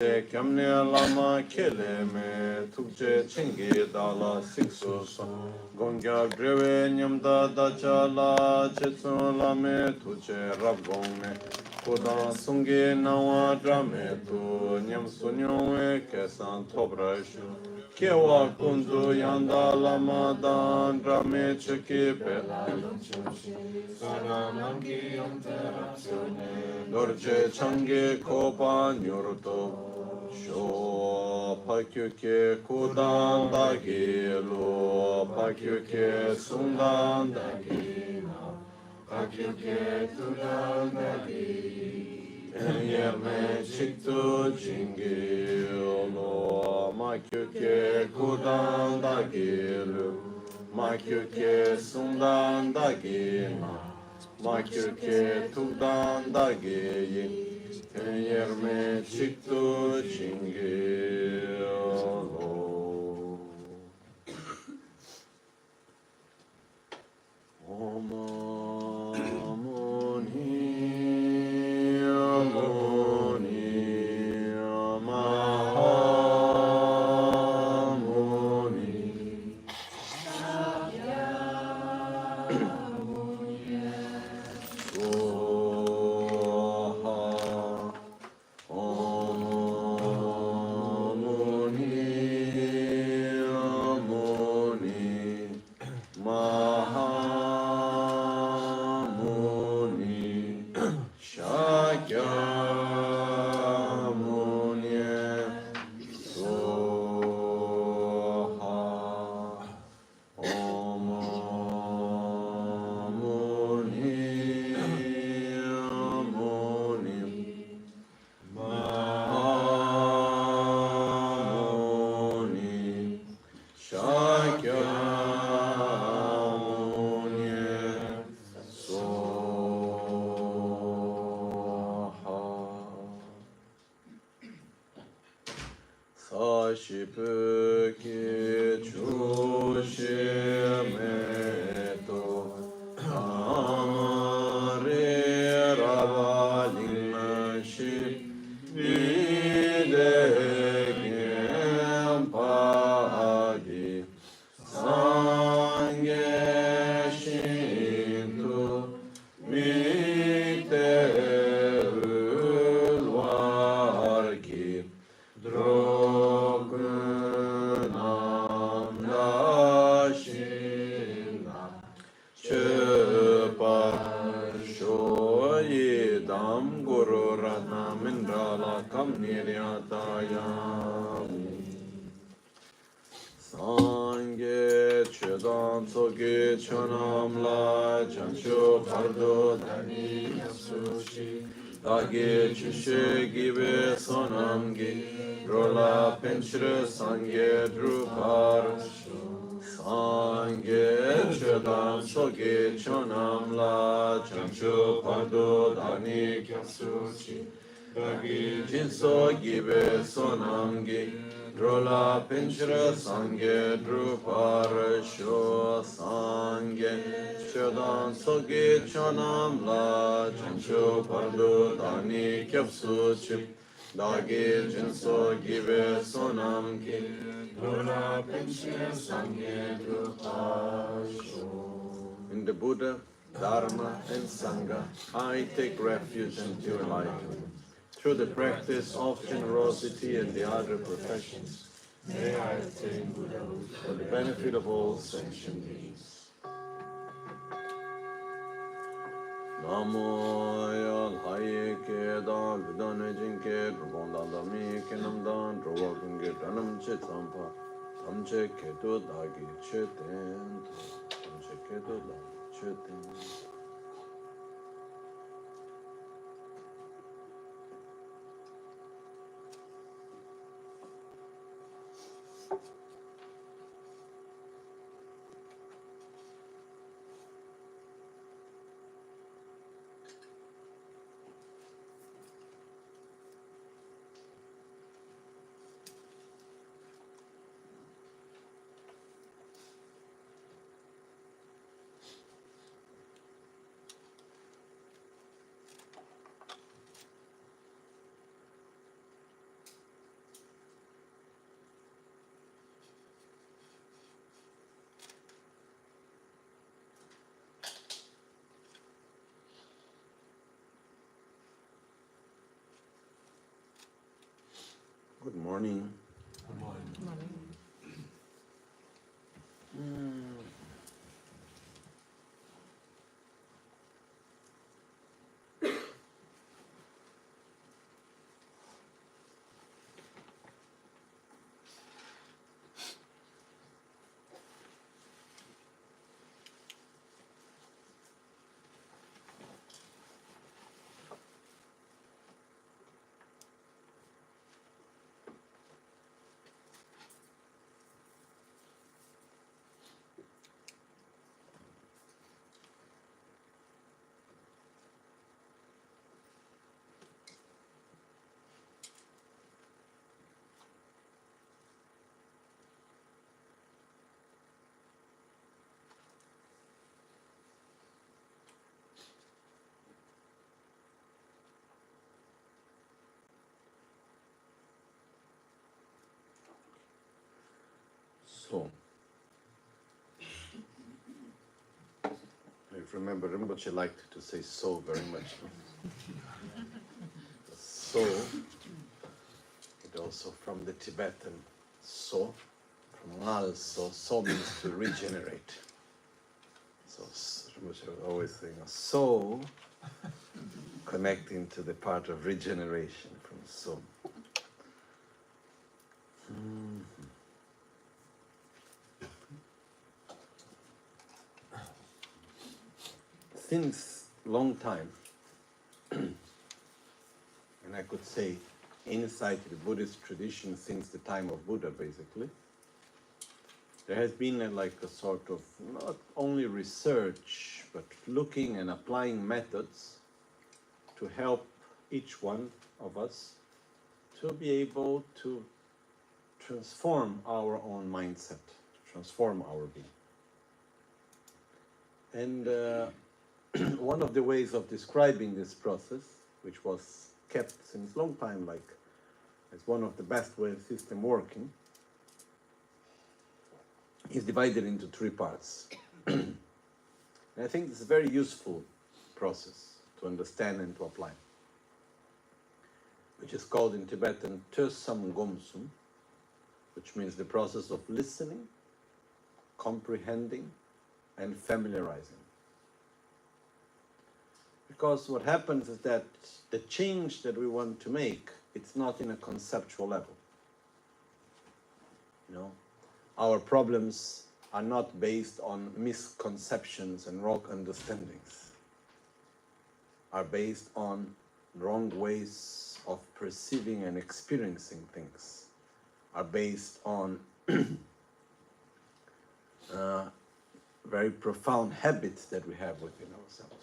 Kamne Lama Keleme Tukje Chingi Dala Siksus Gongya Breve Nyamda Dachala Chetsun Lame Tuche Rabgongme Kudan Sungi Nawa Drame Tu Nyam Sunyongwe Kesan Tobrashu Kewa Kundu Yanda Lama Dan Drame Cheki Bela Sanamangi Yamterapsune Dorje Changi Kopa Nyuruto Sho Pakyuke Kudan Dagi Lo Pakyuke Sundan Dagi Pakyuke Tudan Dagi Yerme Chiktu Jingi Lo Makyuke Kudan Dagi Lo Makyuke Sundan Dagi Makyuke Tudan Dagi Yerme çıktı çingil o. Dagi chushe gibe sonamgi rola penchre sange drupar sange chodam soge chonam la chancho pardo dani kyasuchi dagi jinso gibe sonamgi rola penchre sange drupar sho sange Chodam soge chonam la chancho pardo dani kyapsu chip dagi jinso gibe sonam ki rola penche sangye drupasho. In the Buddha, Dharma and Sangha, I take refuge in pure enlightenment. Through the practice of generosity and the other perfections, may I attain Buddhahood for the benefit of all sentient beings. Namo yal haye ke da vidane jinke drubondan da mi ke namdan drogunge danam che tsampa tamche ke to dagi che ten tamche ke to dagi che ten. Good morning. Good morning. So, I remember Rinpoche liked to say so very much. So, it also from the Tibetan so, from Mal so means to regenerate. So, Rinpoche was always saying so, connecting to the part of regeneration from so. Since long time, and I could say inside the Buddhist tradition since the time of Buddha basically, there has been a sort of not only research but looking and applying methods to help each one of us to be able to transform our own mindset, to transform our being. And one of the ways of describing this process, which was kept since long time as one of the best way system working, is divided into three parts. And I think it's a very useful process to understand and to apply, which is called in Tibetan Tösam Gomsum, which means the process of listening, comprehending, and familiarizing. Because what happens is that the change that we want to make, it's not in a conceptual level. You know, our problems are not based on misconceptions and wrong understandings, are based on wrong ways of perceiving and experiencing things, are based on very profound habits that we have within ourselves.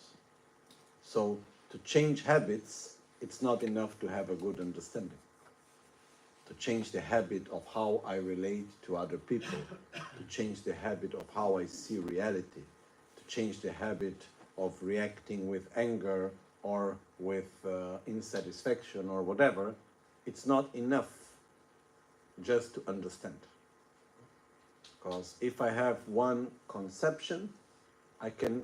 So to change habits, it's not enough to have a good understanding. To change the habit of how I relate to other people, to change the habit of how I see reality, to change the habit of reacting with anger or with insatisfaction or whatever, it's not enough just to understand. Because if I have one conception, I can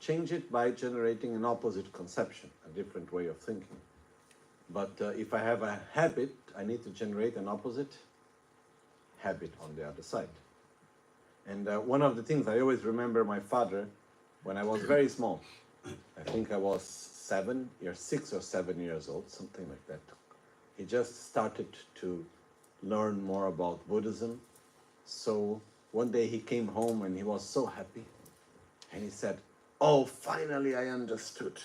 change it by generating an opposite conception, a different way of thinking. But if I have a habit, I need to generate an opposite habit on the other side. And one of the things I always remember my father, when I was very small, I think I was 6 or 7 years old, something like that. He just started to learn more about Buddhism. So one day he came home and he was so happy. And he said, "Oh, finally I understood.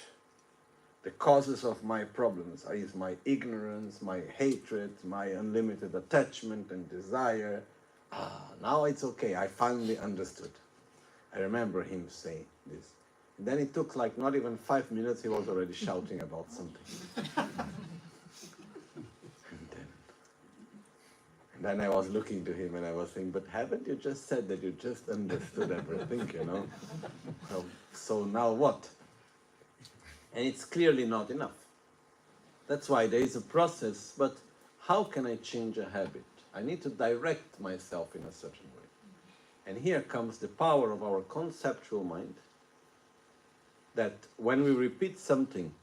The causes of my problems is my ignorance, my hatred, my unlimited attachment and desire. Now it's okay, I finally understood." I remember him saying this. And then it took not even 5 minutes, he was already shouting about something. And then I was looking to him and I was saying, "But haven't you just said that you just understood everything, you know? So now what?" And it's clearly not enough. That's why there is a process, but how can I change a habit? I need to direct myself in a certain way. And here comes the power of our conceptual mind, that when we repeat something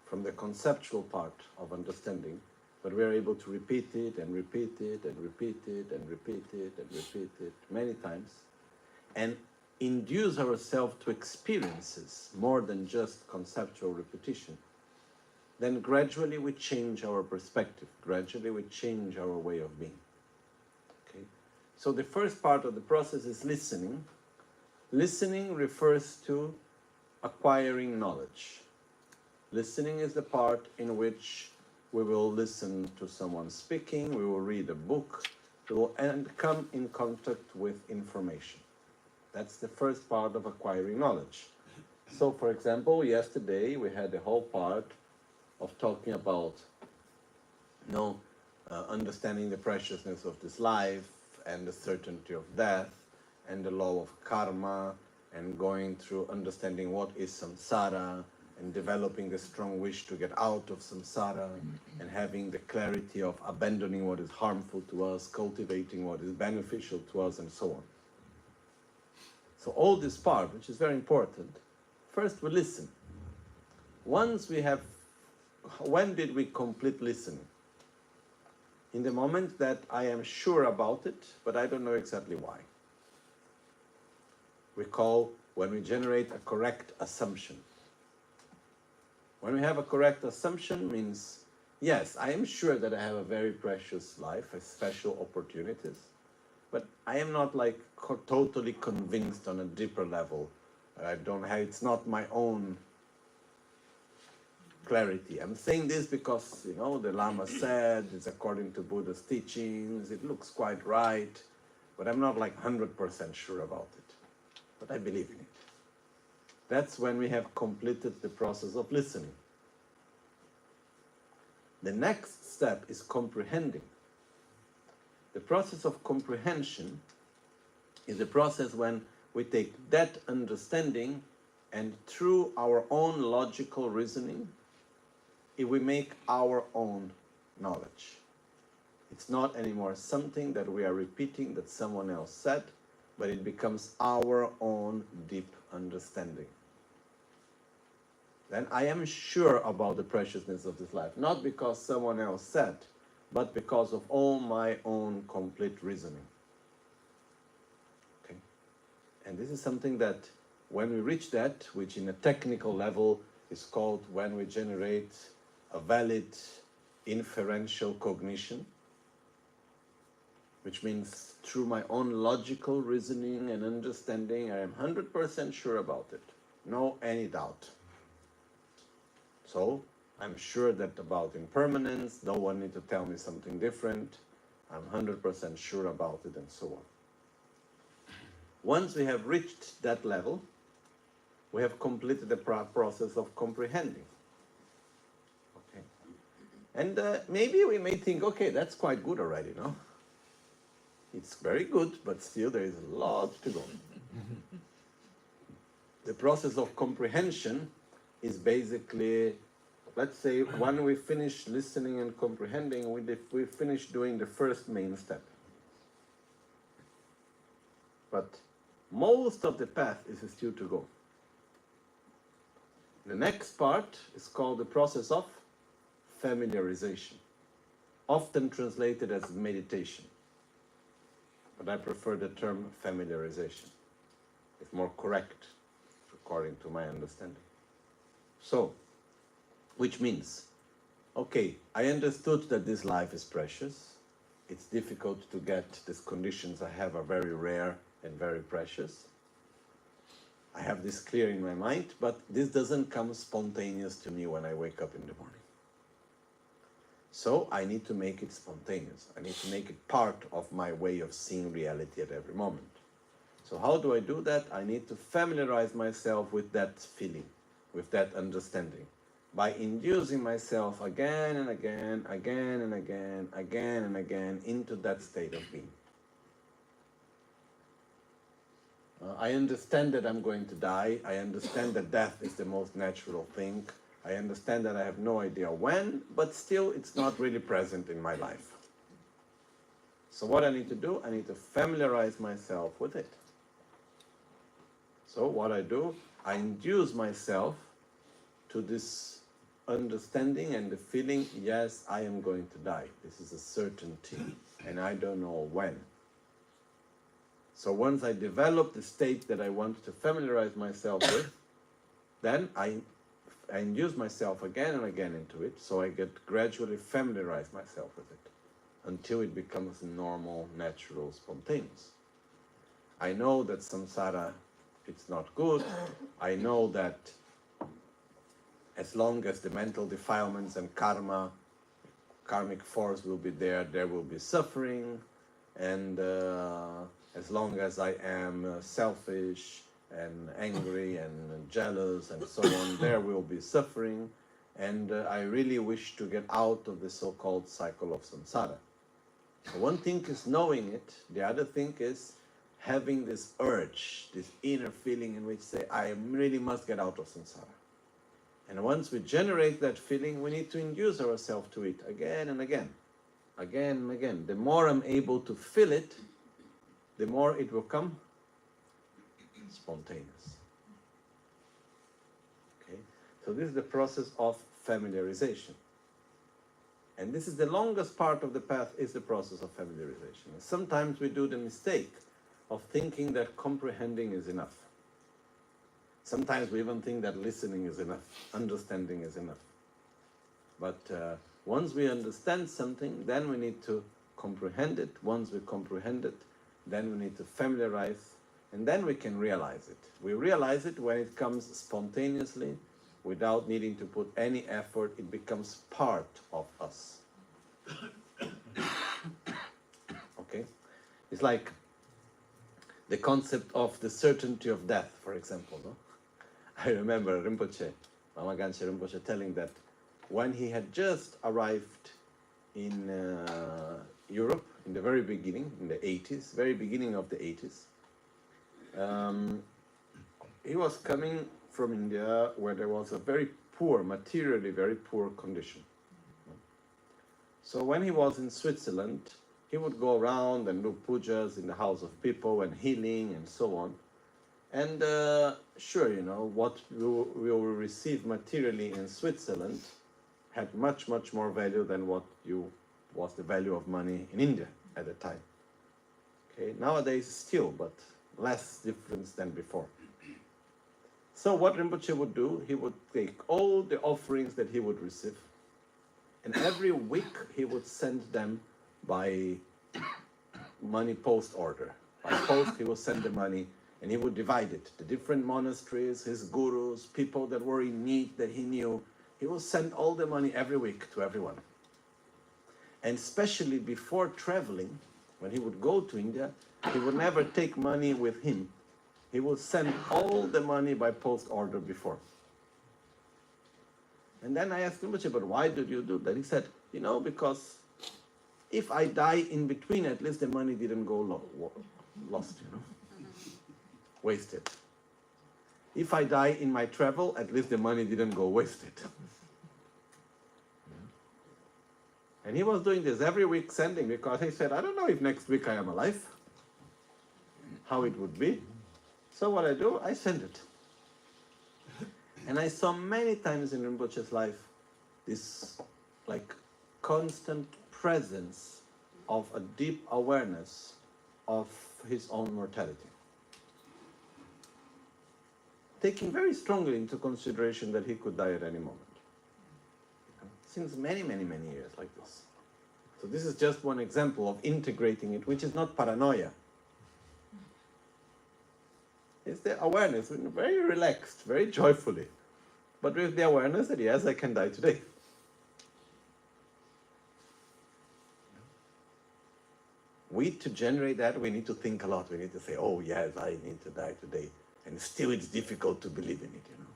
from the conceptual part of understanding, But we are able to repeat it and repeat it and repeat it and repeat it and repeat it many times and induce ourselves to experiences more than just conceptual repetition. Then gradually we change our perspective. Gradually we change our way of being. Okay? So the first part of the process is listening. Listening refers to acquiring knowledge. Listening is the part in which we will listen to someone speaking, we will read a book, and come in contact with information. That's the first part of acquiring knowledge. So, for example, yesterday we had the whole part of talking about, understanding the preciousness of this life and the certainty of death and the law of karma and going through understanding what is samsara and developing the strong wish to get out of samsara and having the clarity of abandoning what is harmful to us, cultivating what is beneficial to us, and so on. So all this part, which is very important, first we listen. Once we have, when did we complete listening? In the moment that I am sure about it, but I don't know exactly why. We call when we generate a correct assumption. When we have a correct assumption means, yes, I am sure that I have a very precious life, a special opportunities, but I am not like totally convinced on a deeper level. I don't have, it's not my own clarity. I'm saying this because, the Lama said, it's according to Buddha's teachings, it looks quite right, but I'm not like 100% sure about it. But I believe in it. That's when we have completed the process of listening. The next step is comprehending. The process of comprehension is a process when we take that understanding and through our own logical reasoning, we make our own knowledge. It's not anymore something that we are repeating that someone else said, but it becomes our own deep understanding. Then I am sure about the preciousness of this life, not because someone else said, but because of all my own complete reasoning. Okay? And this is something that when we reach that, which in a technical level is called when we generate a valid inferential cognition, which means through my own logical reasoning and understanding, I am 100% sure about it. No any doubt. So, I'm sure that about impermanence, no one needs to tell me something different. I'm 100% sure about it, and so on. Once we have reached that level, we have completed the process of comprehending. Okay. And maybe we may think, okay, that's quite good already, no? It's very good, but still there is a lot to go. The process of comprehension is basically, let's say, when we finish listening and comprehending, we finish doing the first main step. But most of the path is still to go. The next part is called the process of familiarization, often translated as meditation. But I prefer the term familiarization. It's more correct, according to my understanding. So, which means, okay, I understood that this life is precious. It's difficult to get these conditions I have are very rare and very precious. I have this clear in my mind, but this doesn't come spontaneous to me when I wake up in the morning. So I need to make it spontaneous. I need to make it part of my way of seeing reality at every moment. So how do I do that? I need to familiarize myself with that feeling, with that understanding, by inducing myself again and again, again and again, again and again into that state of being. I understand that I'm going to die. I understand that death is the most natural thing. I understand that I have no idea when, but still it's not really present in my life. So what I need to do, I need to familiarize myself with it. So what I do, I induce myself to this understanding and the feeling, yes, I am going to die. This is a certainty, and I don't know when. So once I develop the state that I want to familiarize myself with, then I induce myself again and again into it, so I get gradually familiarize myself with it until it becomes normal, natural, spontaneous. I know that samsara, it's not good. I know that as long as the mental defilements and karmic force will be there, there will be suffering, and as long as I am selfish and angry and jealous and so on, there will be suffering, and I really wish to get out of the so-called cycle of samsara. So one thing is knowing it, the other thing is having this urge, this inner feeling in which say, I really must get out of samsara. And once we generate that feeling, we need to induce ourselves to it again and again, again and again. The more I'm able to feel it, the more it will come spontaneous. Okay? So this is the process of familiarization. And this is the longest part of the path, is the process of familiarization. And sometimes we do the mistake of thinking that comprehending is enough. Sometimes we even think that listening is enough, understanding is enough. But once we understand something, then we need to comprehend it. Once we comprehend it, then we need to familiarize, and then we can realize it. We realize it when it comes spontaneously, without needing to put any effort. It becomes part of us. Okay? It's like the concept of the certainty of death, for example. No? I remember Rinpoche, Lama Rinpoche, telling that when he had just arrived in Europe, in the very beginning, in the 80s, very beginning of the 80s, he was coming from India, where there was a very poor, materially very poor condition. So when he was in Switzerland, he would go around and do pujas in the house of people and healing and so on. And sure, you know, what we will receive materially in Switzerland had much, much more value than what was the value of money in India at the time. Okay, nowadays still, but less difference than before. So what Rinpoche would do, he would take all the offerings that he would receive, and every week he would send them by money post order. By post he would send the money, and he would divide it. The different monasteries, his gurus, people that were in need that he knew, he would send all the money every week to everyone. And especially before traveling, when he would go to India, he would never take money with him. He would send all the money by post order before. And then I asked him, but why did you do that? He said, you know, because if I die in between, at least the money didn't go lost, you know, wasted. If I die in my travel, at least the money didn't go wasted. And he was doing this every week, sending, because he said, I don't know if next week I am alive, how it would be. So what I do, I send it. And I saw many times in Rinpoche's life this like constant presence of a deep awareness of his own mortality. Taking very strongly into consideration that he could die at any moment. Since many, many, many years like this. So this is just one example of integrating it, which is not paranoia. It's the awareness, very relaxed, very joyfully, but with the awareness that yes, I can die today. To generate that, we need to think a lot. We need to say, oh yes, I need to die today. And still it's difficult to believe in it, you know.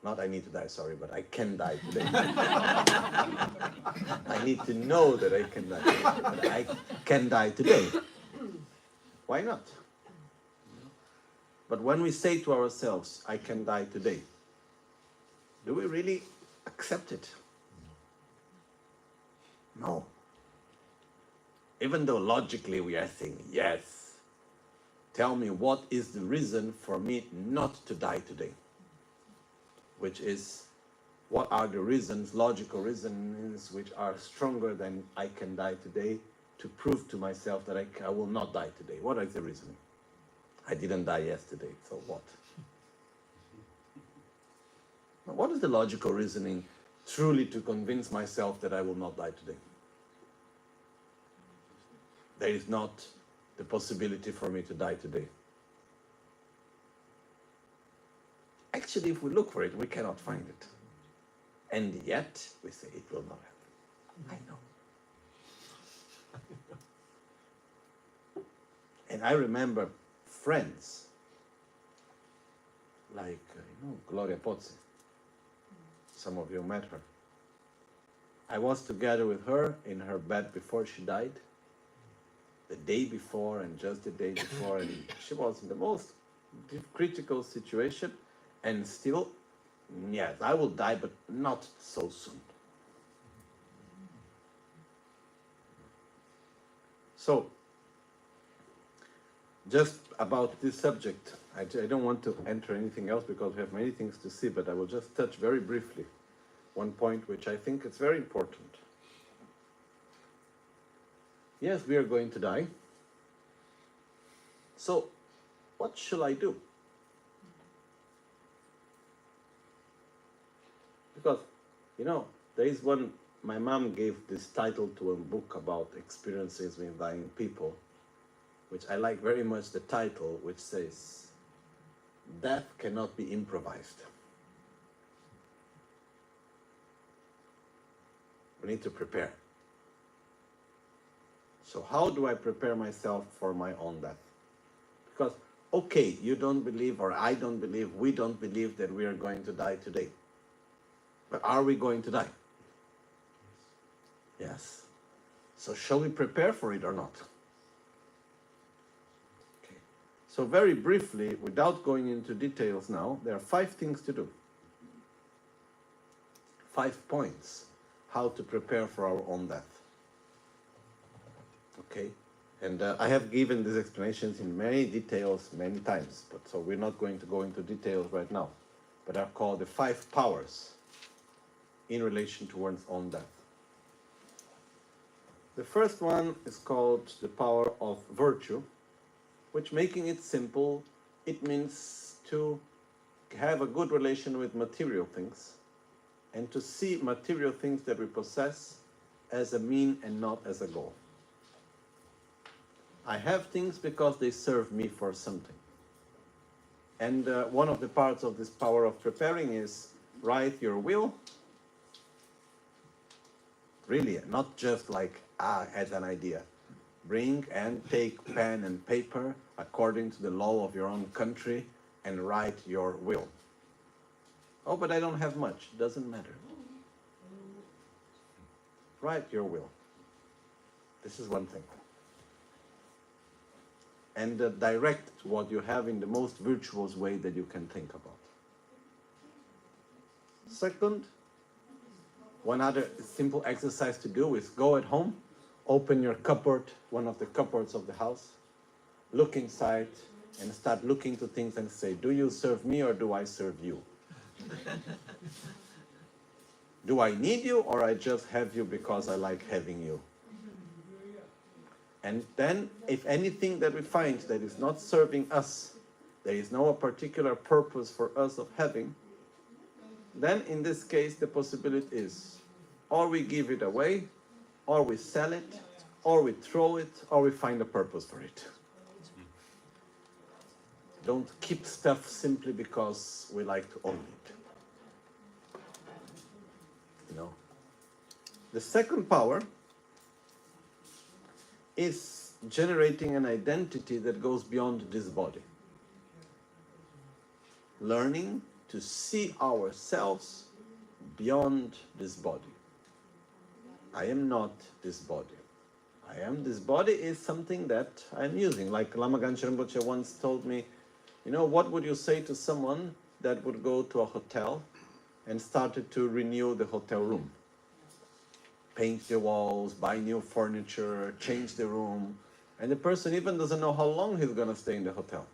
Not I need to die, sorry, but I can die today. I need to know that I can die today, but I can die today. Why not? But when we say to ourselves, I can die today, do we really accept it? No. Even though logically we are saying, yes, tell me what is the reason for me not to die today? Which is what are the reasons, logical reasons, which are stronger than I can die today to prove to myself that I will not die today? What is the reasoning? I didn't die yesterday, so what? Now, what is the logical reasoning truly to convince myself that I will not die today? There is not the possibility for me to die today. Actually, if we look for it, we cannot find it. And yet, we say it will not happen. I know. And I remember friends like, Gloria Pozzi. Some of you met her. I was together with her in her bed before she died, the day before and just the day before, and she was in the most critical situation, and still, yes, I will die, but not so soon. So, just about this subject, I don't want to enter anything else because we have many things to see, but I will just touch very briefly one point which I think is very important. Yes, we are going to die. So, what shall I do? Because, there is one, my mom gave this title to a book about experiences with dying people, which I like very much the title, which says, death cannot be improvised. We need to prepare. So how do I prepare myself for my own death? Because, okay, you don't believe, or I don't believe, we don't believe that we are going to die today. But are we going to die? Yes. So shall we prepare for it or not? Okay. So very briefly, without going into details now, there are 5 things to do. 5 points how to prepare for our own death. Okay? And I have given these explanations in many details many times, but so we're not going to go into details right now. But are called the 5 powers in relation to one's own death. The first one is called the power of virtue, which, making it simple, it means to have a good relation with material things and to see material things that we possess as a mean and not as a goal. I have things because they serve me for something. And one of the parts of this power of preparing is write your will. Really, not just like, as an idea. Bring and take pen and paper according to the law of your own country and write your will. Oh, but I don't have much. Doesn't matter. Write your will. This is one thing. And direct what you have in the most virtuous way that you can think about. Second, one other simple exercise to do is go at home, open your cupboard, one of the cupboards of the house, look inside and start looking to things and say, do you serve me or do I serve you? Do I need you or I just have you because I like having you? And then if anything that we find that is not serving us, there is no particular purpose for us of having, then in this case the possibility is or we give it away, or we sell it, or we throw it, or we find a purpose for it. Don't keep stuff simply because we like to own it. The second power is generating an identity that goes beyond this body. Learning to see ourselves beyond this body. I am not this body. I am this body is something that I'm using. Like Lama Rinpoche once told me, what would you say to someone that would go to a hotel and started to renew the hotel room? Paint the walls, buy new furniture, change the room, and the person even doesn't know how long he's going to stay in the hotel.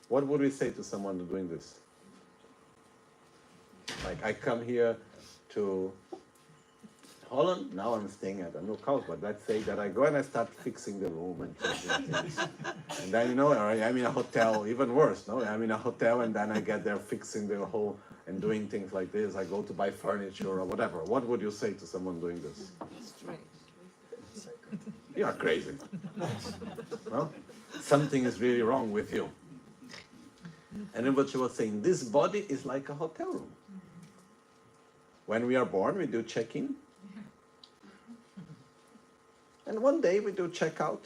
What would we say to someone doing this? Like I come here to Holland, now I'm staying at a new house, but let's say that I go and I start fixing the room and changing things. And then, you know, I'm in a hotel, even worse, no? I'm in a hotel and then I get there fixing the whole and doing things like this. I go to buy furniture or whatever. What would you say to someone doing this? Strange. You are crazy. No? Something is really wrong with you. And then what she was saying, this body is like a hotel room. When we are born, we do check-in. And one day we do check-out.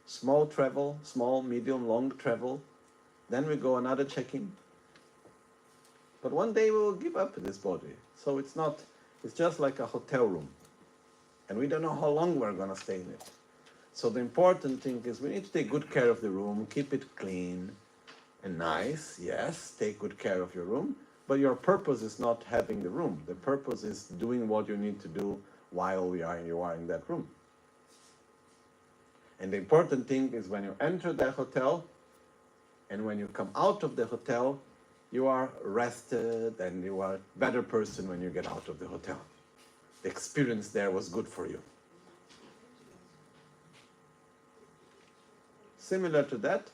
Small travel, small, medium, long travel. Then we go another check-in. But one day we will give up this body. So it's just like a hotel room. And we don't know how long we're going to stay in it. So the important thing is we need to take good care of the room, keep it clean and nice. Yes, take good care of your room. But your purpose is not having the room. The purpose is doing what you need to do while you are in that room. And the important thing is when you enter the hotel and when you come out of the hotel, you are rested and you are a better person when you get out of the hotel. The experience there was good for you. Similar to that,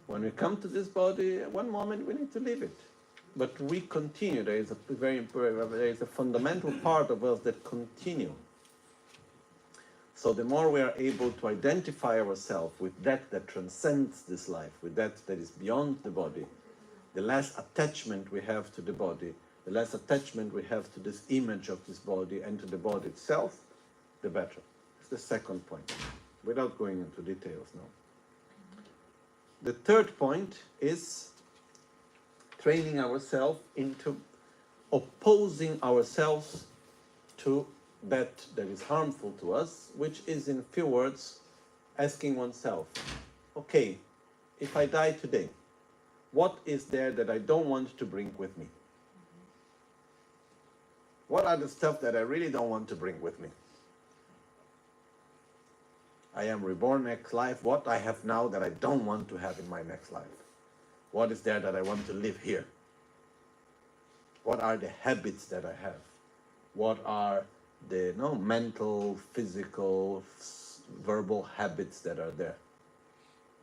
when we come to this body, one moment we need to leave it. But we continue. There is a fundamental part of us that continue. So the more we are able to identify ourselves with that transcends this life, with that is beyond the body, the less attachment we have to the body, the less attachment we have to this image of this body and to the body itself, the better. It's the second point, without going into details now. The third point is training ourselves into opposing ourselves to that is harmful to us, which is in few words asking oneself, okay, if I die today, what is there that I don't want to bring with me? What are the stuff that I really don't want to bring with me? I am reborn next life. What I have now that I don't want to have in my next life? What is there that I want to live here? What are the habits that I have? What are the mental, physical, verbal habits that are there?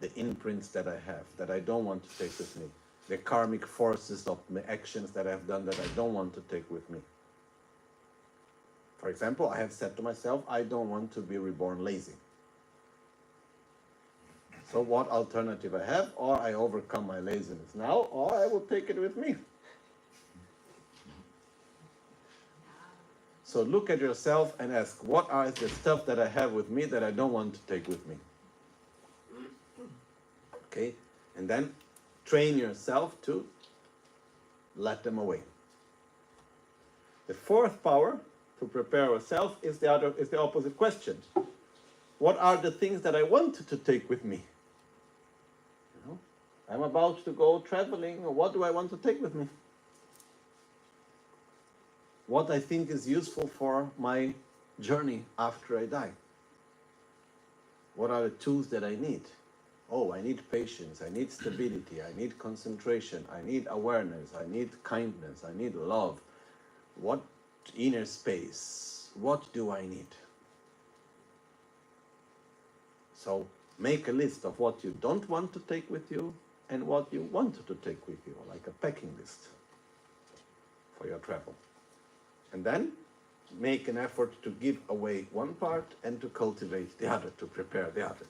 The imprints that I have that I don't want to take with me. The karmic forces of the actions that I have done that I don't want to take with me. For example, I have said to myself, I don't want to be reborn lazy. So what alternative I have? Or I overcome my laziness now, or I will take it with me. So look at yourself and ask, what are the stuff that I have with me that I don't want to take with me? Okay? And then train yourself to let them away. The fourth power to prepare ourselves is the opposite question. What are the things that I want to take with me? I'm about to go traveling. What do I want to take with me? What I think is useful for my journey after I die. What are the tools that I need? Oh, I need patience, I need stability, I need concentration, I need awareness, I need kindness, I need love. What inner space? What do I need? So make a list of what you don't want to take with you and what you want to take with you, like a packing list for your travel. And then make an effort to give away one part and to cultivate the other, to prepare the other.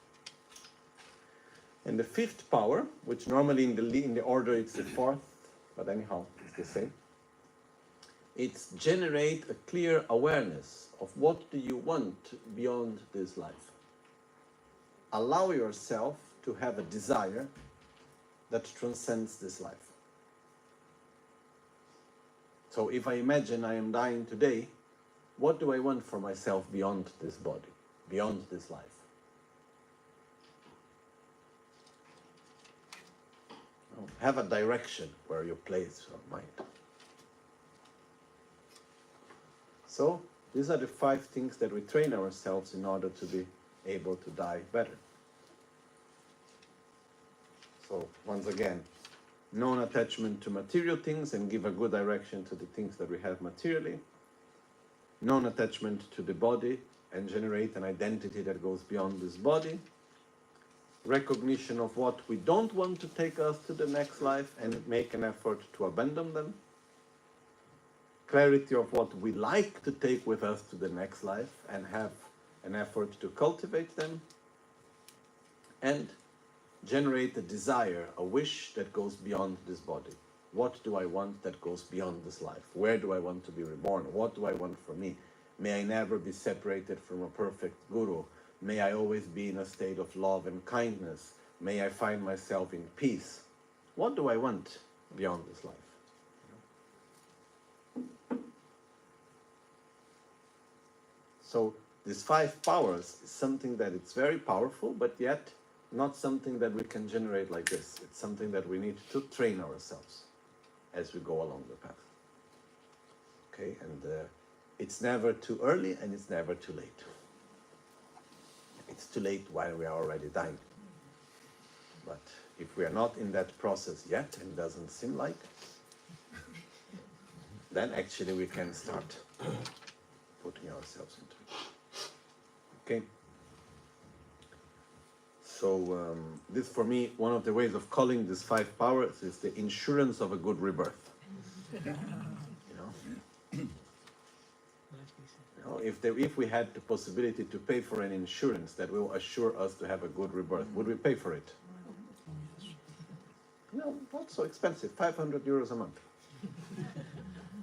And the fifth power, which normally in the order it's the fourth, but anyhow it's the same. It's generate a clear awareness of what do you want beyond this life. Allow yourself to have a desire that transcends this life. So if I imagine I am dying today, what do I want for myself beyond this body, beyond this life? Have a direction where you place your mind. So these are the 5 things that we train ourselves in order to be able to die better. So once again, Non-attachment to material things and give a good direction to the things that we have materially. Non-attachment to the body and generate an identity that goes beyond this body. Recognition of what we don't want to take us to the next life and make an effort to abandon them. Clarity of what we like to take with us to the next life and have an effort to cultivate them. And generate a desire, a wish that goes beyond this body. What do I want that goes beyond this life? Where do I want to be reborn? What do I want for me? May I never be separated from a perfect guru. May I always be in a state of love and kindness. May I find myself in peace. What do I want beyond this life? So these 5 powers is something that it's very powerful, but yet not something that we can generate like this. It's something that we need to train ourselves as we go along the path. Okay, and it's never too early and it's never too late. It's too late while we are already dying. But if we are not in that process yet, and doesn't seem like, then actually we can start putting ourselves into it. Okay? So this, for me, one of the ways of calling these 5 powers is the insurance of a good rebirth. If we had the possibility to pay for an insurance that will assure us to have a good rebirth, would we pay for it? No, not so expensive, 500 euros a month.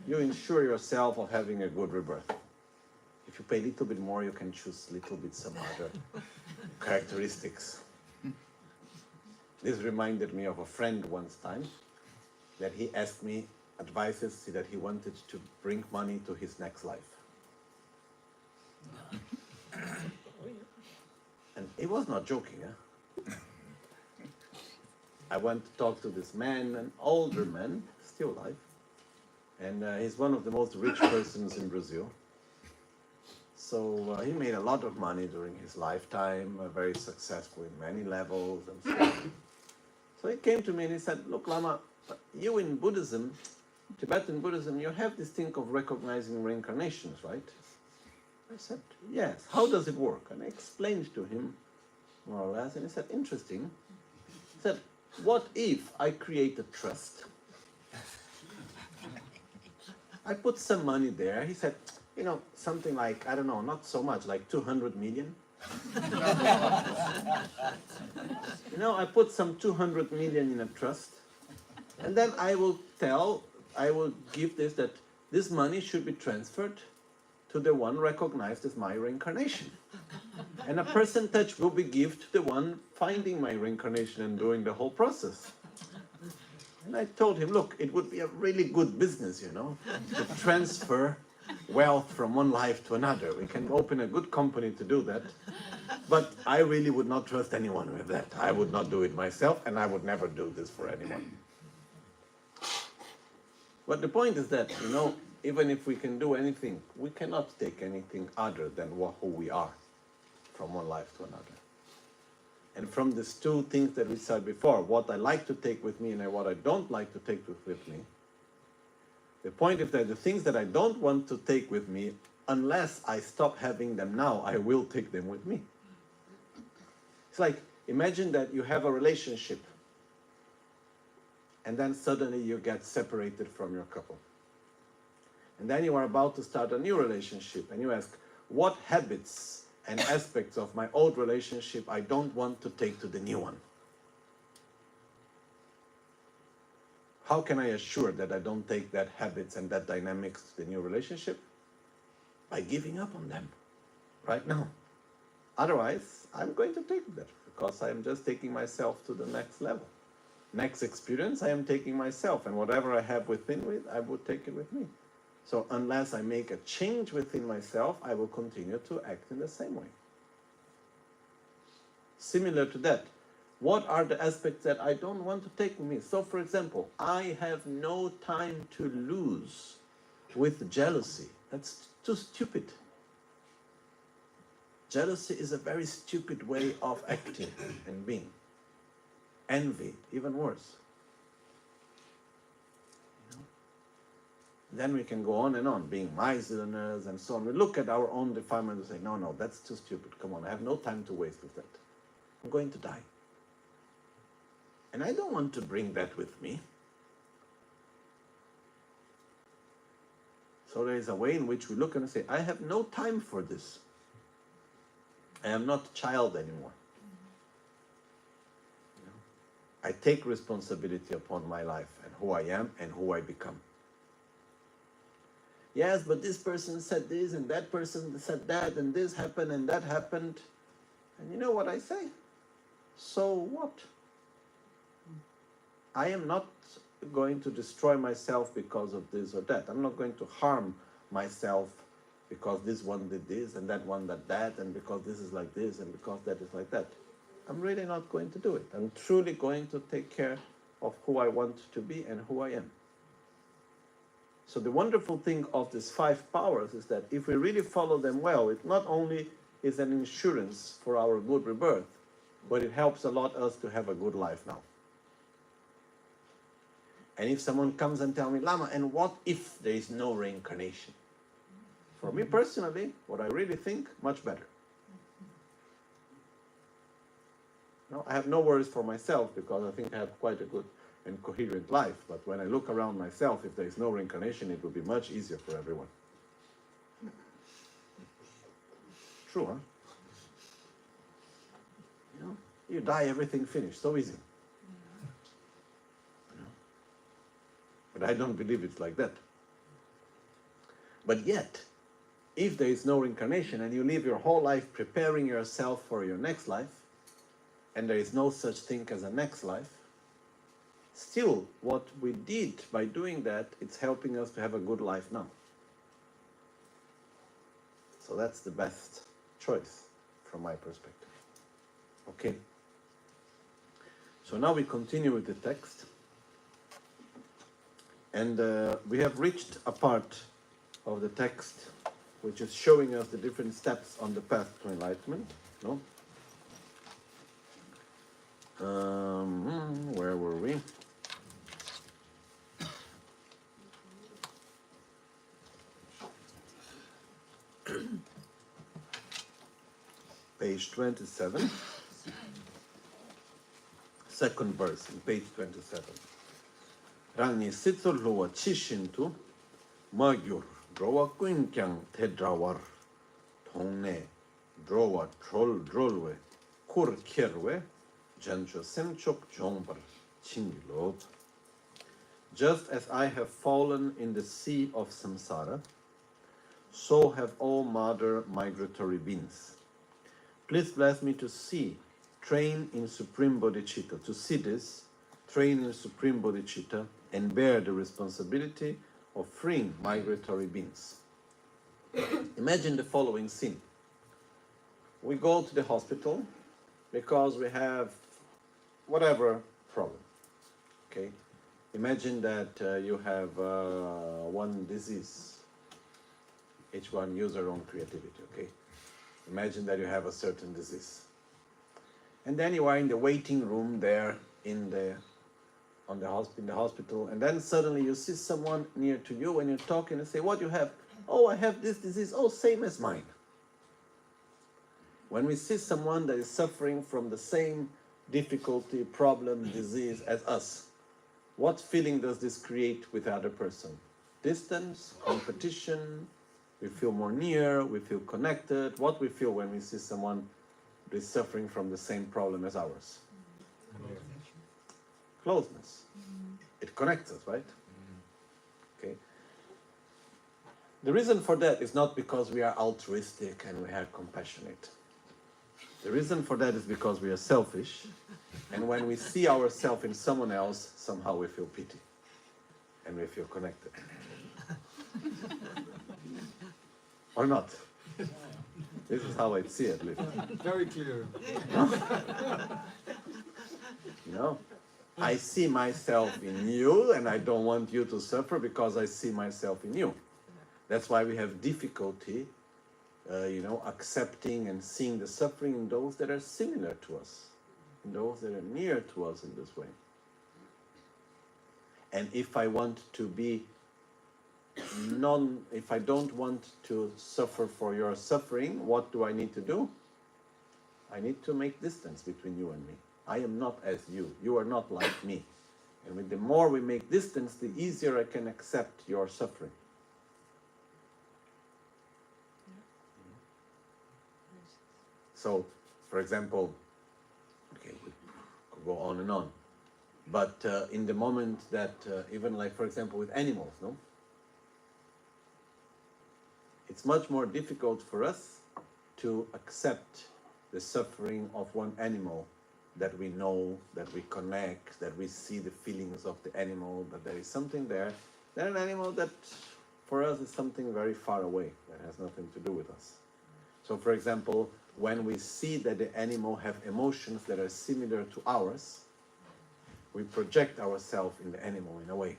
You insure yourself of having a good rebirth. If you pay a little bit more, you can choose a little bit some other characteristics. This reminded me of a friend once time that he asked me advices that he wanted to bring money to his next life. And he was not joking. I went to talk to this man, an older man, still alive, and he's one of the most rich persons in Brazil. So he made a lot of money during his lifetime, very successful in many levels and so on. So he came to me and he said, look, Lama, you in Buddhism, Tibetan Buddhism, you have this thing of recognizing reincarnations, right? I said, yes. How does it work? And I explained to him, more or less, and he said, interesting. He said, what if I create a trust? I put some money there. He said, you know, something like, I don't know, not so much, like 200 million. You know, I put some 200 million in a trust, and then I will give this money should be transferred to the one recognized as my reincarnation. And a percentage will be given to the one finding my reincarnation and doing the whole process. And I told him, look, it would be a really good business, you know, to transfer wealth from one life to another. We can open a good company to do that. But I really would not trust anyone with that. I would not do it myself, and I would never do this for anyone. But the point is that, you know, even if we can do anything, we cannot take anything other than who we are from one life to another. And from these 2 things that we said before, what I like to take with me and what I don't like to take with me, the point is that the things that I don't want to take with me, unless I stop having them now, I will take them with me. It's like, imagine that you have a relationship and then suddenly you get separated from your couple. And then you are about to start a new relationship and you ask, what habits and aspects of my old relationship I don't want to take to the new one? How can I assure that I don't take that habits and that dynamics to the new relationship? By giving up on them right now. Otherwise, I'm going to take that because I am just taking myself to the next level. Next experience, I am taking myself, and whatever I have within me, I would take it with me. So unless I make a change within myself, I will continue to act in the same way. Similar to that, what are the aspects that I don't want to take with me? So for example, I have no time to lose with jealousy. That's too stupid. Jealousy is a very stupid way of acting and being. Envy, even worse. Then we can go on and on, being miserliness and so on. We look at our own defilement and say, no, no, that's too stupid. Come on, I have no time to waste with that. I'm going to die. And I don't want to bring that with me. So there is a way in which we look and say, I have no time for this. I am not a child anymore. You know? I take responsibility upon my life and who I am and who I become. Yes, but this person said this and that person said that and this happened and that happened. And you know what I say? So what? I am not going to destroy myself because of this or that. I'm not going to harm myself because this one did this and that one did that and because this is like this and because that is like that. I'm really not going to do it. I'm truly going to take care of who I want to be and who I am. So the wonderful thing of these 5 powers is that if we really follow them well, it not only is an insurance for our good rebirth, but it helps a lot us to have a good life now. And if someone comes and tells me, Lama, and what if there is no reincarnation? For me personally, what I really think, much better. No, I have no worries for myself because I think I have quite a good and coherent life. But when I look around myself, if there is no reincarnation, it will be much easier for everyone. True, huh? You know, you die, everything finished, so easy. But I don't believe it's like that. But yet, if there is no reincarnation and you live your whole life preparing yourself for your next life, and there is no such thing as a next life, still what we did by doing that, it's helping us to have a good life now. So that's the best choice from my perspective. Okay. So now we continue with the text. And we have reached a part of the text which is showing us the different steps on the path to enlightenment. No? Where were we? Page 27. Second verse in page 27. Rangni sitsol loa chishintu magyur drowa quinkyang tedrawar tongne drowa troll drolwe kur kierwe jancho semchok jombar chingilot. Just as I have fallen in the sea of samsara, so have all mother migratory beings. Please bless me to see, train in Supreme Bodhicitta, to see this, train in Supreme Bodhicitta, and bear the responsibility of freeing migratory beings. Imagine the following scene. We go to the hospital because we have whatever problem. Okay? Imagine that you have one disease. Each one use their own creativity, okay? Imagine that you have a certain disease. And then you are in the waiting room there in the hospital, and then suddenly you see someone near to you and you're talking and say, what do you have? Oh, I have this disease. Oh, same as mine. When we see someone that is suffering from the same difficulty, problem, disease as us, what feeling does this create with the other person? Distance, competition, we feel more near, we feel connected. What we feel when we see someone that is suffering from the same problem as ours? Closeness. It connects us, right? Okay. The reason for that is not because we are altruistic and we are compassionate. The reason for that is because we are selfish, and when we see ourselves in someone else, somehow we feel pity and we feel connected. Or not? This is how I see it, at least. Very clear. No? I see myself in you, and I don't want you to suffer because I see myself in you. That's why we have difficulty, accepting and seeing the suffering in those that are similar to us, in those that are near to us in this way. And if I want to be if I don't want to suffer for your suffering, what do I need to do? I need to make distance between you and me. I am not as you. You are not like me. And with the more we make distance, the easier I can accept your suffering. So, for example, okay, we could go on and on. But in the moment that, even like, for example, with animals, no? It's much more difficult for us to accept the suffering of one animal that we know, that we connect, that we see the feelings of the animal, that there is something there, than an animal that for us is something very far away, that has nothing to do with us. So, for example, when we see that the animal have emotions that are similar to ours, we project ourselves in the animal in a way.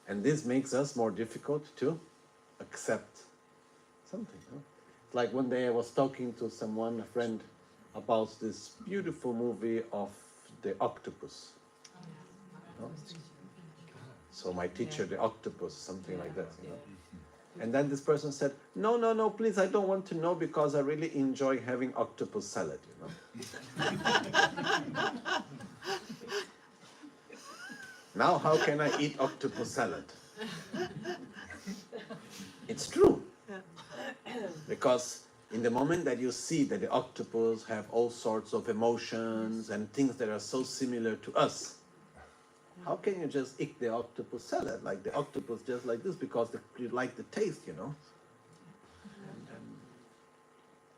And this makes us more difficult to accept something. No? It's like one day I was talking to someone, a friend, about this beautiful movie of the octopus. No? So my teacher, the octopus, something like that. You know? And then this person said, no, please, I don't want to know because I really enjoy having octopus salad, you know. Now how can I eat octopus salad? It's true. Because in the moment that you see that the octopus have all sorts of emotions and things that are so similar to us, how can you just eat the octopus salad, like the octopus just like this, because you like the taste, you know?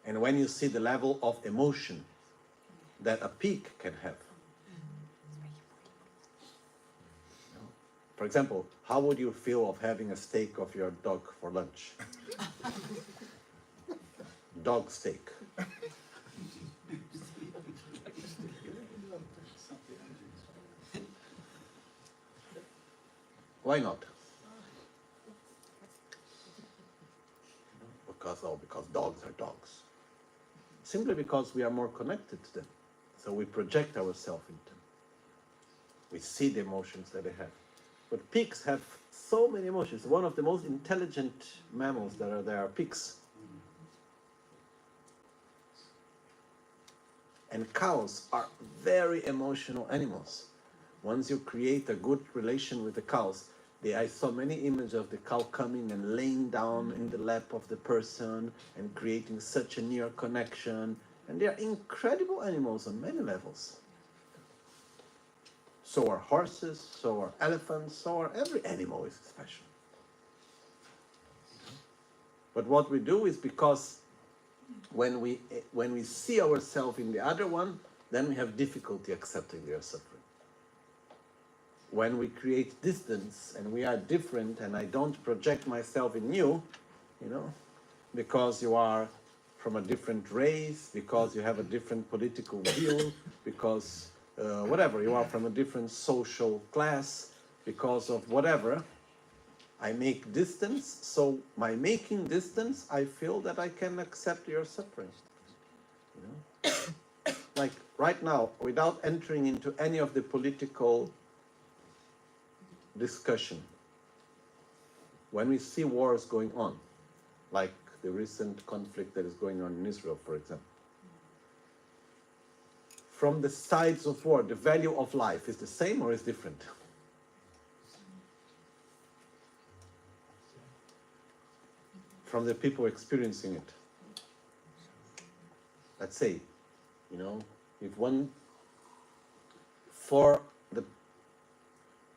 And when you see the level of emotion that a pig can have, for example, how would you feel of having a steak of your dog for lunch? Dog steak. Why not? Because dogs are dogs. Simply because we are more connected to them. So we project ourselves into them. We see the emotions that they have. But pigs have so many emotions. One of the most intelligent mammals that are there are pigs. And cows are very emotional animals. Once you create a good relation with the cows, I saw many images of the cow coming and laying down in the lap of the person and creating such a near connection. And they are incredible animals on many levels. So are horses, so are elephants, so are every animal is special. But what we do is because when we see ourselves in the other one, then we have difficulty accepting their suffering. When we create distance and we are different and I don't project myself in you, you know, because you are from a different race, because you have a different political view, because whatever, you are from a different social class, because of whatever, I make distance. So by making distance, I feel that I can accept your suffering. You know? Like right now, without entering into any of the political discussion, when we see wars going on, like the recent conflict that is going on in Israel, for example, from the sides of war, the value of life is the same or is different? From the people experiencing it. Let's say, you know, if one, for the,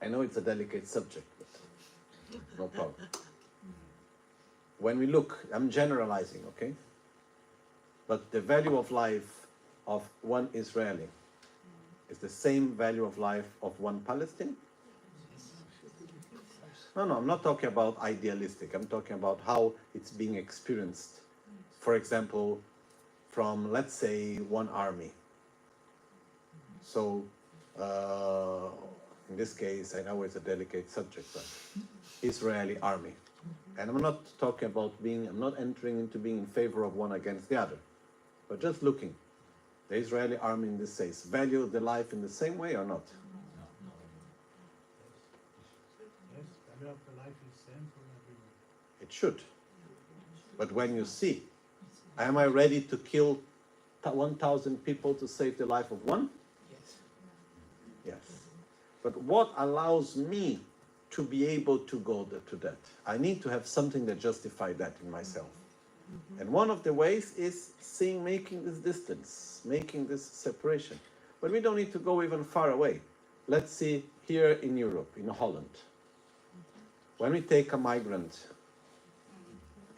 I know it's a delicate subject, but no problem. When we look, I'm generalizing, okay? But the value of life of one Israeli is the same value of life of one Palestinian? No, I'm not talking about idealistic. I'm talking about how it's being experienced. For example, from, let's say, one army. So, in this case, I know it's a delicate subject, but Israeli army. And I'm not talking about I'm not entering into being in favor of one against the other, but just looking. The Israeli army in this case, value the life in the same way or not? Yes, value of the life is same for everyone. It should. But when you see, am I ready to kill 1,000 people to save the life of one? Yes. Yes. But what allows me to be able to go to that? I need to have something that justifies that in myself. And one of the ways is making this distance, making this separation. But we don't need to go even far away. Let's see here in Europe, in Holland. When we take a migrant,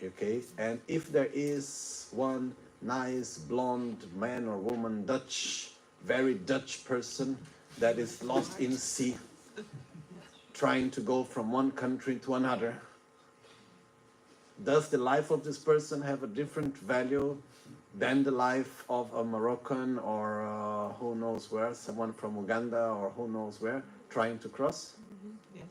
okay, and if there is one nice blonde man or woman, Dutch, very Dutch person that is lost in sea, trying to go from one country to another, does the life of this person have a different value than the life of a Moroccan or who knows where, someone from Uganda or who knows where, trying to cross? Yes.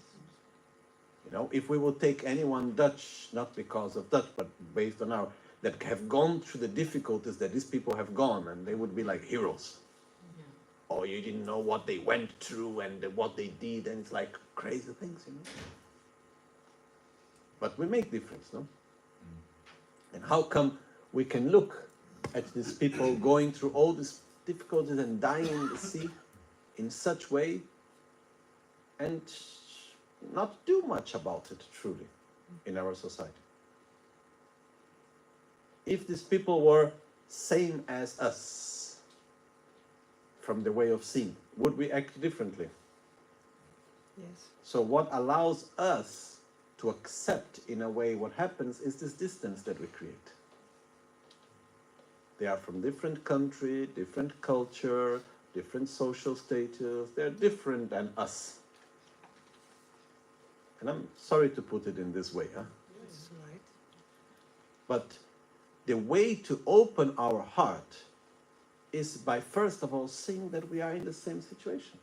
You know, if we would take anyone Dutch, not because of Dutch, but based on our, that have gone through the difficulties that these people have gone, and they would be like heroes. Yeah. Or you didn't know what they went through and what they did, and it's like crazy things, you know. But we make difference, no? And how come we can look at these people going through all these difficulties and dying in the sea in such way and not do much about it truly in our society? If these people were same as us from the way of seeing, would we act differently? Yes. So what allows us to accept in a way what happens is this distance that we create. They are from different country, different culture, different social status. They're different than us. And I'm sorry to put it in this way, huh? That's right. But the way to open our heart is by first of all seeing that we are in the same situation.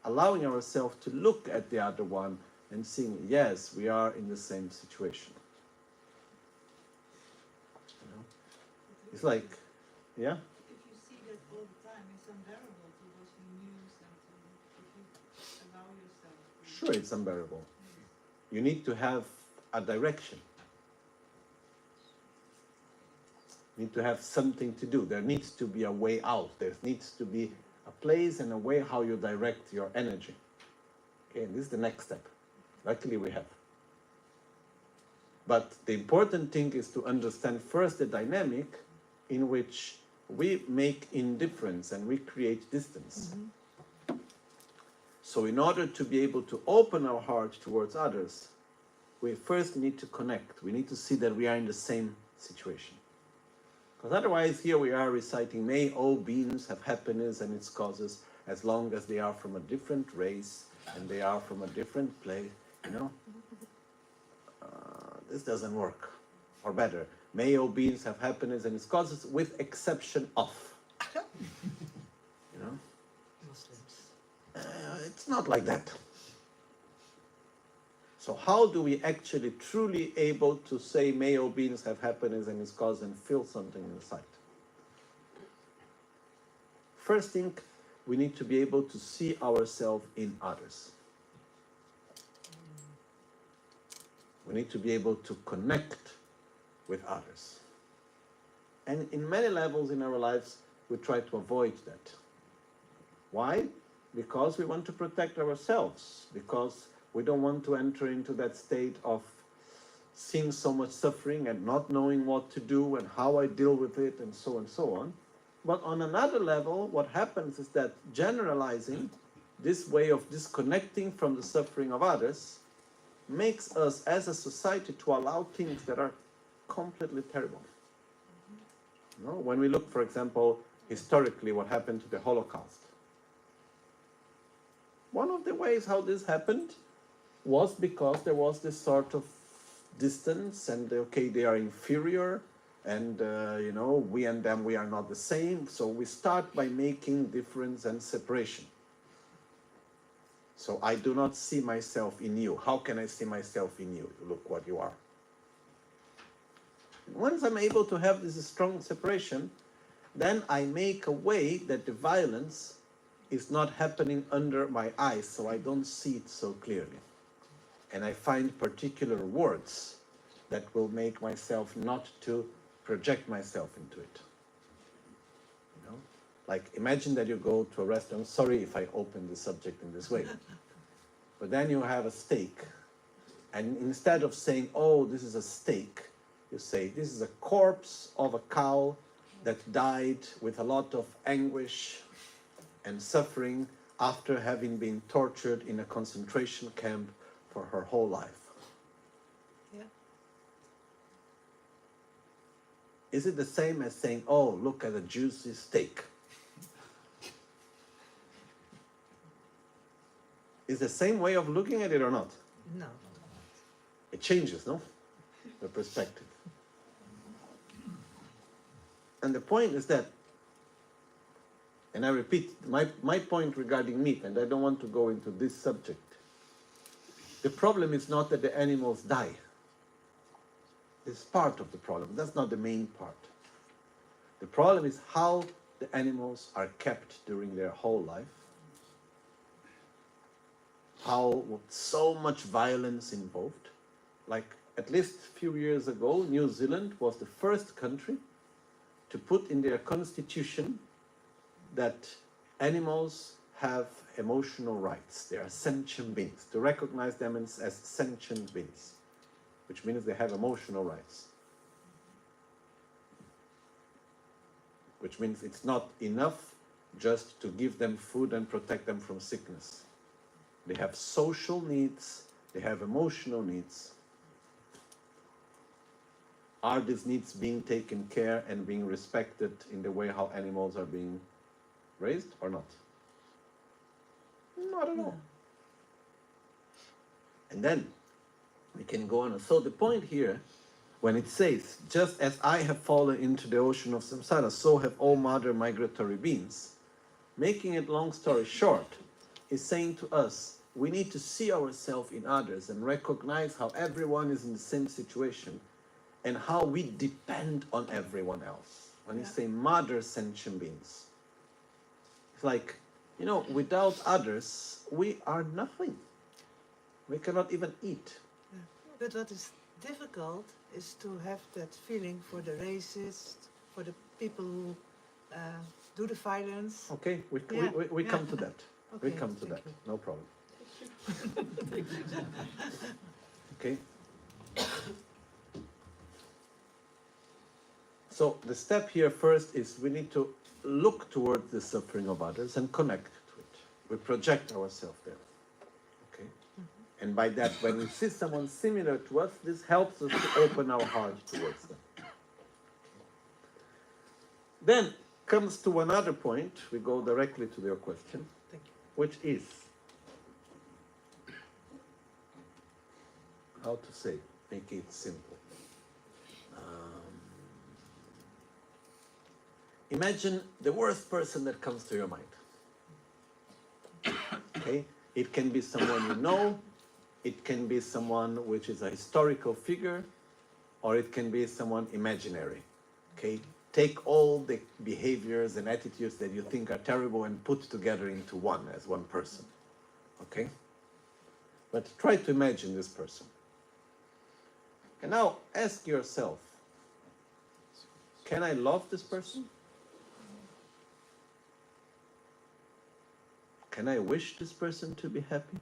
Allowing ourselves to look at the other one and seeing, yes, we are in the same situation. You know? It's like, yeah? If you see that all the time, it's unbearable to watch the news and if you allow yourself to... Sure, it's unbearable. You need to have a direction. You need to have something to do. There needs to be a way out. There needs to be a place and a way how you direct your energy. Okay, and this is the next step. Luckily we have. But the important thing is to understand first the dynamic in which we make indifference and we create distance. Mm-hmm. So in order to be able to open our heart towards others, we first need to connect. We need to see that we are in the same situation. Because otherwise here we are reciting, may all beings have happiness and its causes as long as they are from a different race and they are from a different place, you know. This doesn't work. Or better, may all beings have happiness and its causes with exception of. You know? Muslims. It's not like that. So how do we actually truly able to say may all beings have happiness and its cause and feel something inside? First thing, we need to be able to see ourselves in others. We need to be able to connect with others. And in many levels in our lives, we try to avoid that. Why? Because we want to protect ourselves, because we don't want to enter into that state of seeing so much suffering and not knowing what to do and how I deal with it and so on. But on another level, what happens is that generalizing this way of disconnecting from the suffering of others makes us as a society to allow things that are completely terrible. You know, when we look, for example, historically what happened to the Holocaust. One of the ways how this happened was because there was this sort of distance and okay, they are inferior and you know, we and them, we are not the same. So we start by making difference and separation. So I do not see myself in you. How can I see myself in you? Look what you are. Once I'm able to have this strong separation, then I make a way that the violence is not happening under my eyes, so I don't see it so clearly. and I find particular words that will make myself not to project myself into it. You know? Like, imagine that you go to a restaurant. Sorry if I open the subject in this way. But then you have a steak. And instead of saying, oh, this is a steak, you say, this is a corpse of a cow that died with a lot of anguish and suffering after having been tortured in a concentration camp for her whole life. Yeah. Is it the same as saying, oh, look at a juicy steak? Is the same way of looking at it or not? No. It changes, no? The perspective. And the point is that, and I repeat, my point regarding meat, and I don't want to go into this subject, the problem is not that the animals die. It's part of the problem. That's not the main part. The problem is how the animals are kept during their whole life, how so much violence involved. Like, at least a few years ago, New Zealand was the first country to put in their constitution that animals have emotional rights. They are sentient beings. To recognize them as sentient beings, which means they have emotional rights. Which means it's not enough just to give them food and protect them from sickness. They have social needs, they have emotional needs. Are these needs being taken care and being respected in the way how animals are being raised or not? Not at all. And then we can go on. So the point here, when it says, just as I have fallen into the ocean of samsara, so have all mother migratory beings, making it long story short, is saying to us, we need to see ourselves in others and recognize how everyone is in the same situation and how we depend on everyone else. When you say mother sentient beings, it's like, you know, without others, we are nothing. We cannot even eat. Yeah. But what is difficult is to have that feeling for the racists, for the people who do the violence. Okay, we come to that. Okay, We come to that, you. no problem. Okay. So the step here first is we need to look towards the suffering of others and connect to it. We project ourselves there. Okay? And by that, when we see someone similar to us, this helps us to open our heart towards them. Then comes to another point, we go directly to your question, Thank you. which is, how to say, make it simple. Imagine the worst person that comes to your mind. Okay? It can be someone you know, it can be someone which is a historical figure, or it can be someone imaginary. Okay? Take all the behaviors and attitudes that you think are terrible and put together into one, as one person. Okay? But try to imagine this person. And now ask yourself, can I love this person? Can I wish this person to be happy?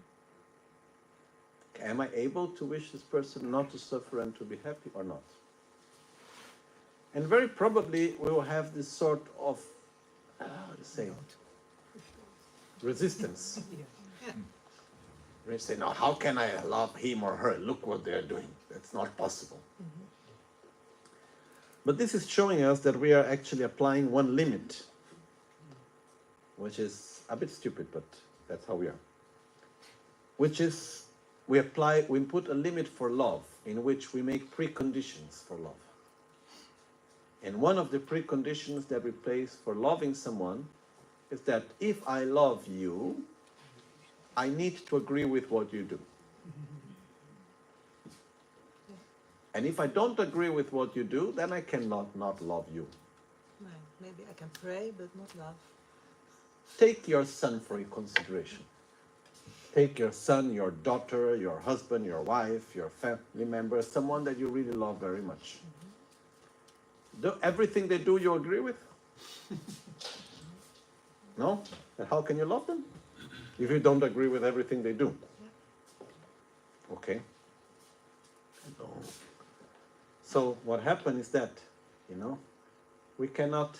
Am I able to wish this person not to suffer and to be happy or not? And very probably we will have this sort of, how to say, resistance. Yeah. We say, no, how can I love him or her? Look what they're doing. That's not possible. But this is showing us that we are actually applying one limit, which is a bit stupid, but that's how we are. Which is, we put a limit for love, in which we make preconditions for love. And one of the preconditions that we place for loving someone is that if I love you, I need to agree with what you do. And if I don't agree with what you do, then I cannot not love you. No, maybe I can pray, but not love. Take your son for consideration. Take your son, your daughter, your husband, your wife, your family member, someone that you really love very much. Do everything they do you agree with? No? Then how can you love them? If you don't agree with everything they do. Okay. So what happened is that, we cannot,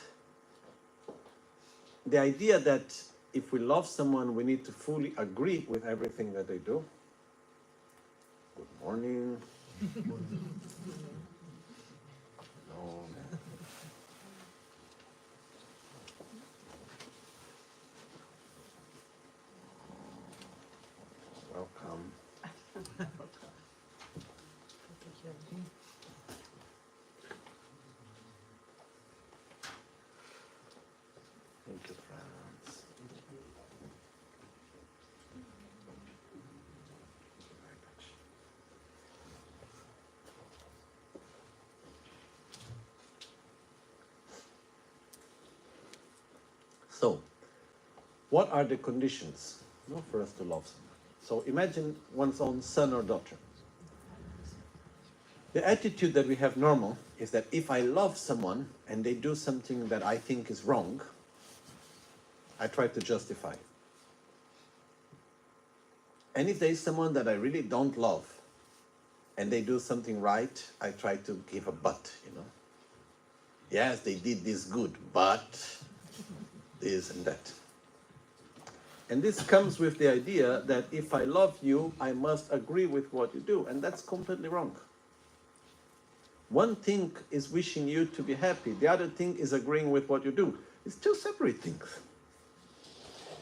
the idea that if we love someone, we need to fully agree with everything that they do. Good morning. No, man. Welcome. Thank you, Franz. So, what are the conditions for us to love someone? So imagine one's own son or daughter. The attitude that we have normal is that if I love someone and they do something that I think is wrong, I try to justify. And if there is someone that I really don't love and they do something right, I try to give a but, Yes, they did this good, but this and that. And this comes with the idea that if I love you, I must agree with what you do. And that's completely wrong. One thing is wishing you to be happy. The other thing is agreeing with what you do. It's two separate things.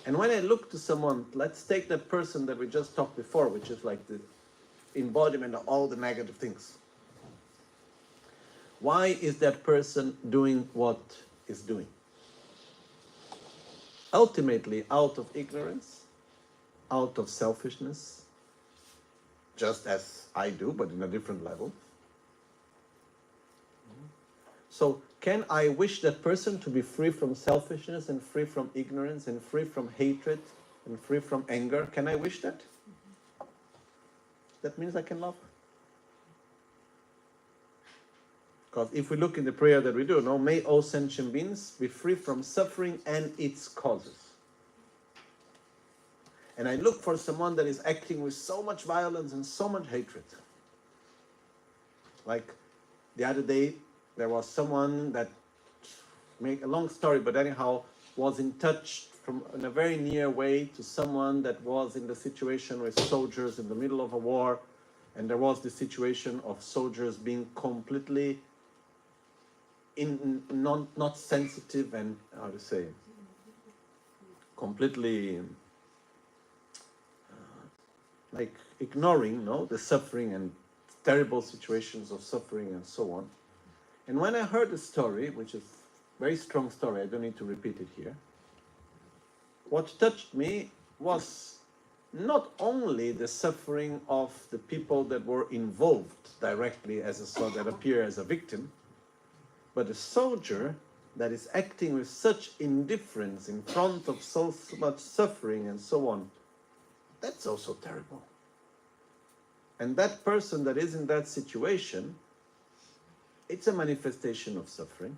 And when I look to someone, let's take that person that we just talked before, which is like the embodiment of all the negative things. Why is that person doing what is doing? Ultimately, out of ignorance, out of selfishness, just as I do, but in a different level. So, can I wish that person to be free from selfishness and free from ignorance and free from hatred and free from anger? Can I wish that? That means I can love. Because if we look in the prayer that we do, may all sentient beings be free from suffering and its causes. And I look for someone that is acting with so much violence and so much hatred. Like the other day, there was someone that, make a long story, but anyhow, was in touch in a very near way to someone that was in the situation with soldiers in the middle of a war, and there was the situation of soldiers being completely not sensitive and, completely like ignoring, the suffering and terrible situations of suffering and so on. And when I heard the story, which is a very strong story, I don't need to repeat it here, what touched me was not only the suffering of the people that were involved directly that appear as a victim, but a soldier that is acting with such indifference in front of so much suffering and so on. That's also terrible. And that person that is in that situation, it's a manifestation of suffering.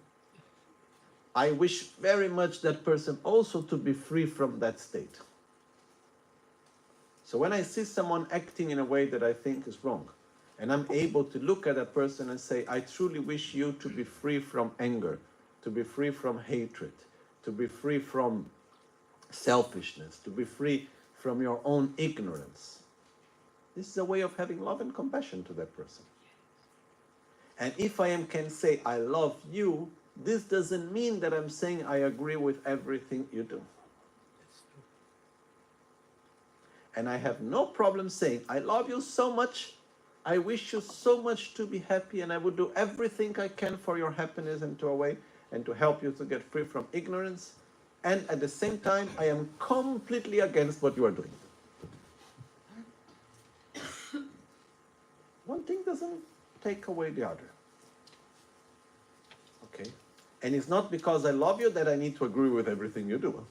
I wish very much that person also to be free from that state. So when I see someone acting in a way that I think is wrong, and I'm able to look at a person and say, I truly wish you to be free from anger, to be free from hatred, to be free from selfishness, to be free from your own ignorance. This is a way of having love and compassion to that person. And if I can say, I love you, this doesn't mean that I'm saying I agree with everything you do. And I have no problem saying, I love you so much, I wish you so much to be happy, and I would do everything I can for your happiness and to help you to get free from ignorance. And at the same time, I am completely against what you are doing. One thing doesn't take away the other. Okay? And it's not because I love you that I need to agree with everything you do.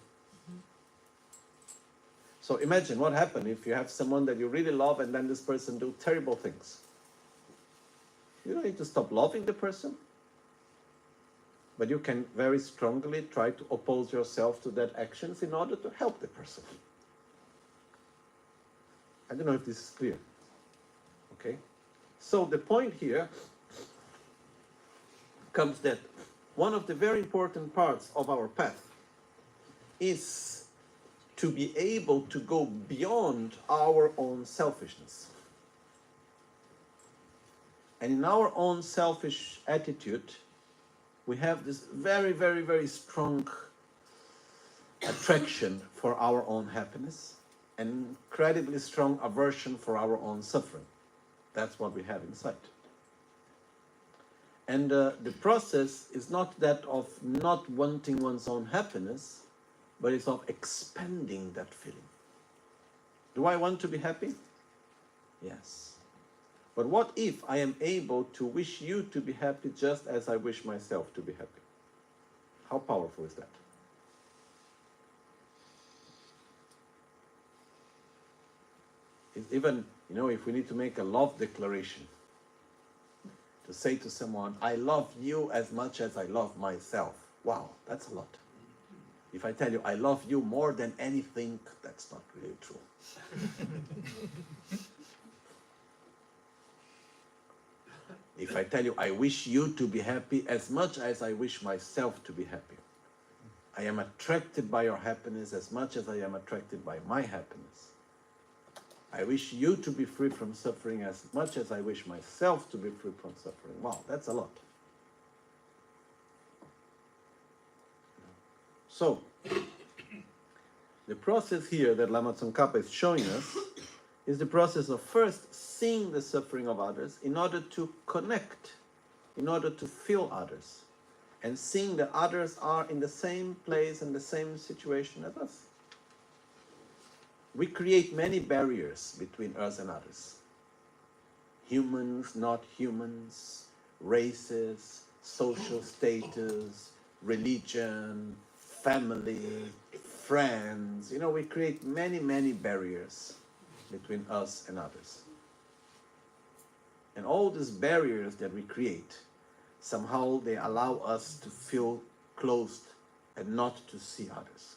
So imagine what happened if you have someone that you really love and then this person do terrible things. You don't need to stop loving the person, but you can very strongly try to oppose yourself to that actions in order to help the person. I don't know if this is clear. Okay? So the point here comes that one of the very important parts of our path is to be able to go beyond our own selfishness. And in our own selfish attitude, we have this very, very, very strong attraction for our own happiness and incredibly strong aversion for our own suffering. That's what we have inside. And the process is not that of not wanting one's own happiness, but it's of expanding that feeling. Do I want to be happy? Yes. But what if I am able to wish you to be happy just as I wish myself to be happy? How powerful is that? It's even, if we need to make a love declaration, to say to someone, I love you as much as I love myself. Wow, that's a lot. If I tell you, I love you more than anything, that's not really true. If I tell you, I wish you to be happy as much as I wish myself to be happy. I am attracted by your happiness as much as I am attracted by my happiness. I wish you to be free from suffering as much as I wish myself to be free from suffering. Wow, that's a lot. So, the process here that Lama Tsongkhapa is showing us is the process of first seeing the suffering of others in order to connect, in order to feel others, and seeing that others are in the same place and the same situation as us. We create many barriers between us and others. Humans, not humans, races, social status, religion, family, friends. We create many, many barriers between us and others. And all these barriers that we create, somehow they allow us to feel closed and not to see others.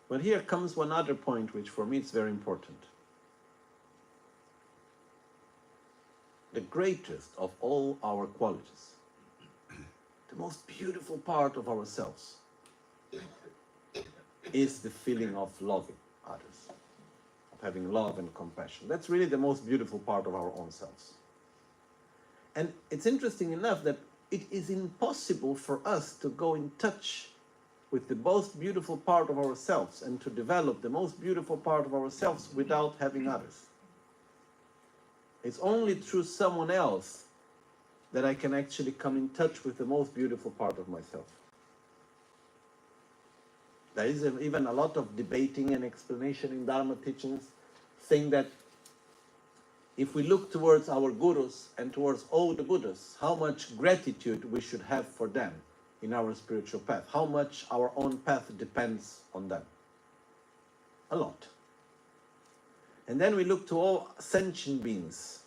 But here comes one other point which for me is very important. The greatest of all our qualities, the most beautiful part of ourselves, is the feeling of loving others, of having love and compassion. That's really the most beautiful part of our own selves. And it's interesting enough that it is impossible for us to go in touch with the most beautiful part of ourselves and to develop the most beautiful part of ourselves without having others. It's only through someone else that I can actually come in touch with the most beautiful part of myself. There is even a lot of debating and explanation in Dharma teachings saying that if we look towards our gurus and towards all the Buddhas, how much gratitude we should have for them in our spiritual path, how much our own path depends on them. A lot. And then we look to all sentient beings.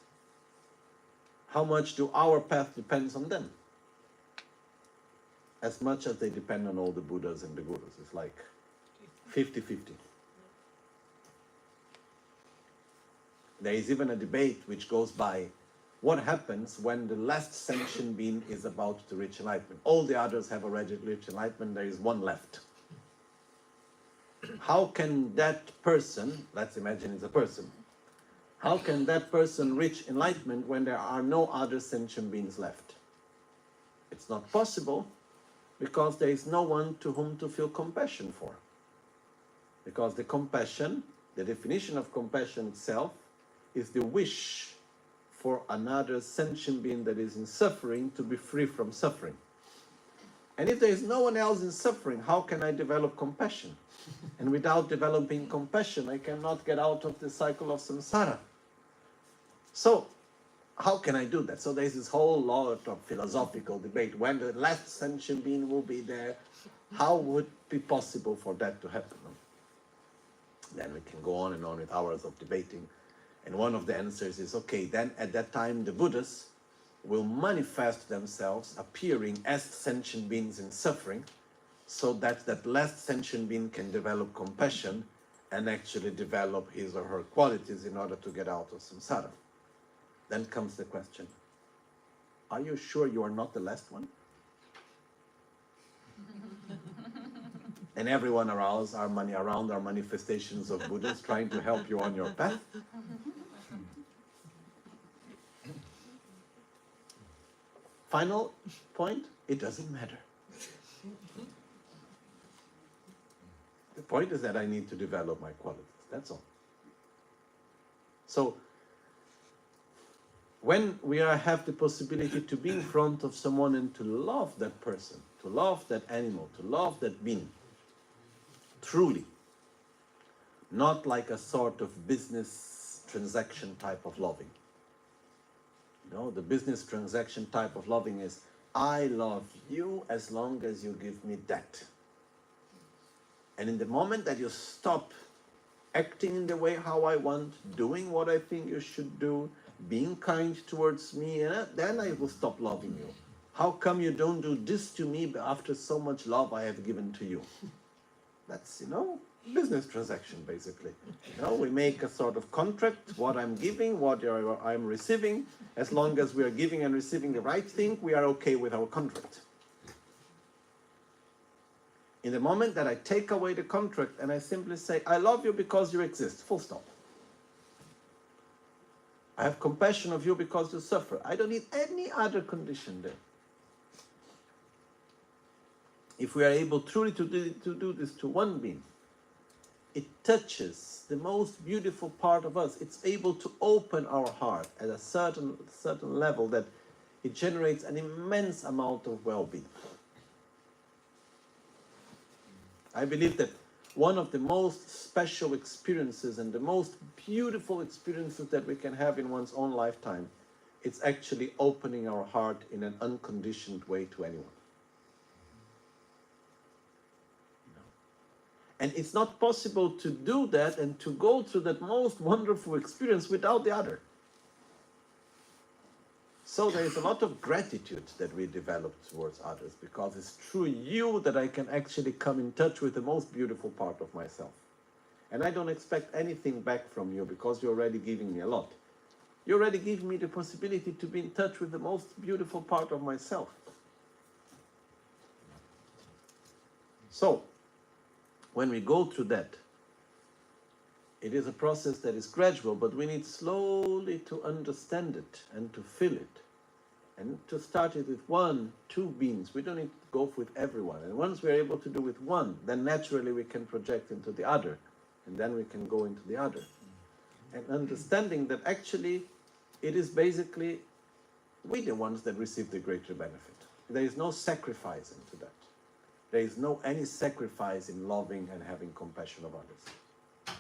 How much do our path depends on them? As much as they depend on all the Buddhas and the Gurus. It's like 50-50. There is even a debate which goes by what happens when the last sentient being is about to reach enlightenment. All the others have already reached enlightenment, there is one left. How can that person, let's imagine it's a person, how can that person reach enlightenment when there are no other sentient beings left? It's not possible because there is no one to whom to feel compassion for. Because the compassion, the definition of compassion itself, is the wish for another sentient being that is in suffering to be free from suffering. And if there is no one else in suffering, how can I develop compassion? And without developing compassion, I cannot get out of the cycle of samsara. So, how can I do that? So there's this whole lot of philosophical debate. When the last sentient being will be there, how would it be possible for that to happen? Then we can go on and on with hours of debating. And one of the answers is, okay, then at that time the Buddhas will manifest themselves appearing as sentient beings in suffering, so that that last sentient being can develop compassion and actually develop his or her qualities in order to get out of samsara. Then comes the question, are you sure you are not the last one? And everyone around our manifestations of Buddhas trying to help you on your path? Final point, it doesn't matter. The point is that I need to develop my qualities, that's all. So, when we have the possibility to be in front of someone and to love that person, to love that animal, to love that being, truly, not like a sort of business transaction type of loving. You know, the business transaction type of loving is, I love you as long as you give me that. And in the moment that you stop acting in the way how I want, doing what I think you should do, being kind towards me, then I will stop loving you. How come you don't do this to me after so much love I have given to you? That's, business transaction, basically. We make a sort of contract, what I'm giving, what I'm receiving. As long as we are giving and receiving the right thing, we are okay with our contract. In the moment that I take away the contract and I simply say, I love you because you exist, full stop. I have compassion of you because you suffer. I don't need any other condition there. If we are able truly to do this to one being, it touches the most beautiful part of us. It's able to open our heart at a certain level that it generates an immense amount of well-being. I believe that one of the most special experiences and the most beautiful experiences that we can have in one's own lifetime, it's actually opening our heart in an unconditioned way to anyone. And it's not possible to do that and to go through that most wonderful experience without the other. So there is a lot of gratitude that we develop towards others, because it's through you that I can actually come in touch with the most beautiful part of myself. And I don't expect anything back from you, because you're already giving me a lot. You already give me the possibility to be in touch with the most beautiful part of myself. So, when we go through that, it is a process that is gradual, but we need slowly to understand it and to feel it. And to start it with 1, 2 beings. We don't need to go with everyone. And once we're able to do with one, then naturally we can project into the other. And then we can go into the other. And understanding that actually it is basically we the ones that receive the greater benefit. There is no sacrifice into that. There is no any sacrifice in loving and having compassion of others.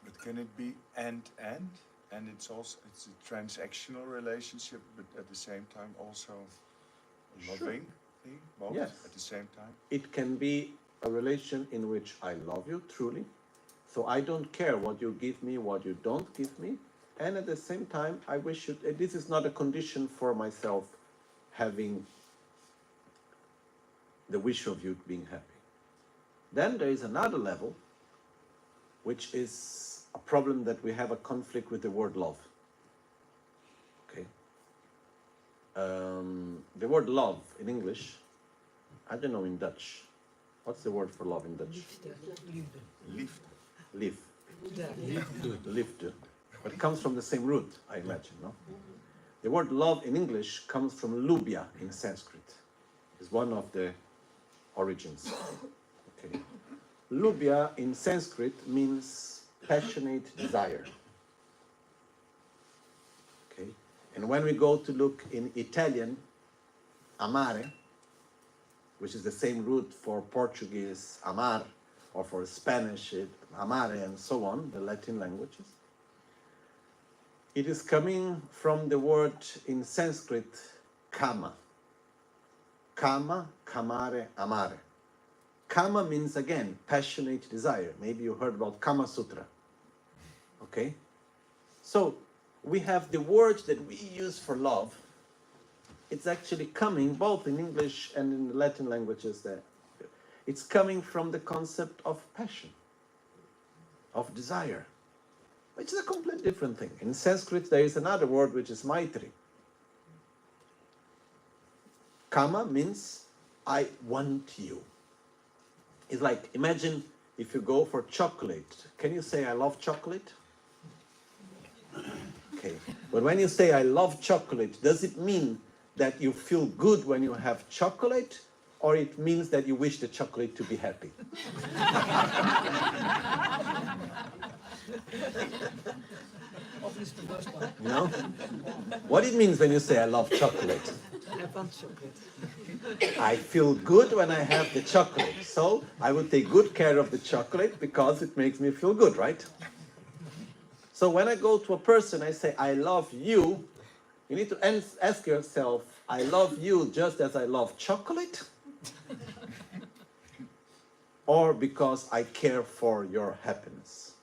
But can it be and? And it's a transactional relationship, but at the same time also a loving thing, both Yes. at the same time? It can be a relation in which I love you truly. So I don't care what you give me, what you don't give me. And at the same time, I wish you, this is not a condition for myself having the wish of you being happy. Then there is another level, which is a problem that we have a conflict with the word love. Okay. The word love in English, I don't know in Dutch. What's the word for love in Dutch? Liefde. Lief. Liefde. But it comes from the same root, I imagine, no? The word love in English comes from lubya in Sanskrit. It's one of the origins. Okay. Lubya in Sanskrit means passionate desire. Okay. And when we go to look in Italian, amare, which is the same root for Portuguese, amar, or for Spanish, amare, and so on, the Latin languages. It is coming from the word in Sanskrit, kama. Kama, kamare, amare. Kama means, again, passionate desire. Maybe you heard about Kama Sutra. Okay? So, we have the word that we use for love. It's actually coming both in English and in the Latin languages there. It's coming from the concept of passion, of desire, which is a completely different thing. In Sanskrit, there is another word which is Maitri. Kama means I want you. It's like, imagine if you go for chocolate. Can you say I love chocolate? Okay. But when you say I love chocolate, does it mean that you feel good when you have chocolate, or it means that you wish the chocolate to be happy? Obviously the first one. You know? What it means when you say I love chocolate? I want chocolate. I feel good when I have the chocolate. So I will take good care of the chocolate because it makes me feel good, right? So when I go to a person, I say, I love you. You need to ask yourself, I love you just as I love chocolate? Or because I care for your happiness?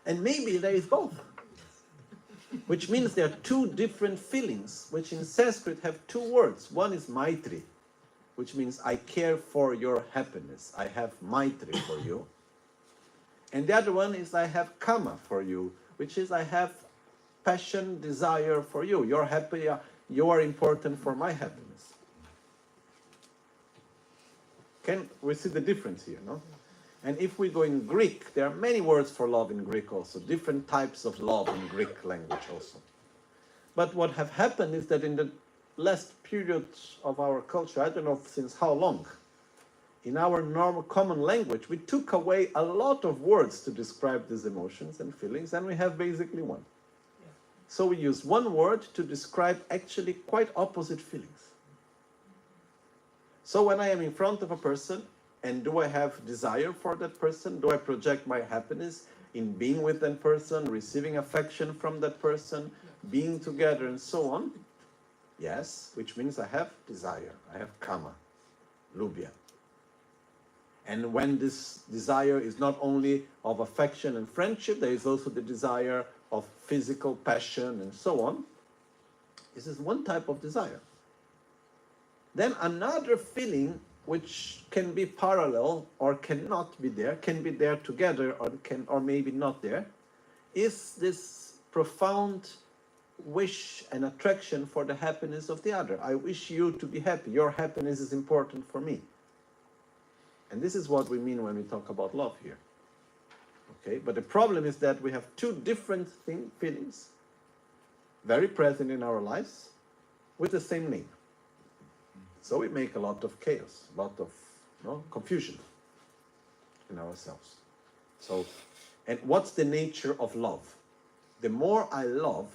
And maybe there is both. Which means there are two different feelings, which in Sanskrit have two words. One is Maitri, which means I care for your happiness. I have Maitri for you. And the other one is I have Kama for you, which is I have passion, desire for you. You're happy, you are important for my happiness. Can we see the difference here, no? And if we go in Greek, there are many words for love in Greek also, different types of love in Greek language also. But what have happened is that in the last period of our culture, I don't know since how long, in our normal common language, we took away a lot of words to describe these emotions and feelings, and we have basically one. So we use one word to describe actually quite opposite feelings. So when I am in front of a person, and do I have desire for that person? Do I project my happiness in being with that person, receiving affection from that person, being together and so on? Yes, which means I have desire, I have Kama, Lubya. And when this desire is not only of affection and friendship, there is also the desire of physical passion and so on. This is one type of desire. Then another feeling which can be parallel or cannot be there, can be there together or maybe not there, is this profound wish and attraction for the happiness of the other. I wish you to be happy. Your happiness is important for me. And this is what we mean when we talk about love here. Okay, but the problem is that we have two different feelings, very present in our lives, with the same name. So we make a lot of chaos, a lot of confusion in ourselves. So, and what's the nature of love? The more I love,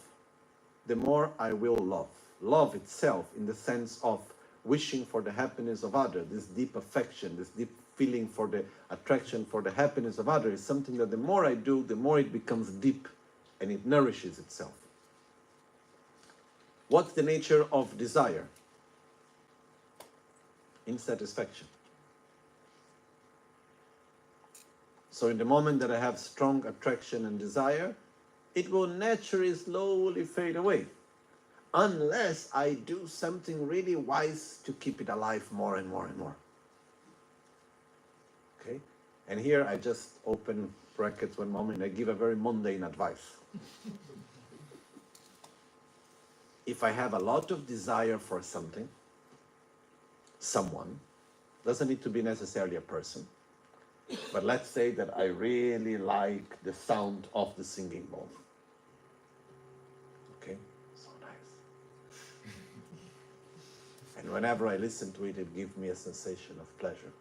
the more I will love. Love itself, in the sense of wishing for the happiness of others, this deep affection, this deep feeling for the attraction for the happiness of others, is something that the more I do, the more it becomes deep and it nourishes itself. What's the nature of desire? Insatisfaction. So in the moment that I have strong attraction and desire, it will naturally slowly fade away, unless I do something really wise to keep it alive more and more and more. Okay? And here I just open brackets one moment, I give a very mundane advice. If I have a lot of desire for something, someone, doesn't need to be necessarily a person, but let's say that I really like the sound of the singing bowl. Okay, so nice. And whenever I listen to it, it gives me a sensation of pleasure.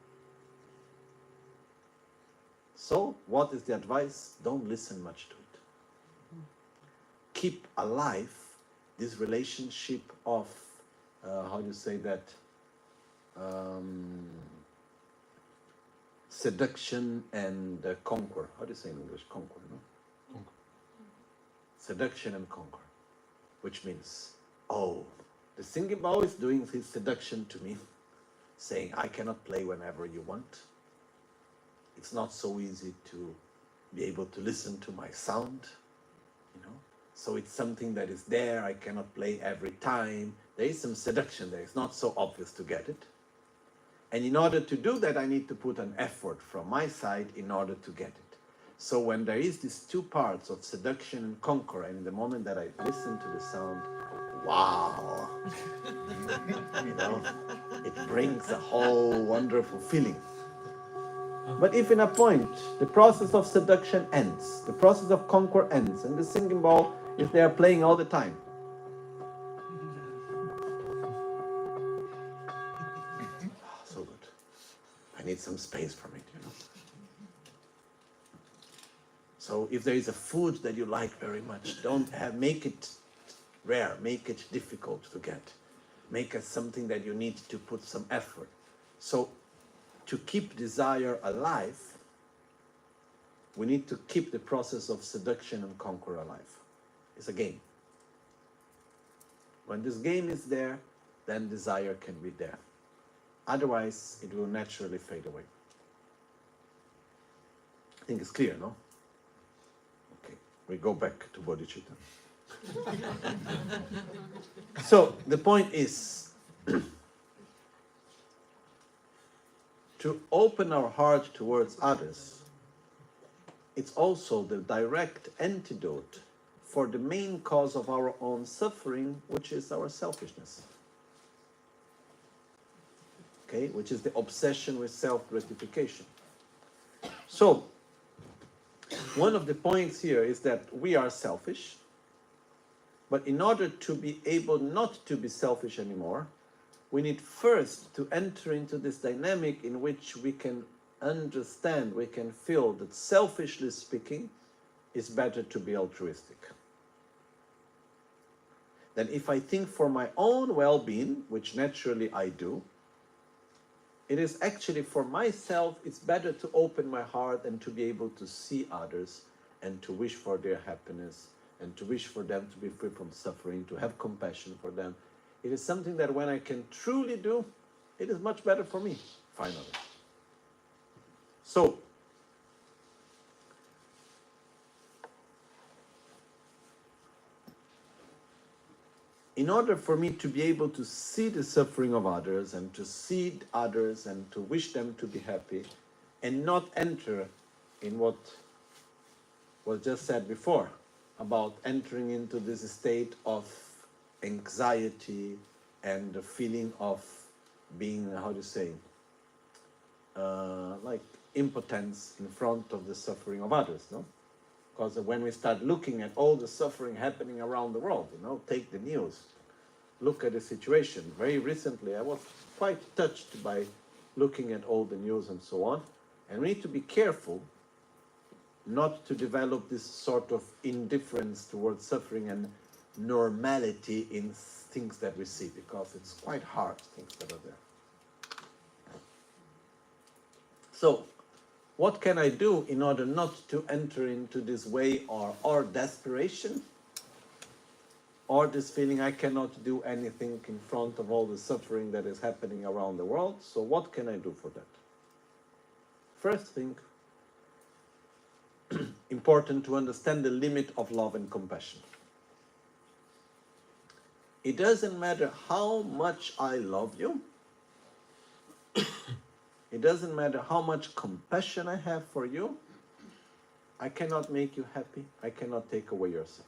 So, what is the advice? Don't listen much to it. Keep alive this relationship of, how do you say that? Seduction and conquer. How do you say in English? Conquer, no? Conquer. Seduction and conquer. Which means, oh, the singing bowl is doing his seduction to me. saying, I cannot play whenever you want. It's not so easy to be able to listen to my sound, you know. So it's something that is there, I cannot play every time. There is some seduction there, it's not so obvious to get it. And in order to do that, I need to put an effort from my side in order to get it. So when there is these two parts of seduction and conquer, and in the moment that I listen to the sound, wow, you know, it brings a whole wonderful feeling. But if in a point the process of seduction ends, the process of conquer ends, and the singing ball is there playing all the time, so good. I need some space from it, you know. So if there is a food that you like very much, make it rare, make it difficult to get. Make it something that you need to put some effort. So to keep desire alive, we need to keep the process of seduction and conquer alive. It's a game. When this game is there, then desire can be there. Otherwise, it will naturally fade away. I think it's clear, no? Okay, we go back to bodhicitta. So, the point is to open our heart towards others. It's also the direct antidote for the main cause of our own suffering, which is our selfishness. Okay, which is the obsession with self-gratification. So, one of the points here is that we are selfish, but in order to be able not to be selfish anymore, we need first to enter into this dynamic in which we can understand, we can feel that selfishly speaking, it's better to be altruistic. Then if I think for my own well-being, which naturally I do, it is actually for myself, it's better to open my heart and to be able to see others and to wish for their happiness and to wish for them to be free from suffering, to have compassion for them. It is something that when I can truly do, it is much better for me, finally. So, in order for me to be able to see the suffering of others and to see others and to wish them to be happy and not enter in what was just said before about entering into this state of anxiety and the feeling of being, how do you say, like impotence in front of the suffering of others, no? Because when we start looking at all the suffering happening around the world, you know, take the news, look at the situation. Very recently, I was quite touched by looking at all the news and so on. And we need to be careful not to develop this sort of indifference towards suffering and normality in things that we see, because it's quite hard, things that are there. So, what can I do in order not to enter into this way or desperation, or this feeling I cannot do anything in front of all the suffering that is happening around the world? So what can I do for that? First thing, important to understand the limit of love and compassion. It doesn't matter how much I love you. It doesn't matter how much compassion I have for you. I cannot make you happy. I cannot take away your suffering.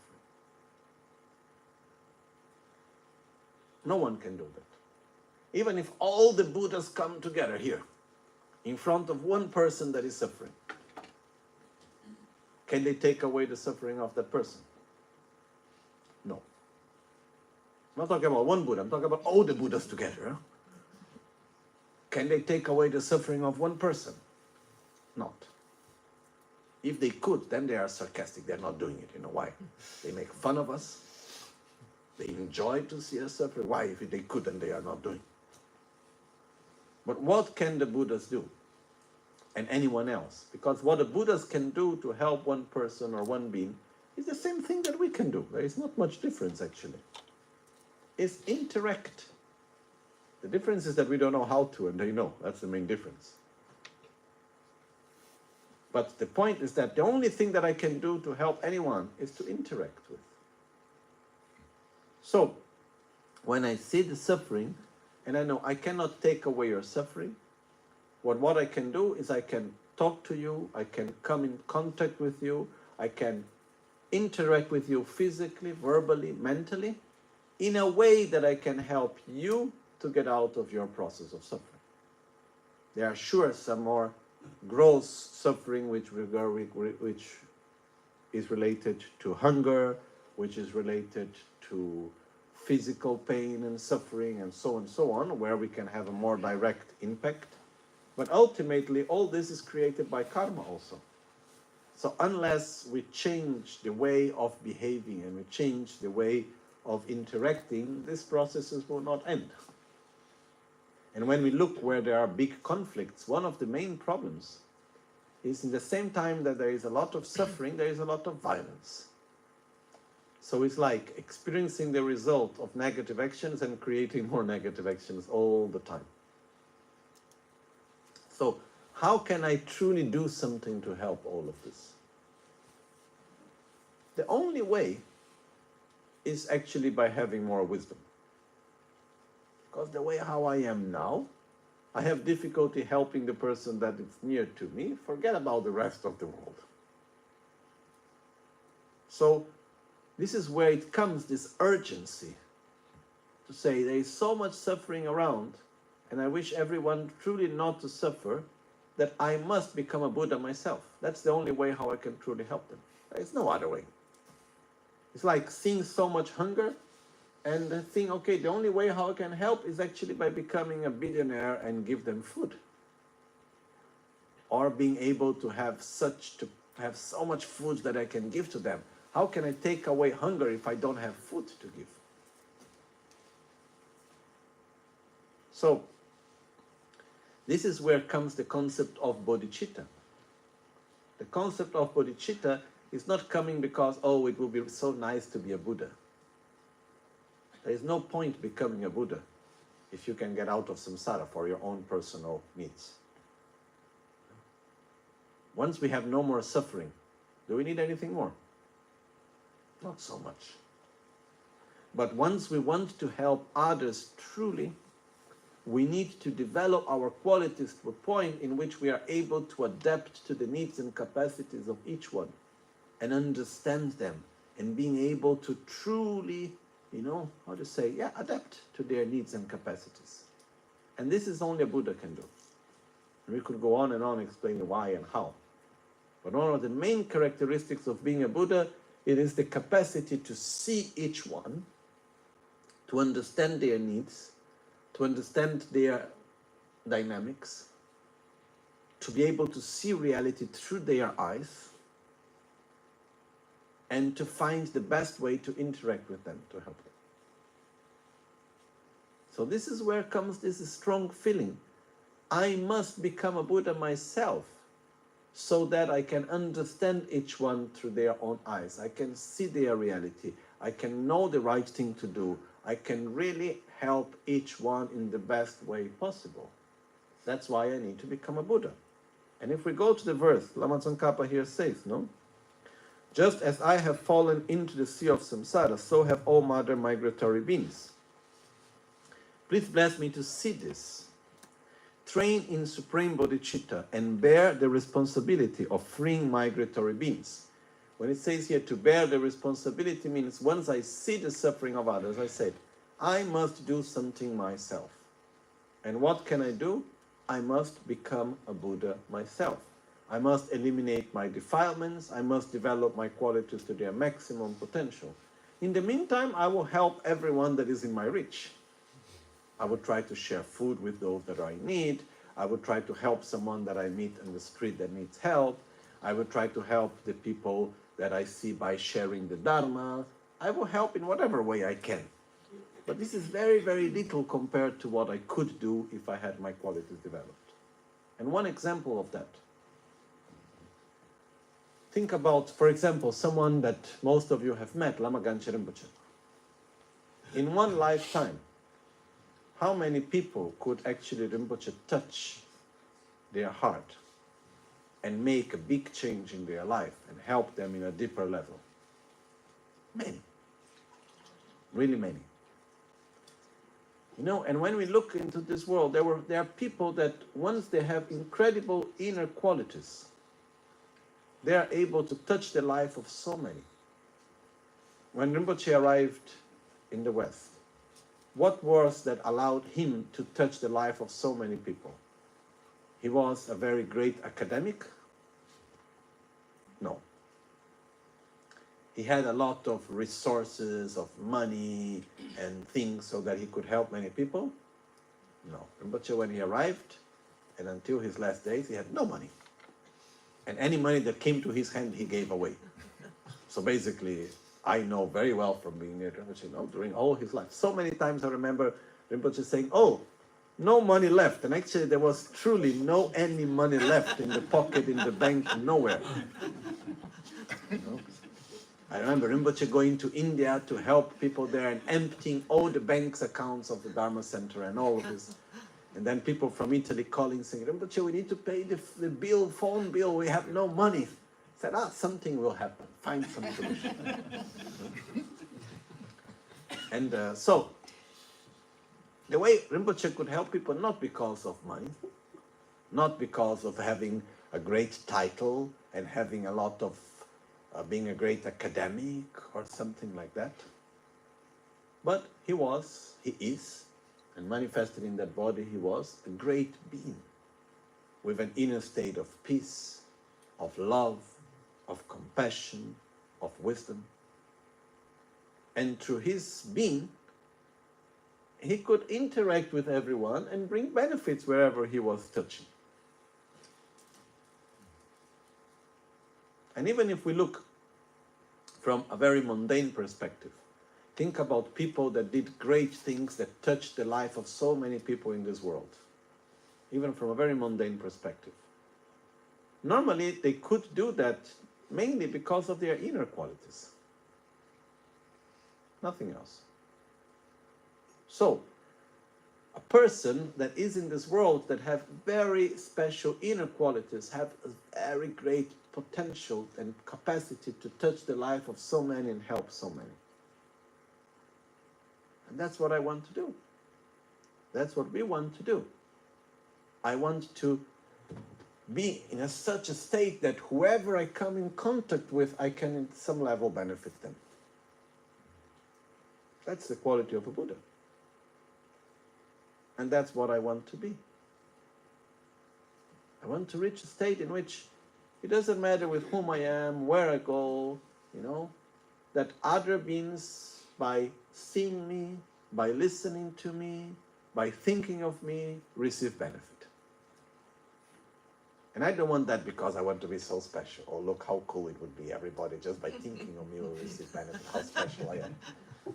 No one can do that. Even if all the Buddhas come together here, in front of one person that is suffering, can they take away the suffering of that person? No. I'm not talking about one Buddha, I'm talking about all the Buddhas together. Huh? Can they take away the suffering of one person? Not. If they could, then they are sarcastic. They're not doing it. You know why? They make fun of us. They enjoy to see us suffer. Why? If they could, then they are not doing. But what can the Buddhas do? And anyone else? Because what the Buddhas can do to help one person or one being is the same thing that we can do. There is not much difference, actually. It's interact. The difference is that we don't know how to, and they know. That's the main difference. But the point is that the only thing that I can do to help anyone is to interact with. So, when I see the suffering, and I know I cannot take away your suffering, what I can do is I can talk to you, I can come in contact with you, I can interact with you physically, verbally, mentally, in a way that I can help you to get out of your process of suffering. There are sure some more gross suffering which is related to hunger, which is related to physical pain and suffering and so on, where we can have a more direct impact. But ultimately, all this is created by karma also. So unless we change the way of behaving and we change the way of interacting, these processes will not end. And when we look where there are big conflicts, one of the main problems is in the same time that there is a lot of suffering, there is a lot of violence. So it's like experiencing the result of negative actions and creating more negative actions all the time. So how can I truly do something to help all of this? The only way is actually by having more wisdom. Because the way how I am now, I have difficulty helping the person that is near to me. Forget about the rest of the world. So this is where it comes, this urgency to say there is so much suffering around, and I wish everyone truly not to suffer, that I must become a Buddha myself. That's the only way how I can truly help them. There is no other way. It's like seeing so much hunger and think, okay, the only way how I can help is actually by becoming a billionaire and give them food. Or being able to have so much food that I can give to them. How can I take away hunger if I don't have food to give? So, this is where comes the concept of bodhicitta. The concept of bodhicitta is not coming because, oh, it will be so nice to be a Buddha. There is no point becoming a Buddha if you can get out of samsara for your own personal needs. Once we have no more suffering, do we need anything more? Not so much. But once we want to help others truly, we need to develop our qualities to a point in which we are able to adapt to the needs and capacities of each one and understand them and being able to truly, adapt to their needs and capacities. And this is only a Buddha can do. And we could go on and on explaining why and how. But one of the main characteristics of being a Buddha, it is the capacity to see each one, to understand their needs, to understand their dynamics, to be able to see reality through their eyes, and to find the best way to interact with them, to help them. So this is where comes this strong feeling. I must become a Buddha myself so that I can understand each one through their own eyes. I can see their reality. I can know the right thing to do. I can really help each one in the best way possible. That's why I need to become a Buddha. And if we go to the verse, Lama Tsongkhapa here says, no? Just as I have fallen into the sea of samsara, so have all mother migratory beings. Please bless me to see this. Train in supreme bodhicitta and bear the responsibility of freeing migratory beings. When it says here to bear the responsibility means once I see the suffering of others, I said, I must do something myself. And what can I do? I must become a Buddha myself. I must eliminate my defilements. I must develop my qualities to their maximum potential. In the meantime, I will help everyone that is in my reach. I will try to share food with those that are in need. I will try to help someone that I meet on the street that needs help. I will try to help the people that I see by sharing the Dharma. I will help in whatever way I can. But this is very, very little compared to what I could do if I had my qualities developed. And one example of that. Think about, for example, someone that most of you have met, Lama Rinpoche. In one lifetime, how many people could actually Rinpoche touch their heart and make a big change in their life and help them in a deeper level? Many. Really many. You know, and when we look into this world, there are people that once they have incredible inner qualities, they are able to touch the life of so many. When Rinpoche arrived in the West, what was that allowed him to touch the life of so many people? He was a very great academic? No. He had a lot of resources, of money and things so that he could help many people? No. Rinpoche, when he arrived, and until his last days, he had no money. And any money that came to his hand, he gave away. So basically, I know very well from being near Rinpoche, you know, during all his life. So many times I remember Rinpoche saying, oh, no money left. And actually there was truly no any money left in the pocket, in the bank, nowhere. You know? I remember Rinpoche going to India to help people there and emptying all the bank's accounts of the Dharma Center and all of this. And then people from Italy calling saying, Rinpoche, we need to pay the bill, phone bill, we have no money. I said, something will happen, find some solution. And so, the way Rinpoche could help people, not because of money, not because of having a great title and having a lot of, being a great academic or something like that. But he is, and manifested in that body, he was a great being with an inner state of peace, of love, of compassion, of wisdom. And through his being, he could interact with everyone and bring benefits wherever he was touching. And even if we look from a very mundane perspective, think about people that did great things that touched the life of so many people in this world, even from a very mundane perspective. Normally, they could do that mainly because of their inner qualities. Nothing else. So, a person that is in this world that have very special inner qualities, have a very great potential and capacity to touch the life of so many and help so many. And that's what I want to do. That's what we want to do. I want to be in such a state that whoever I come in contact with, I can in some level benefit them. That's the quality of a Buddha. And that's what I want to be. I want to reach a state in which it doesn't matter with whom I am, where I go, you know, that other beings, by seeing me, by listening to me, by thinking of me, receive benefit. And I don't want that because I want to be so special. Oh, look how cool it would be. Everybody just by thinking of me will receive benefit. How special I am.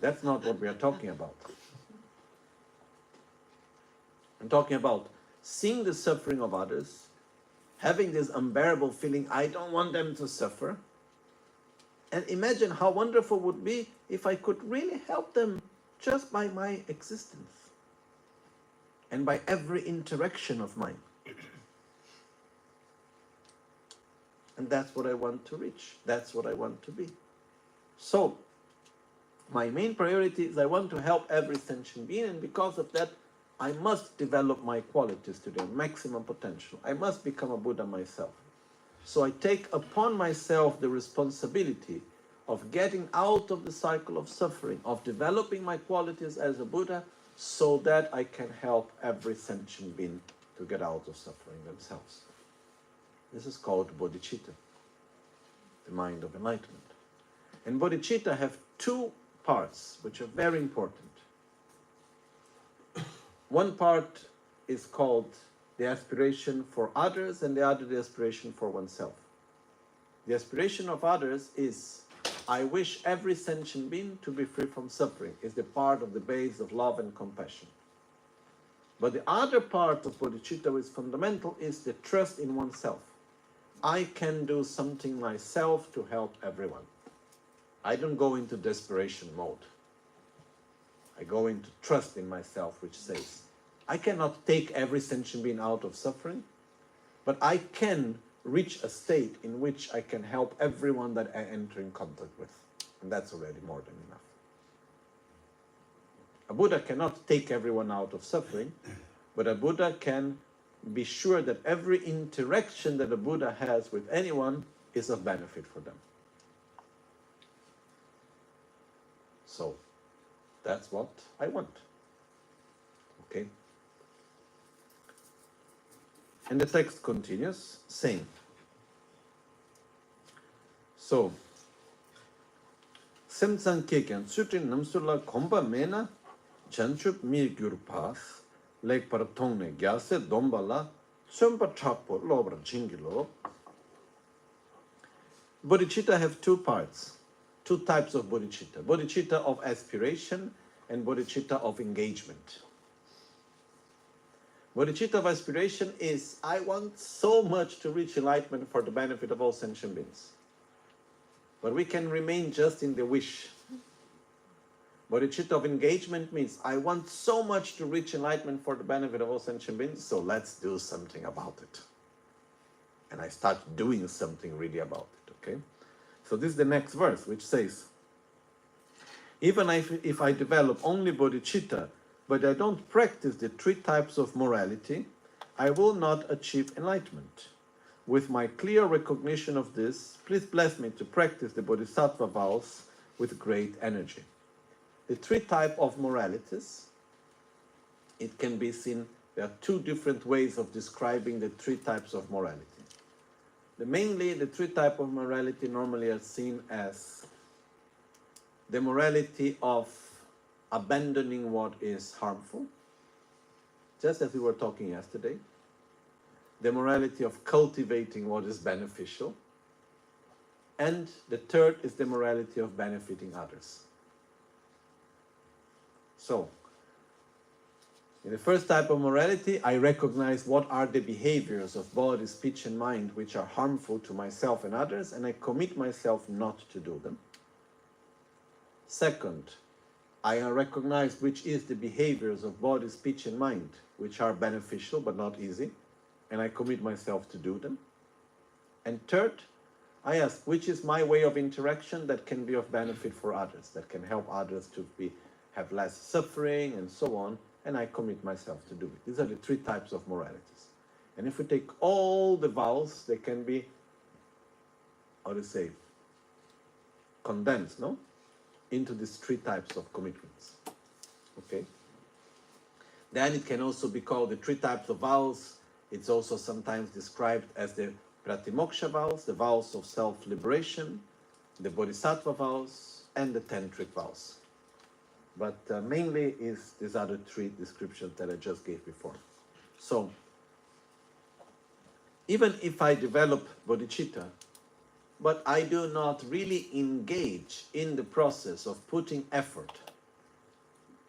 That's not what we are talking about. I'm talking about seeing the suffering of others, having this unbearable feeling, I don't want them to suffer. And imagine how wonderful it would be if I could really help them just by my existence and by every interaction of mine. And that's what I want to reach. That's what I want to be. So, my main priority is I want to help every sentient being, and because of that, I must develop my qualities to their maximum potential. I must become a Buddha myself. So I take upon myself the responsibility of getting out of the cycle of suffering, of developing my qualities as a Buddha, so that I can help every sentient being to get out of suffering themselves. This is called bodhicitta, the mind of enlightenment. And bodhicitta have two parts which are very important. One part is called the aspiration for others, and the other the aspiration for oneself. The aspiration of others is, I wish every sentient being to be free from suffering, is the part of the base of love and compassion. But the other part of bodhicitta, which is fundamental, is the trust in oneself. I can do something myself to help everyone. I don't go into desperation mode. I go into trust in myself, which says, I cannot take every sentient being out of suffering, but I can reach a state in which I can help everyone that I enter in contact with. And that's already more than enough. A Buddha cannot take everyone out of suffering, but a Buddha can be sure that every interaction that a Buddha has with anyone is of benefit for them. So, that's what I want. Okay? And the text continues, saying, so, Semtsang Kekyan Sutrin Namsula Komba Mena Chanchup Mir Gyurpas Lake Paratongne Gyase Dombala Sumpa Chapo Lobra Jingilo. Bodhicitta have two parts, two types of bodhicitta. Bodhicitta of aspiration and bodhicitta of engagement. Bodhicitta of aspiration is, I want so much to reach enlightenment for the benefit of all sentient beings. But we can remain just in the wish. Bodhicitta of engagement means, I want so much to reach enlightenment for the benefit of all sentient beings, so let's do something about it. And I start doing something really about it, okay? So this is the next verse, which says, even if I develop only bodhicitta, but I don't practice the three types of morality, I will not achieve enlightenment. With my clear recognition of this, please bless me to practice the bodhisattva vows with great energy. The three types of moralities, it can be seen, there are two different ways of describing the three types of morality. Mainly, the three types of morality normally are seen as the morality of abandoning what is harmful, just as we were talking yesterday. The morality of cultivating what is beneficial. And the third is the morality of benefiting others. So, in the first type of morality, I recognize what are the behaviors of body, speech, and mind which are harmful to myself and others, and I commit myself not to do them. Second, I recognize which is the behaviors of body, speech, and mind which are beneficial but not easy, and I commit myself to do them. And third, I ask which is my way of interaction that can be of benefit for others, that can help others to have less suffering and so on, and I commit myself to do it. These are the three types of moralities. And if we take all the vows, they can be, how to say, condensed, no? Into these three types of commitments. Okay? Then it can also be called the three types of vows. It's also sometimes described as the pratimoksha vows, the vows of self-liberation, the bodhisattva vows, and the tantric vows. But mainly is these other three descriptions that I just gave before. So, even if I develop bodhicitta, but I do not really engage in the process of putting effort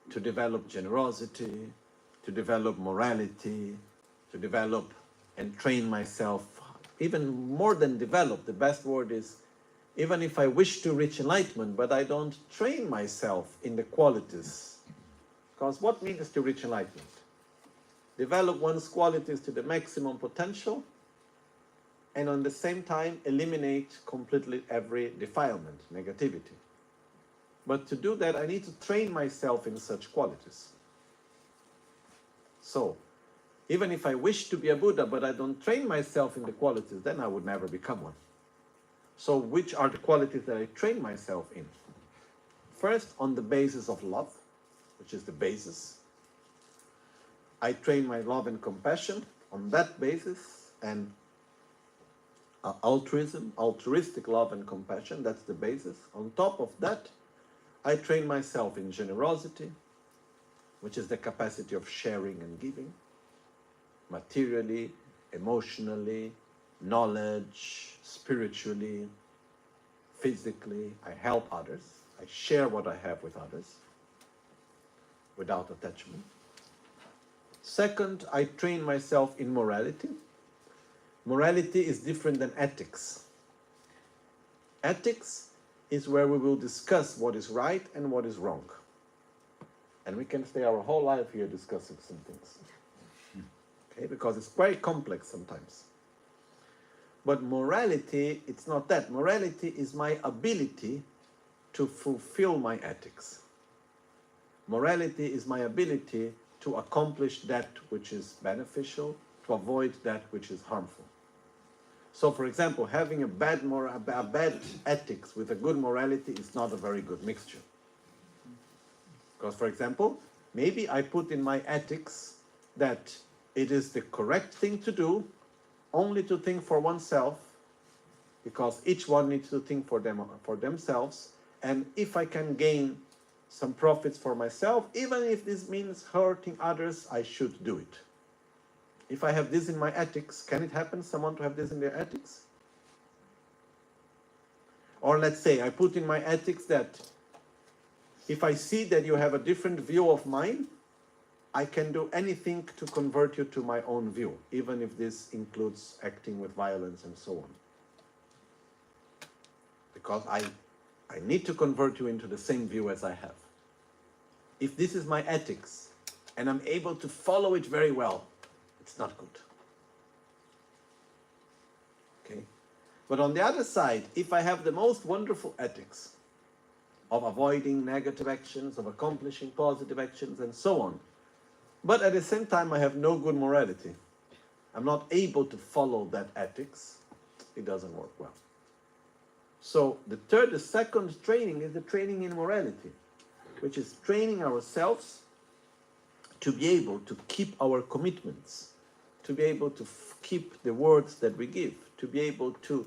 to develop generosity, to develop morality, to develop and train myself, even more than develop, the best word is, even if I wish to reach enlightenment, but I don't train myself in the qualities. Because what means to reach enlightenment? Develop one's qualities to the maximum potential, and on the same time eliminate completely every defilement, negativity. But to do that, I need to train myself in such qualities. So, even if I wish to be a Buddha, but I don't train myself in the qualities, then I would never become one. So, which are the qualities that I train myself in? First, on the basis of love, which is the basis. I train my love and compassion on that basis, and altruism, altruistic love and compassion, that's the basis. On top of that, I train myself in generosity, which is the capacity of sharing and giving, materially, emotionally, knowledge, spiritually, physically. I help others. I share what I have with others without attachment. Second, I train myself in morality. Morality is different than ethics. Ethics is where we will discuss what is right and what is wrong. And we can stay our whole life here discussing some things. Okay, because it's very complex sometimes. But morality, it's not that. Morality is my ability to fulfill my ethics. Morality is my ability to accomplish that which is beneficial, to avoid that which is harmful. So, for example, having a bad ethics with a good morality is not a very good mixture. Because, for example, maybe I put in my ethics that it is the correct thing to do only to think for oneself, because each one needs to think for themselves, and if I can gain some profits for myself, even if this means hurting others, I should do it. If I have this in my ethics, can it happen someone to have this in their ethics? Or let's say I put in my ethics that if I see that you have a different view of mine, I can do anything to convert you to my own view, even if this includes acting with violence and so on. Because I need to convert you into the same view as I have. If this is my ethics, and I'm able to follow it very well, it's not good. Okay? But on the other side, if I have the most wonderful ethics of avoiding negative actions, of accomplishing positive actions, and so on, but at the same time I have no good morality, I'm not able to follow that ethics, it doesn't work well. So the second training is the training in morality, which is training ourselves to be able to keep our commitments, to be able to keep the words that we give, to be able to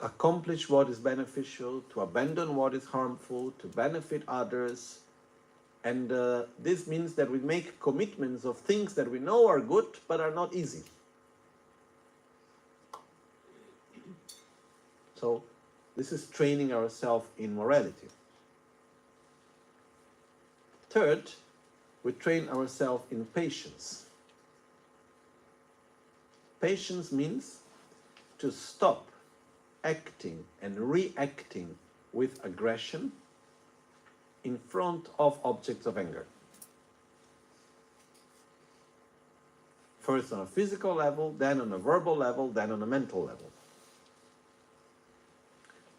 accomplish what is beneficial, to abandon what is harmful, to benefit others. And this means that we make commitments of things that we know are good but are not easy. So this is training ourselves in morality. Third, we train ourselves in patience. Patience means to stop acting and reacting with aggression in front of objects of anger. First on a physical level, then on a verbal level, then on a mental level.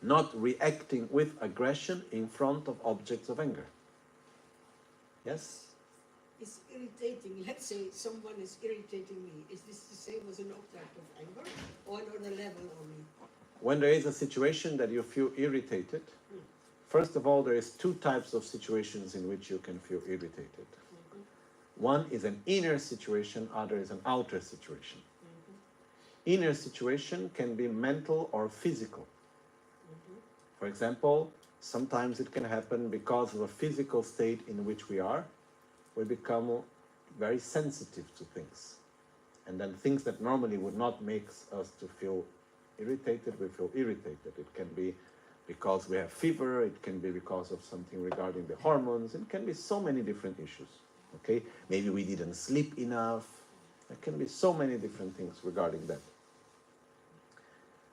Not reacting with aggression in front of objects of anger. Yes? It's irritating. Let's say someone is irritating me. Is this the same as an object of anger, or on a level only? When there is a situation that you feel irritated, first of all, there is two types of situations in which you can feel irritated. One is an inner situation, other is an outer situation. Inner situation can be mental or physical. For example, sometimes it can happen because of a physical state in which we are. We become very sensitive to things. And then things that normally would not make us to feel irritated, we feel irritated. It can be because we have fever, it can be because of something regarding the hormones, it can be so many different issues. Okay? Maybe we didn't sleep enough. There can be so many different things regarding that.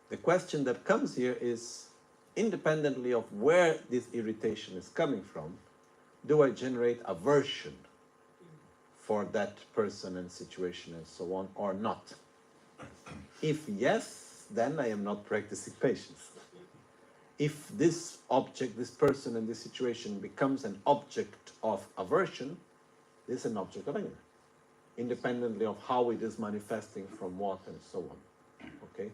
The question that comes here is, independently of where this irritation is coming from, do I generate aversion for that person and situation and so on, or not? If yes, then I am not practicing patience. If this object, this person and this situation becomes an object of aversion, this is an object of anger, independently of how it is manifesting from what and so on. Okay?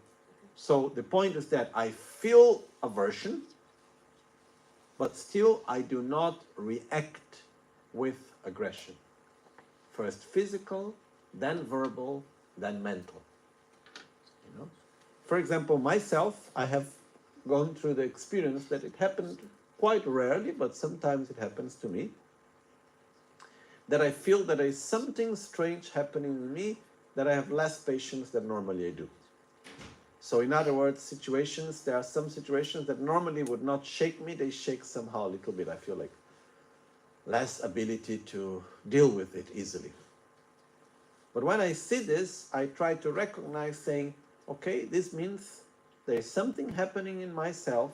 So the point is that I feel aversion, but still I do not react with aggression. First physical, then verbal, then mental. You know? For example, myself, I have gone through the experience that it happened quite rarely, but sometimes it happens to me, that I feel that there is something strange happening in me, that I have less patience than normally I do. So in other words, situations, there are some situations that normally would not shake me, they shake somehow a little bit. I feel like less ability to deal with it easily. But when I see this, I try to recognize, saying, okay, this means there is something happening in myself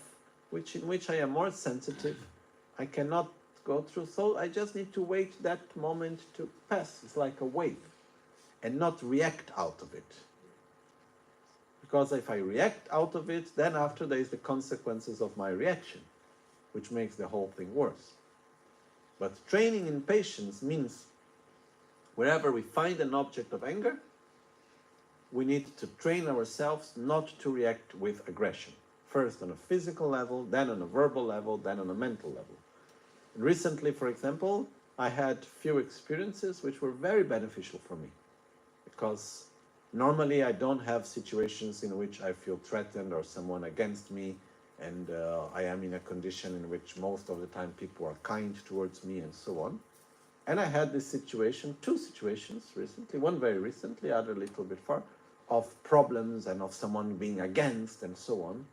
in which I am more sensitive. I cannot go through. So I just need to wait that moment to pass. It's like a wave, and not react out of it. Because if I react out of it, then after there is the consequences of my reaction, which makes the whole thing worse. But training in patience means wherever we find an object of anger, we need to train ourselves not to react with aggression. First on a physical level, then on a verbal level, then on a mental level. And recently, for example, I had few experiences which were very beneficial for me. Because normally I don't have situations in which I feel threatened or someone against me, and I am in a condition in which most of the time people are kind towards me and so on. And I had this situation, two situations recently, one very recently, other a little bit far, of problems and of someone being against and so on.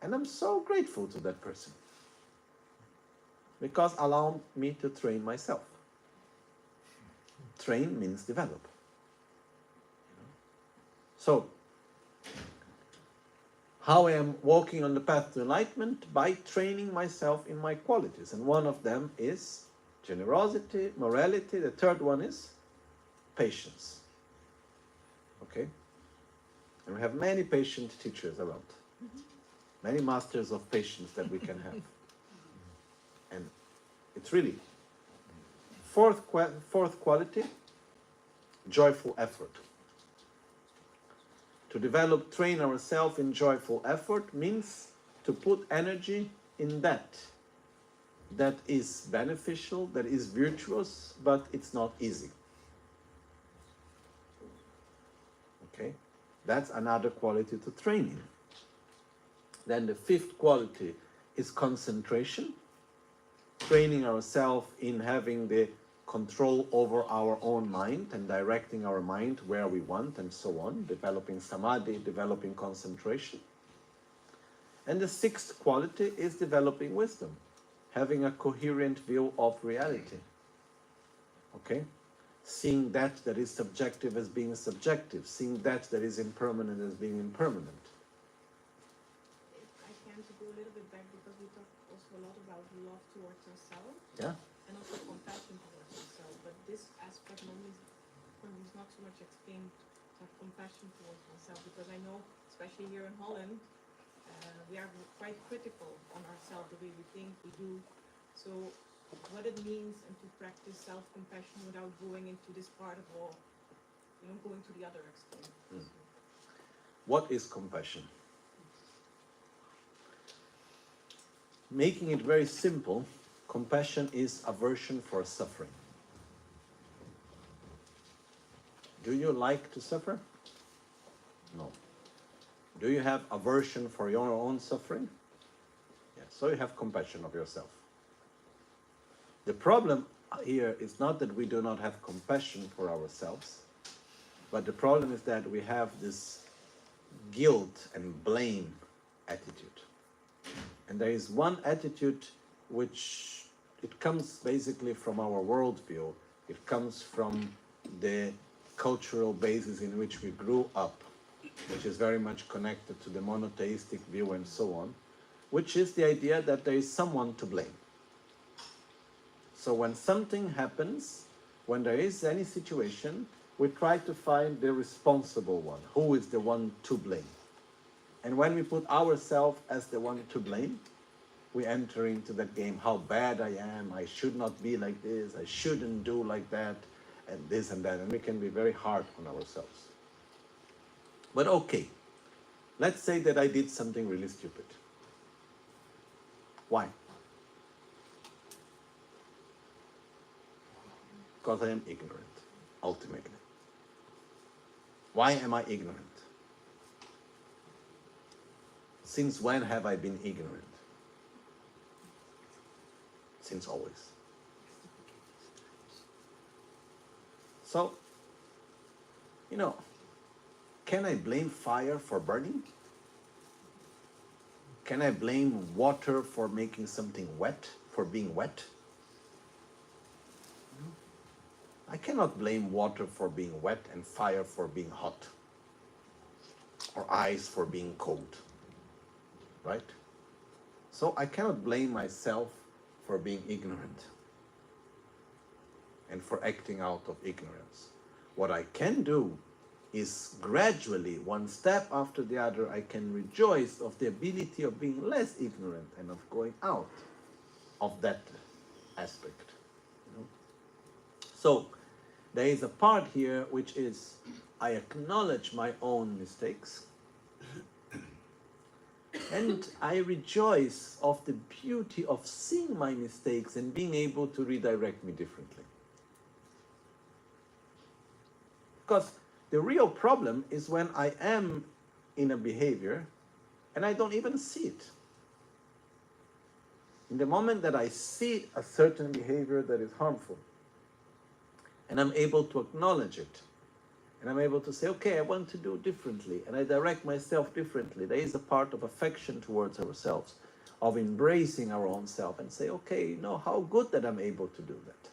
And I'm so grateful to that person. Because allowed me to train myself. Train means develop. So, how I am walking on the path to enlightenment? By training myself in my qualities. And one of them is generosity, morality. The third one is patience. Okay? And we have many patient teachers around. Many masters of patience that we can have. And it's really fourth quality, joyful effort. To develop, train ourselves in joyful effort means to put energy in that is beneficial, that is virtuous, but it's not easy. Okay? That's another quality to train in. Then the fifth quality is concentration, training ourselves in having the control over our own mind and directing our mind where we want and so on, developing samadhi, developing concentration. And the sixth quality is developing wisdom, having a coherent view of reality. Okay? Seeing that is subjective as being subjective, seeing that is impermanent as being impermanent. I can to go a little bit back because we talked also a lot about love towards ourselves. Yeah? And also compassion towards ourselves. But this aspect normally is not so much explained to have compassion towards ourselves, because I know, especially here in Holland, we are quite critical on ourselves, the way we think, we do. So what it means and to practice self-compassion without going into this part of all, going to the other extreme. What is compassion? Making it very simple, compassion is aversion for suffering. Do you like to suffer? No. Do you have aversion for your own suffering? Yes. So you have compassion of yourself. The problem here is not that we do not have compassion for ourselves, but the problem is that we have this guilt and blame attitude. And there is one attitude which it comes basically from our worldview. It comes from the cultural basis in which we grew up, which is very much connected to the monotheistic view and so on, which is the idea that there is someone to blame. So when something happens, when there is any situation, we try to find the responsible one. Who is the one to blame? And when we put ourselves as the one to blame, we enter into that game, how bad I am, I should not be like this, I shouldn't do like that, and this and that, and we can be very hard on ourselves. But okay, let's say that I did something really stupid. Why? Because I am ignorant, ultimately. Why am I ignorant? Since when have I been ignorant? Since always. So, can I blame fire for burning? Can I blame water for making something wet, for being wet? I cannot blame water for being wet and fire for being hot, or ice for being cold, right? So I cannot blame myself for being ignorant. and for acting out of ignorance. What I can do is gradually, one step after the other, I can rejoice of the ability of being less ignorant and of going out of that aspect. You know? So there is a part here which is I acknowledge my own mistakes and I rejoice of the beauty of seeing my mistakes and being able to redirect me differently. Because the real problem is when I am in a behavior and I don't even see it. In the moment that I see a certain behavior that is harmful, and I'm able to acknowledge it, and I'm able to say, okay, I want to do differently, and I direct myself differently. There is a part of affection towards ourselves, of embracing our own self, and say, okay, how good that I'm able to do that.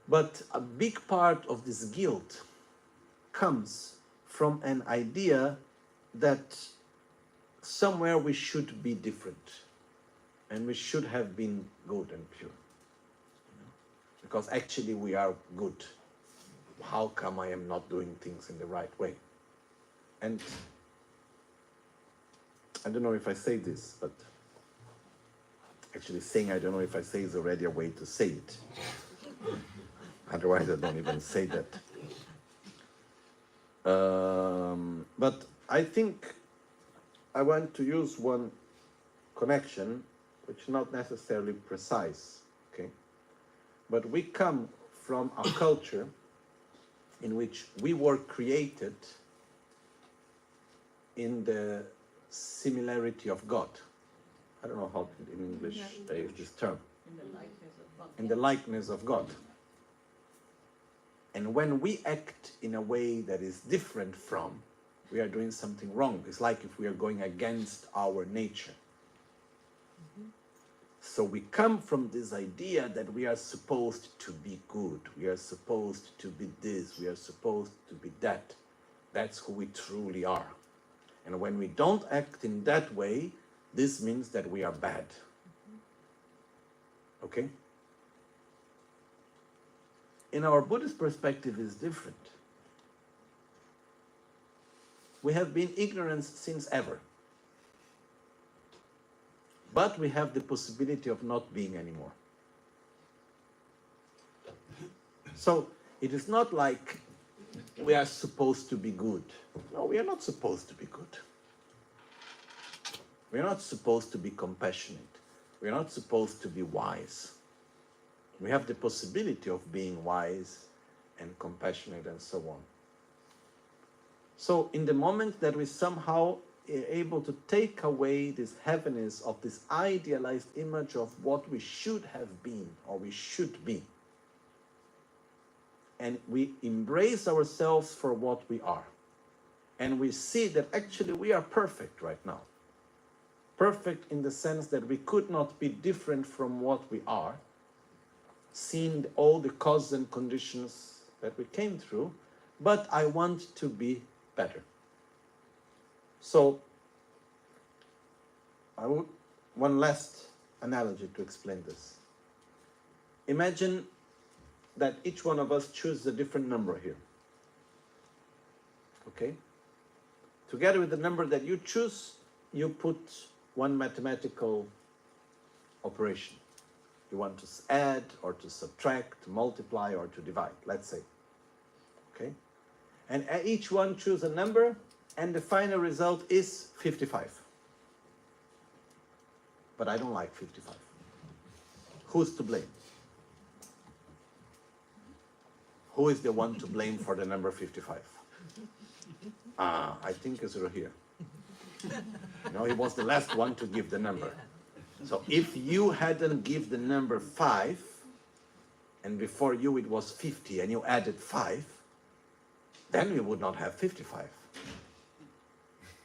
But a big part of this guilt comes from an idea that somewhere we should be different, and we should have been good and pure. Because actually we are good. How come I am not doing things in the right way? And I don't know if I say this, but actually saying I don't know if I say is already a way to say it. Otherwise I don't even say that. But I think I want to use one connection, which is not necessarily precise, okay? But we come from a culture in which we were created in the similarity of God. I don't know how in English there is this term. In the likeness of God. In the likeness of God. And when we act in a way that is different from, we are doing something wrong. It's like if we are going against our nature. So we come from this idea that we are supposed to be good. We are supposed to be this. We are supposed to be that. That's who we truly are. And when we don't act in that way, this means that we are bad. Okay? In our Buddhist perspective, it's different. We have been ignorant since ever. But we have the possibility of not being anymore. So it is not like we are supposed to be good. No, we are not supposed to be good. We are not supposed to be compassionate. We are not supposed to be wise. We have the possibility of being wise and compassionate and so on. So in the moment that we somehow are able to take away this heaviness of this idealized image of what we should have been or we should be, and we embrace ourselves for what we are, and we see that actually we are perfect right now. Perfect in the sense that we could not be different from what we are, seeing all the causes and conditions that we came through, but I want to be better. So, one last analogy to explain this. Imagine that each one of us chooses a different number here. Okay? Together with the number that you choose, you put one mathematical operation. You want to add or to subtract, to multiply or to divide, let's say. Okay? And each one choose a number, and the final result is 55. But I don't like 55. Who's to blame? Who is the one to blame for the number 55? I think it's here. No, he was the last one to give the number. So if you hadn't give the number 5, and before you it was 50, and you added 5, then we would not have 55.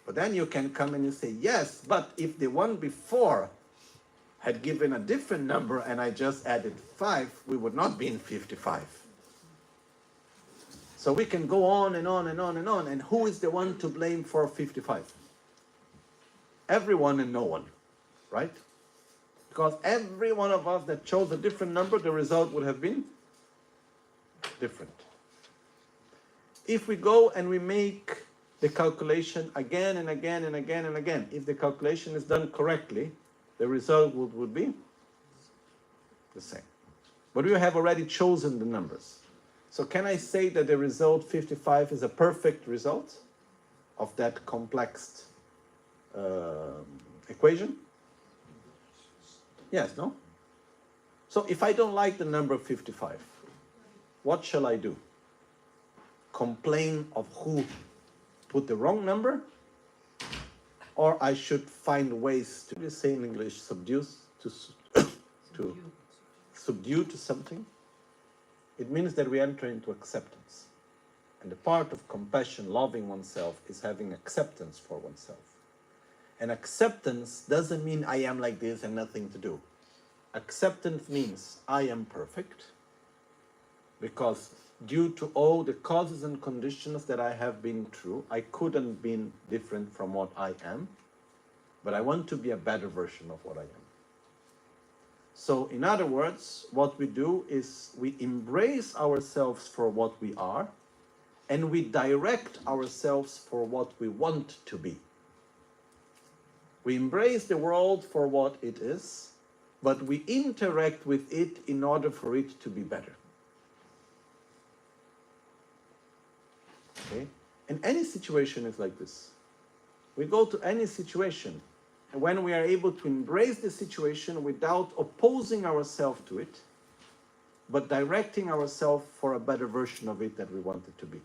But then you can come and you say, yes, but if the one before had given a different number and I just added 5, we would not be in 55. So we can go on and on and on and on. And who is the one to blame for 55? Everyone and no one, right? Because every one of us that chose a different number, the result would have been different. If we go and we make the calculation again and again and again and again, if the calculation is done correctly, the result would be the same. But we have already chosen the numbers. So can I say that the result 55 is a perfect result of that complex equation? Yes, no? So if I don't like the number 55, what shall I do? Complain of who put the wrong number? Or I should find ways to say in English, subdue to something? It means that we enter into acceptance. And the part of compassion, loving oneself, is having acceptance for oneself. And acceptance doesn't mean I am like this and nothing to do. Acceptance means I am perfect, because due to all the causes and conditions that I have been through, I couldn't be different from what I am, but I want to be a better version of what I am. So, in other words, what we do is we embrace ourselves for what we are, and we direct ourselves for what we want to be. We embrace the world for what it is, but we interact with it in order for it to be better. Okay? And any situation is like this. We go to any situation, and when we are able to embrace the situation without opposing ourselves to it, but directing ourselves for a better version of it that we want it to be.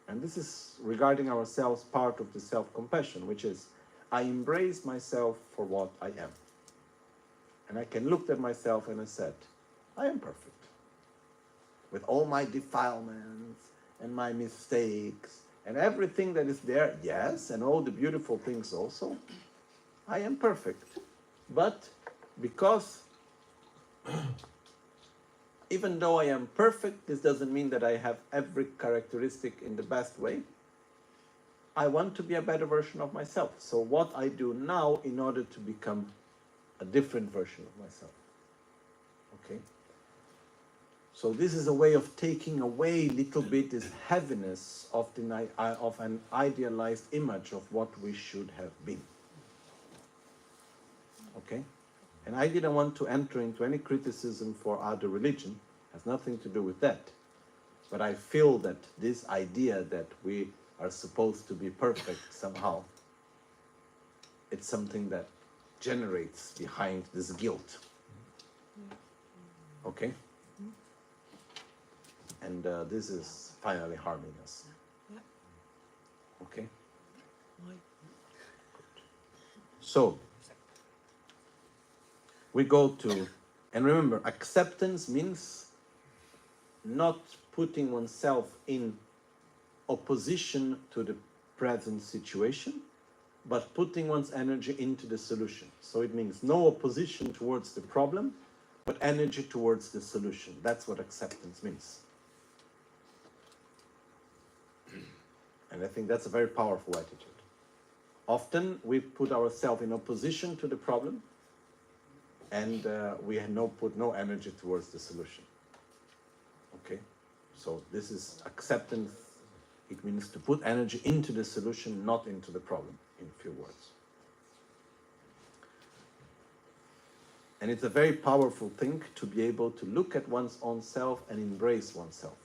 And this is, regarding ourselves, part of the self-compassion, which is, I embrace myself for what I am. And I can look at myself and I said, I am perfect. With all my defilements and my mistakes and everything that is there, yes, and all the beautiful things also, I am perfect. But because even though I am perfect, this doesn't mean that I have every characteristic in the best way. I want to be a better version of myself. So what I do now in order to become a different version of myself. Okay? So this is a way of taking away a little bit this heaviness of an idealized image of what we should have been. Okay? And I didn't want to enter into any criticism for other religion. It has nothing to do with that. But I feel that this idea that we are supposed to be perfect somehow, it's something that generates behind this guilt. Okay? And this is finally harming us. Okay? So, we go to, and remember, acceptance means not putting oneself in opposition to the present situation, but putting one's energy into the solution. So it means no opposition towards the problem, but energy towards the solution. That's what acceptance means. And I think that's a very powerful attitude. Often we put ourselves in opposition to the problem, and we put no energy towards the solution. Okay? So this is acceptance. It means to put energy into the solution, not into the problem, in few words. And it's a very powerful thing to be able to look at one's own self and embrace oneself.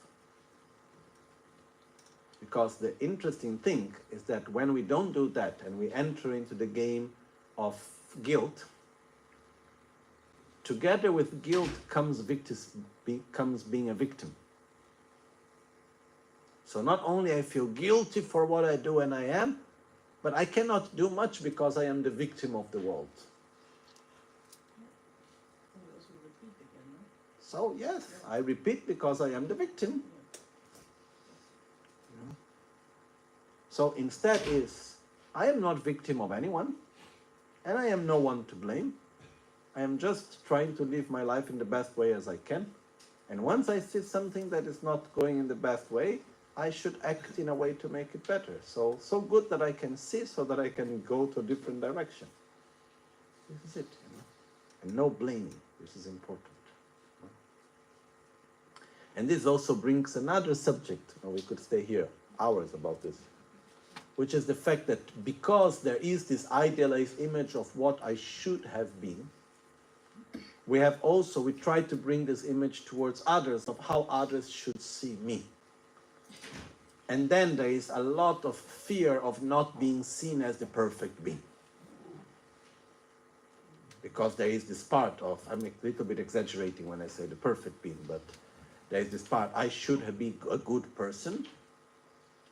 Because the interesting thing is that when we don't do that and we enter into the game of guilt, together with guilt comes being a victim. So not only I feel guilty for what I do and I am, but I cannot do much because I am the victim of the world. So yes, I repeat because I am the victim. So instead is, I am not victim of anyone, and I am no one to blame. I am just trying to live my life in the best way as I can. And once I see something that is not going in the best way, I should act in a way to make it better. So good that I can see so that I can go to a different direction. This is it. And no blaming. This is important. And this also brings another subject, and we could stay here hours about this, which is the fact that because there is this idealized image of what I should have been, we try to bring this image towards others of how others should see me. And then there is a lot of fear of not being seen as the perfect being. Because there is this part of, I'm a little bit exaggerating when I say the perfect being, but there is this part, I should have been a good person.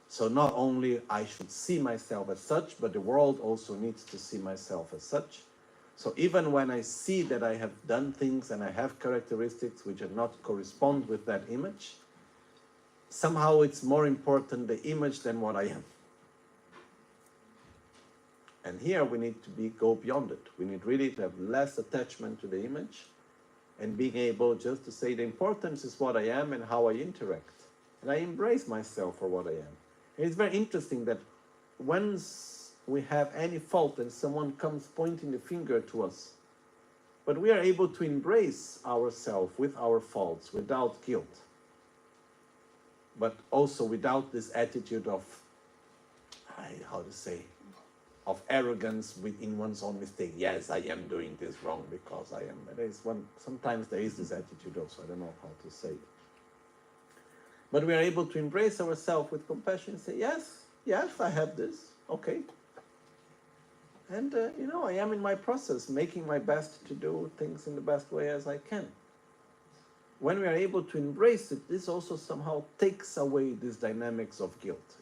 So not only I should see myself as such, but the world also needs to see myself as such. So even when I see that I have done things and I have characteristics which do not correspond with that image, somehow it's more important the image than what I am. And here we need to go beyond it. We need really to have less attachment to the image and being able just to say the importance is what I am and how I interact. And I embrace myself for what I am. And it's very interesting that once we have any fault and someone comes pointing the finger to us, but we are able to embrace ourselves with our faults without guilt, but also without this attitude of, of arrogance in one's own mistake. Yes, I am doing this wrong because I am. Sometimes there is this attitude also, I don't know how to say it. But we are able to embrace ourselves with compassion and say, yes, I have this, okay. And, I am in my process, making my best to do things in the best way as I can. When we are able to embrace it, this also somehow takes away these dynamics of guilt.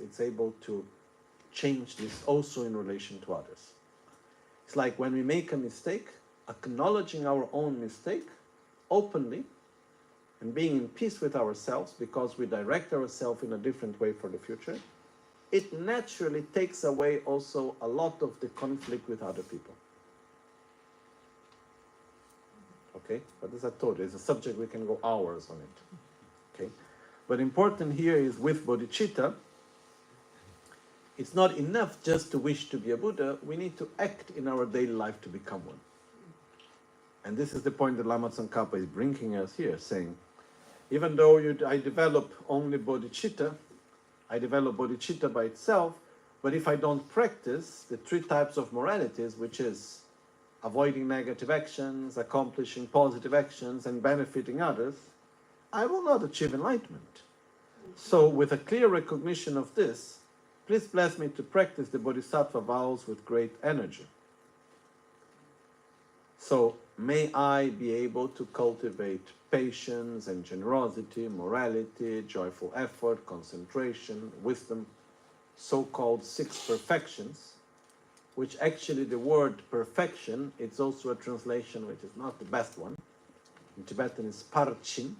It's able to change this also in relation to others. It's like when we make a mistake, acknowledging our own mistake openly and being in peace with ourselves because we direct ourselves in a different way for the future, it naturally takes away also a lot of the conflict with other people. Okay? But as I told you, it's a subject we can go hours on it. Okay? But important here is with bodhicitta, it's not enough just to wish to be a Buddha, we need to act in our daily life to become one. And this is the point that Lama Tsongkhapa is bringing us here, saying, even though I develop only bodhicitta, I develop bodhicitta by itself, but if I don't practice the 3 types of moralities, which is avoiding negative actions, accomplishing positive actions, and benefiting others, I will not achieve enlightenment. So with a clear recognition of this, please bless me to practice the Bodhisattva vows with great energy. So may I be able to cultivate patience and generosity, morality, joyful effort, concentration, wisdom, so-called 6 perfections, which actually the word perfection, it's also a translation which is not the best one. In Tibetan it's parchin,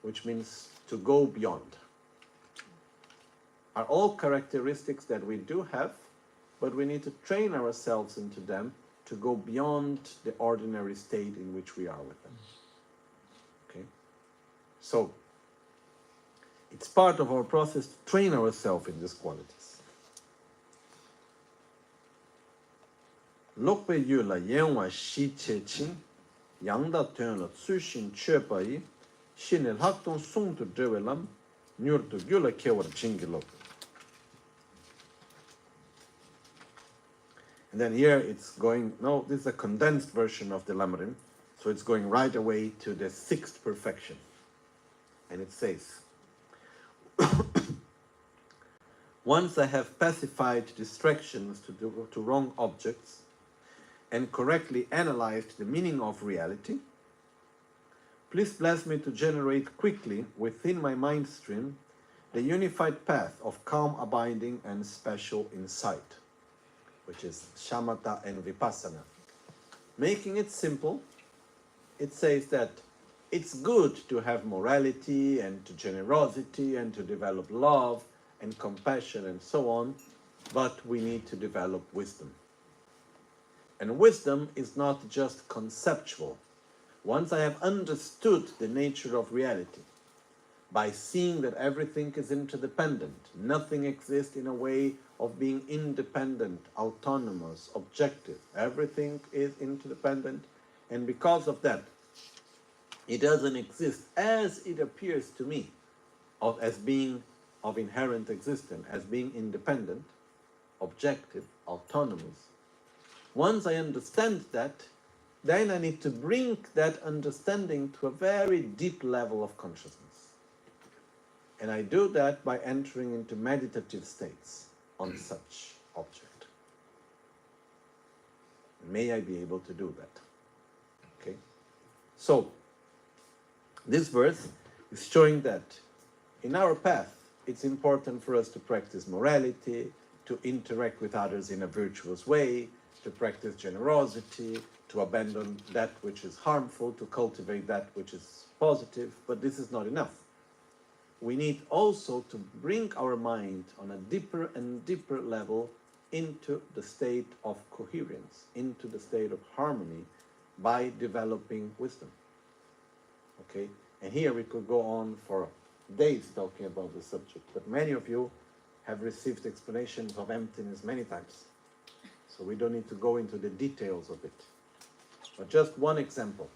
which means to go beyond. Are all characteristics that we do have, but we need to train ourselves into them to go beyond the ordinary state in which we are with them. Okay? So, it's part of our process to train ourselves in these qualities. Lokpe yu la yenwa shi che chin, yangda tuen la tsu shin che pa yi, shin el hak tong sung tu drewe lam, nyur tu gyu la kewar chingi lok. And then here it's going, no, this is a condensed version of the Lamarim, so it's going right away to the 6th perfection. And it says, once I have pacified distractions to wrong objects and correctly analyzed the meaning of reality, please bless me to generate quickly within my mind stream the unified path of calm abiding and special insight, which is shamatha and vipassana. Making it simple, it says that it's good to have morality and to generosity and to develop love and compassion and so on, but we need to develop wisdom. And wisdom is not just conceptual. Once I have understood the nature of reality, by seeing that everything is interdependent. Nothing exists in a way of being independent, autonomous, objective. Everything is interdependent, and because of that, it doesn't exist as it appears to me, as being of inherent existence, as being independent, objective, autonomous. Once I understand that, then I need to bring that understanding to a very deep level of consciousness. And I do that by entering into meditative states on such object. May I be able to do that? Okay? So, this verse is showing that in our path, it's important for us to practice morality, to interact with others in a virtuous way, to practice generosity, to abandon that which is harmful, to cultivate that which is positive, but this is not enough. We need also to bring our mind on a deeper and deeper level into the state of coherence, into the state of harmony, by developing wisdom. Okay? And here we could go on for days talking about the subject, but many of you have received explanations of emptiness many times. So we don't need to go into the details of it. But just one example.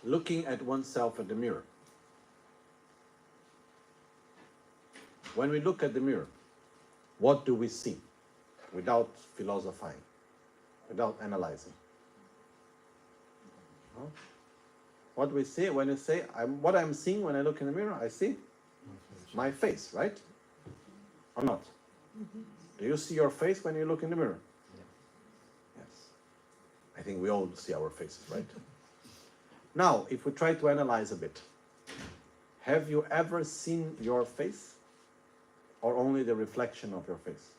Looking at oneself at the mirror. When we look at the mirror, what do we see? Without philosophizing, without analyzing. Huh? What do we see when you say, what I'm seeing when I look in the mirror? I see my face, right? Or not? Do you see your face when you look in the mirror? Yes. I think we all see our faces, right? Now, if we try to analyze a bit, have you ever seen your face? Or only the reflection of your face?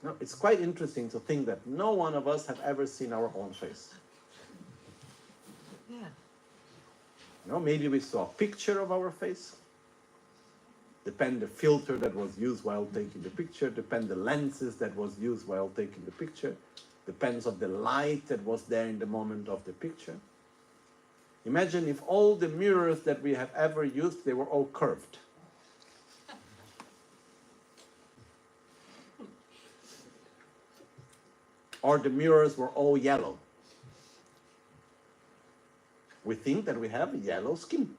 No, it's quite interesting to think that no one of us have ever seen our own face. Yeah. You know, maybe we saw a picture of our face. Depend the filter that was used while taking the picture, depend the lenses that was used while taking the picture, depends of the light that was there in the moment of the picture. Imagine if all the mirrors that we have ever used, they were all curved. Or the mirrors were all yellow. We think that we have yellow skin.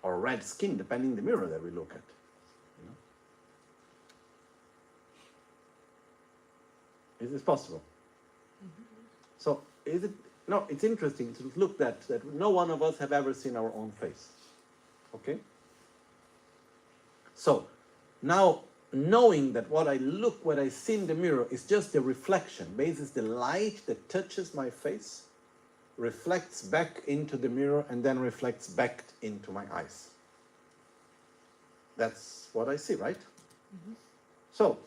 Or red skin, depending on the mirror that we look at. You know? Is this possible? So, is it... No, it's interesting to look that no one of us have ever seen our own face. Okay? So, now, knowing that what I see in the mirror is just a reflection, basically the light that touches my face, reflects back into the mirror and then reflects back into my eyes. That's what I see, right? So,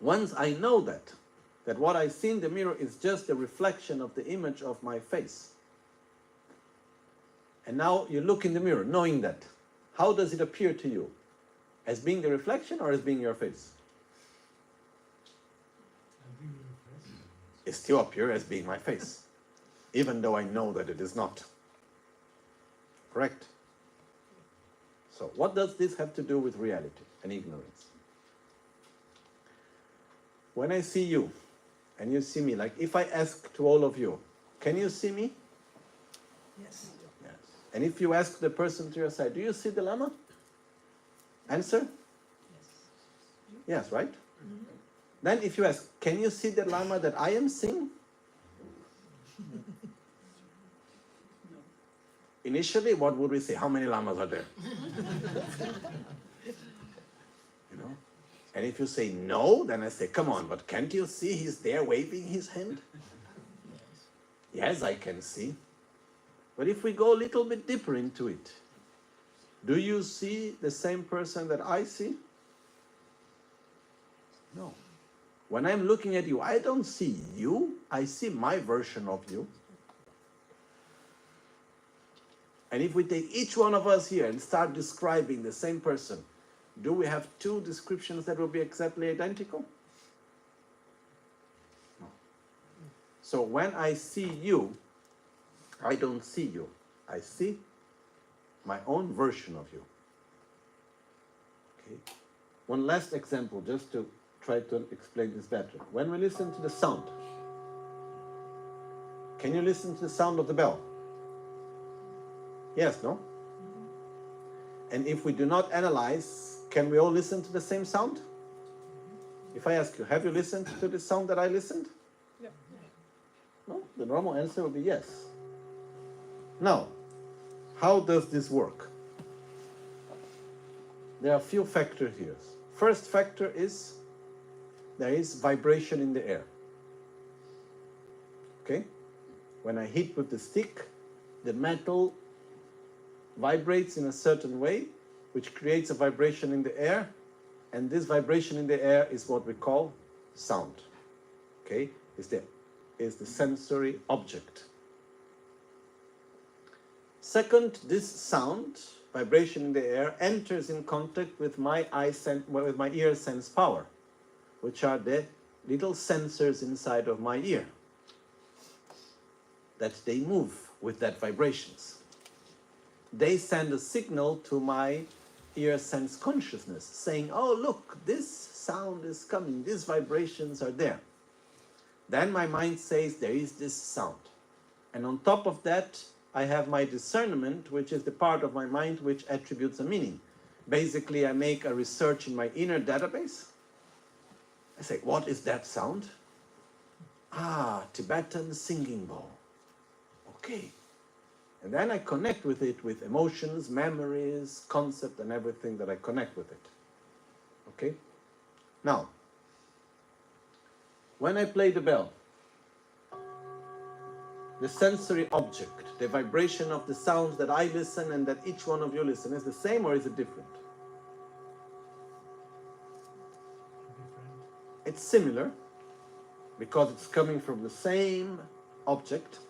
once I know that what I see in the mirror is just a reflection of the image of my face. And now you look in the mirror, knowing that. How does it appear to you? As being the reflection or as being your face? It still appears as being my face, even though I know that it is not. Correct? So what does this have to do with reality and ignorance? When I see you, and you see me, like if I ask to all of you, can you see me? Yes. Yes. And if you ask the person to your side, do you see the Lama? Answer? Yes, right? Then if you ask, can you see the Lama that I am seeing? Initially, what would we say? How many Lamas are there? You know? And if you say no, then I say, come on, but can't you see he's there waving his hand? Yes, I can see. But if we go a little bit deeper into it, do you see the same person that I see? No. When I'm looking at you, I don't see you. I see my version of you. And if we take each one of us here and start describing the same person, do we have two descriptions that will be exactly identical? No. So when I see you, I don't see you. I see my own version of you. Okay. One last example, just to try to explain this better. When we listen to the sound, can you listen to the sound of the bell? Yes, no? And if we do not analyze, can we all listen to the same sound? If I ask you, have you listened to the sound that I listened? Yep. No? The normal answer would be yes. Now, how does this work? There are a few factors here. First factor is there is vibration in the air. Okay? When I hit with the stick, the metal vibrates in a certain way, which creates a vibration in the air, and this vibration in the air is what we call sound. Okay? Is the sensory object. Second, this sound, vibration in the air, enters in contact with my ear sense power, which are the little sensors inside of my ear, that they move with that vibrations. They send a signal to my ear sense consciousness, saying, oh, look, this sound is coming, these vibrations are there. Then my mind says, there is this sound. And on top of that, I have my discernment, which is the part of my mind which attributes a meaning. Basically, I make a research in my inner database. I say, what is that sound? Ah, Tibetan singing bowl. Okay. And then I connect with it with emotions, memories, concept, and everything that I connect with it. Okay? Now, when I play the bell, the sensory object, the vibration of the sounds that I listen and that each one of you listen, is the same or is it different? It's similar because it's coming from the same object,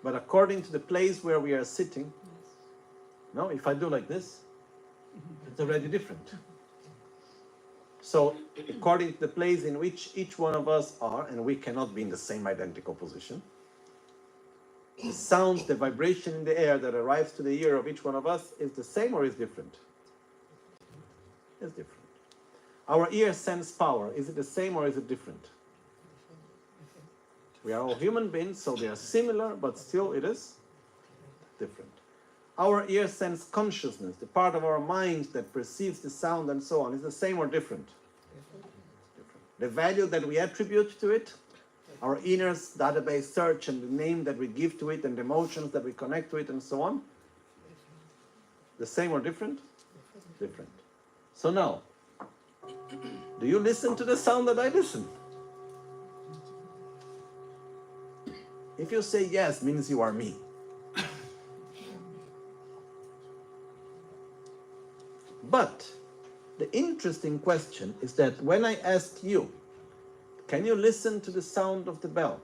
but according to the place where we are sitting, no, if I do like this, it's already different. So according to the place in which each one of us are, and we cannot be in the same identical position, the sound, the vibration in the air that arrives to the ear of each one of us is the same or is different? It's different. Our ear sense power, is it the same or is it different? We are all human beings, so they are similar, but still it is different. Our ear sense consciousness, the part of our mind that perceives the sound and so on, is the same or different? Different. The value that we attribute to it, our inner database search and the name that we give to it and the emotions that we connect to it and so on, the same or different? Different. So now, do you listen to the sound that I listen? If you say yes, means you are me. But the interesting question is that when I ask you, can you listen to the sound of the bell?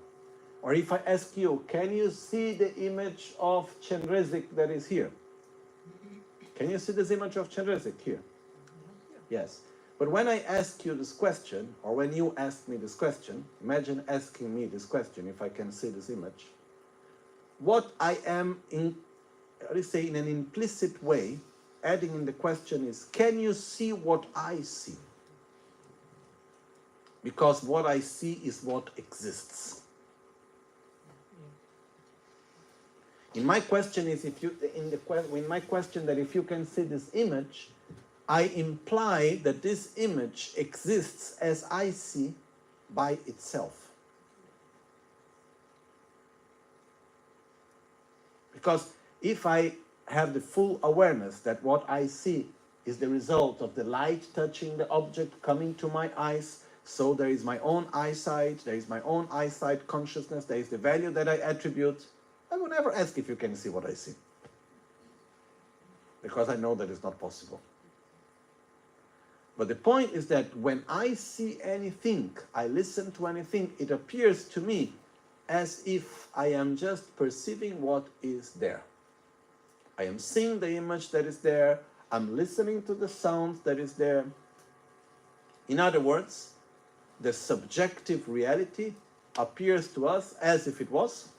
Or if I ask you, can you see the image of Chenrezig that is here? Can you see this image of Chenrezig here? Yes. But when I ask you this question, or when you ask me this question, imagine asking me this question, if I can see this image, what I am, in an implicit way, adding in the question is, can you see what I see? Because what I see is what exists. In my question is, in my question that if you can see this image, I imply that this image exists as I see by itself. Because if I have the full awareness that what I see is the result of the light touching the object coming to my eyes, so there is my own eyesight, there is my own eyesight consciousness, there is the value that I attribute, I will never ask if you can see what I see. Because I know that it's not possible. But the point is that when I see anything, I listen to anything, it appears to me as if I am just perceiving what is there. I am seeing the image that is there, I'm listening to the sound that is there. In other words, the subjective reality appears to us as if it was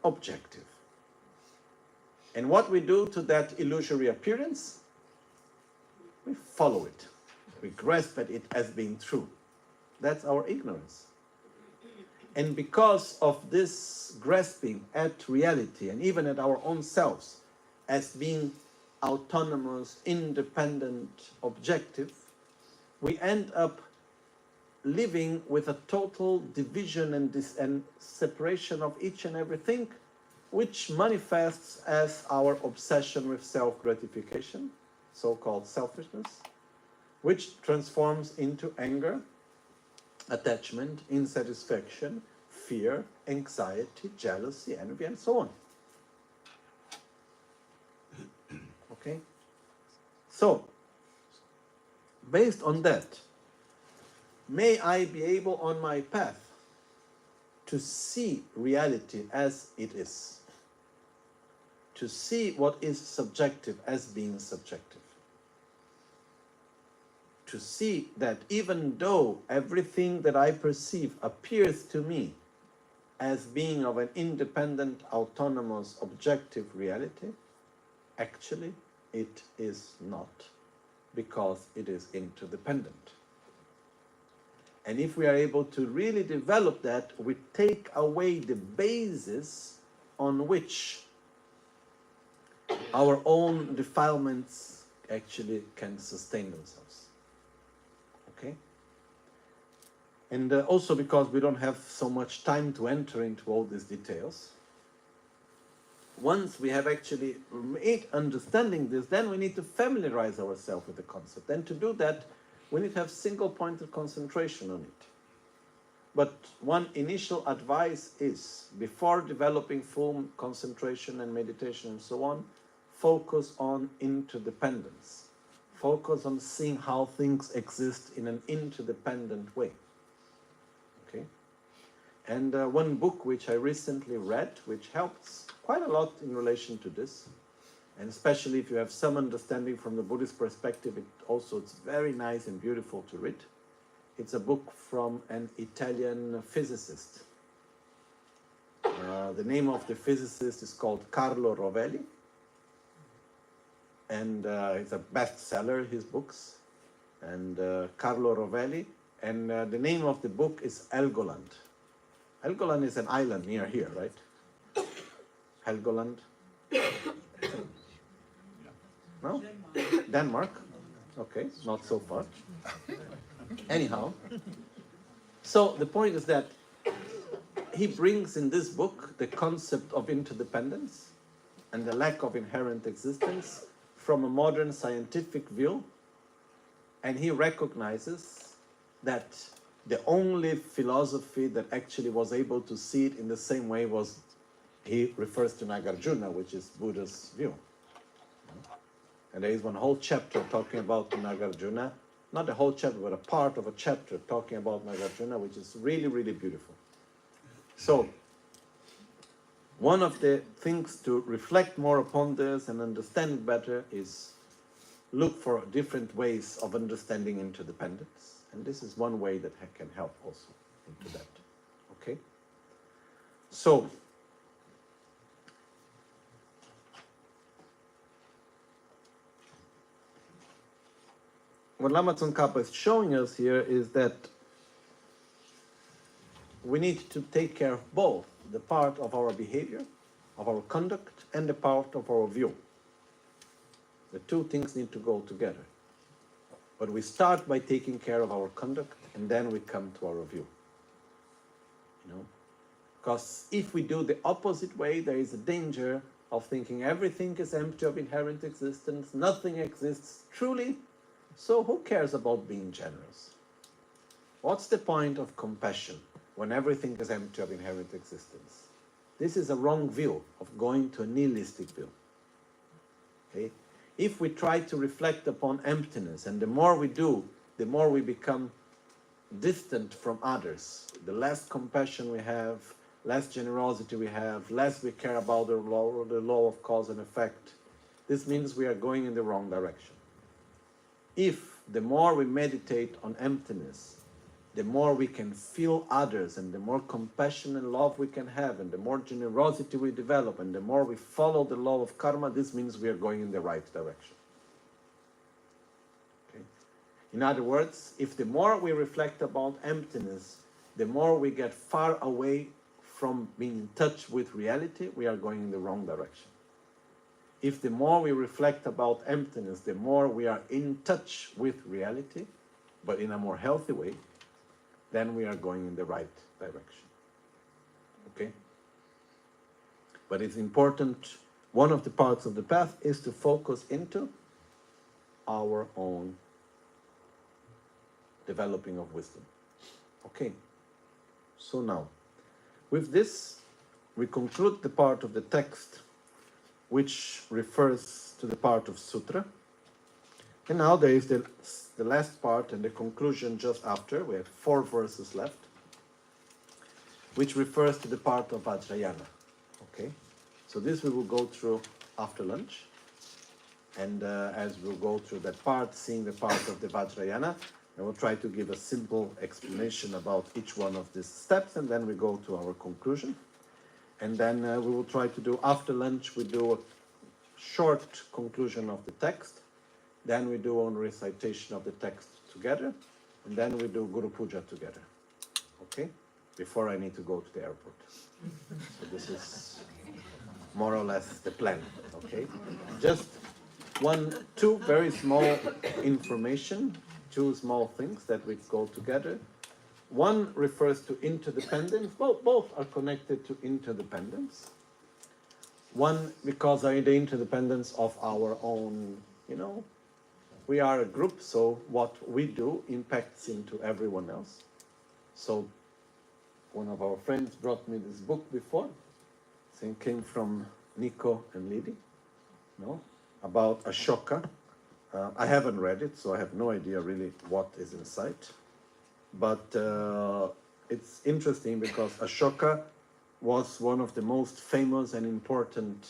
objective. And what we do to that illusory appearance? We follow it. We grasp at it as being true. That's our ignorance. And because of this grasping at reality and even at our own selves as being autonomous, independent, objective, we end up living with a total division and separation of each and everything, which manifests as our obsession with self-gratification, so-called selfishness, which transforms into anger, attachment, insatisfaction, fear, anxiety, jealousy, envy, and so on. Okay? So, based on that, may I be able on my path to see reality as it is, to see what is subjective as being subjective, to see that even though everything that I perceive appears to me as being of an independent, autonomous, objective reality, actually it is not, because it is interdependent. And if we are able to really develop that, we take away the basis on which our own defilements actually can sustain themselves. Okay? And also because we don't have so much time to enter into all these details, once we have actually made understanding this, then we need to familiarize ourselves with the concept. And to do that, we need to have single-pointed concentration on it. But one initial advice is, before developing full concentration and meditation and so on, focus on interdependence. Focus on seeing how things exist in an interdependent way. Okay? And one book which I recently read, which helps quite a lot in relation to this, and especially if you have some understanding from the Buddhist perspective, it's very nice and beautiful to read. It's a book from an Italian physicist. The name of the physicist is called Carlo Rovelli, and it's a bestseller, his books. And Carlo Rovelli, and the name of the book is Helgoland. Helgoland is an island near here, right? Helgoland. No? Denmark? Okay, not so far. Anyhow, so the point is that he brings in this book the concept of interdependence and the lack of inherent existence from a modern scientific view, and he recognizes that the only philosophy that actually was able to see it in the same way was, he refers to Nagarjuna, which is Buddha's view. And there is one whole chapter talking about Nagarjuna, not the whole chapter, but a part of a chapter talking about Nagarjuna, which is really, really beautiful. So, one of the things to reflect more upon this and understand it better is look for different ways of understanding interdependence. And this is one way that can help also into that. Okay? So, what Lama Tsongkhapa is showing us here is that we need to take care of both the part of our behavior, of our conduct, and the part of our view. The two things need to go together. But we start by taking care of our conduct, and then we come to our view. You know? Because if we do the opposite way, there is a danger of thinking everything is empty of inherent existence, nothing exists truly, so who cares about being generous? What's the point of compassion when everything is empty of inherent existence? This is a wrong view of going to a nihilistic view. Okay? If we try to reflect upon emptiness, and the more we do, the more we become distant from others, the less compassion we have, less generosity we have, less we care about the law of cause and effect. This means we are going in the wrong direction. If the more we meditate on emptiness, the more we can feel others, and the more compassion and love we can have, and the more generosity we develop, and the more we follow the law of karma, this means we are going in the right direction. Okay? In other words, if the more we reflect about emptiness, the more we get far away from being in touch with reality, we are going in the wrong direction. If the more we reflect about emptiness, the more we are in touch with reality, but in a more healthy way, then we are going in the right direction. Okay? But it's important, one of the parts of the path is to focus into our own developing of wisdom. Okay? So now, with this, we conclude the part of the text which refers to the part of Sutra. And now there is the last part and the conclusion just after. We have 4 verses left, which refers to the part of Vajrayana. Okay? So this we will go through after lunch. And as we'll go through that part, seeing the part of the Vajrayana, I will try to give a simple explanation about each one of these steps, and then we go to our conclusion. And then we will try to do, after lunch, we do a short conclusion of the text. Then we do a recitation of the text together. And then we do Guru Puja together. Okay? Before I need to go to the airport. So this is more or less the plan. Okay? Just 2 very small information, 2 small things that we go together. One refers to interdependence. Both are connected to interdependence. One, because of the interdependence of our own, we are a group, so what we do impacts into everyone else. So one of our friends brought me this book before. It came from Nico and Lidi, about Ashoka. I haven't read it, so I have no idea really what is inside. But it's interesting because Ashoka was one of the most famous and important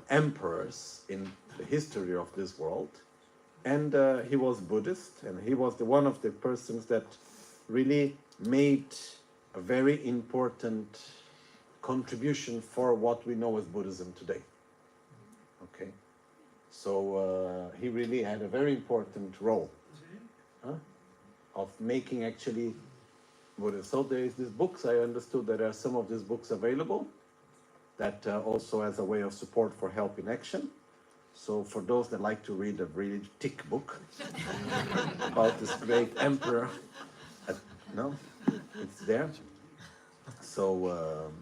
emperors in the history of this world. And he was Buddhist, and he was one of the persons that really made a very important contribution for what we know as Buddhism today. Okay? So he really had a very important role of making actually Buddhist. So there is these books. I understood that there are some of these books available that also as a way of support for Help in Action. So for those that like to read a really thick book about this great emperor, it's there. So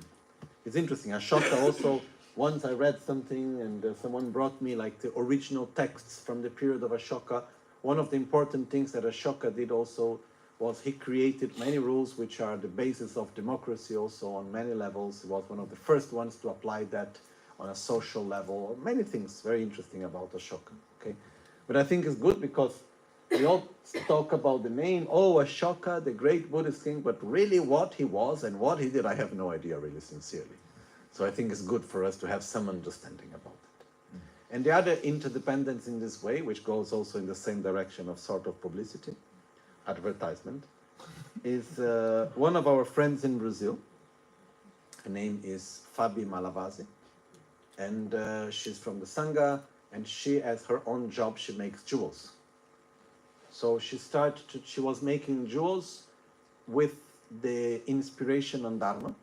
it's interesting. Ashoka also, once I read something and someone brought me like the original texts from the period of Ashoka. One of the important things that Ashoka did also was he created many rules which are the basis of democracy also on many levels. He was one of the first ones to apply that on a social level. Many things very interesting about Ashoka. Okay, but I think it's good because we all talk about the name, Ashoka, the great Buddhist king, but really what he was and what he did, I have no idea really sincerely. So I think it's good for us to have some understanding about it. And the other interdependence in this way, which goes also in the same direction of sort of publicity, advertisement, is one of our friends in Brazil. Her name is Fabi Malavasi, and she's from the Sangha, and she, as her own job, she makes jewels. So she was making jewels with the inspiration on Dharma.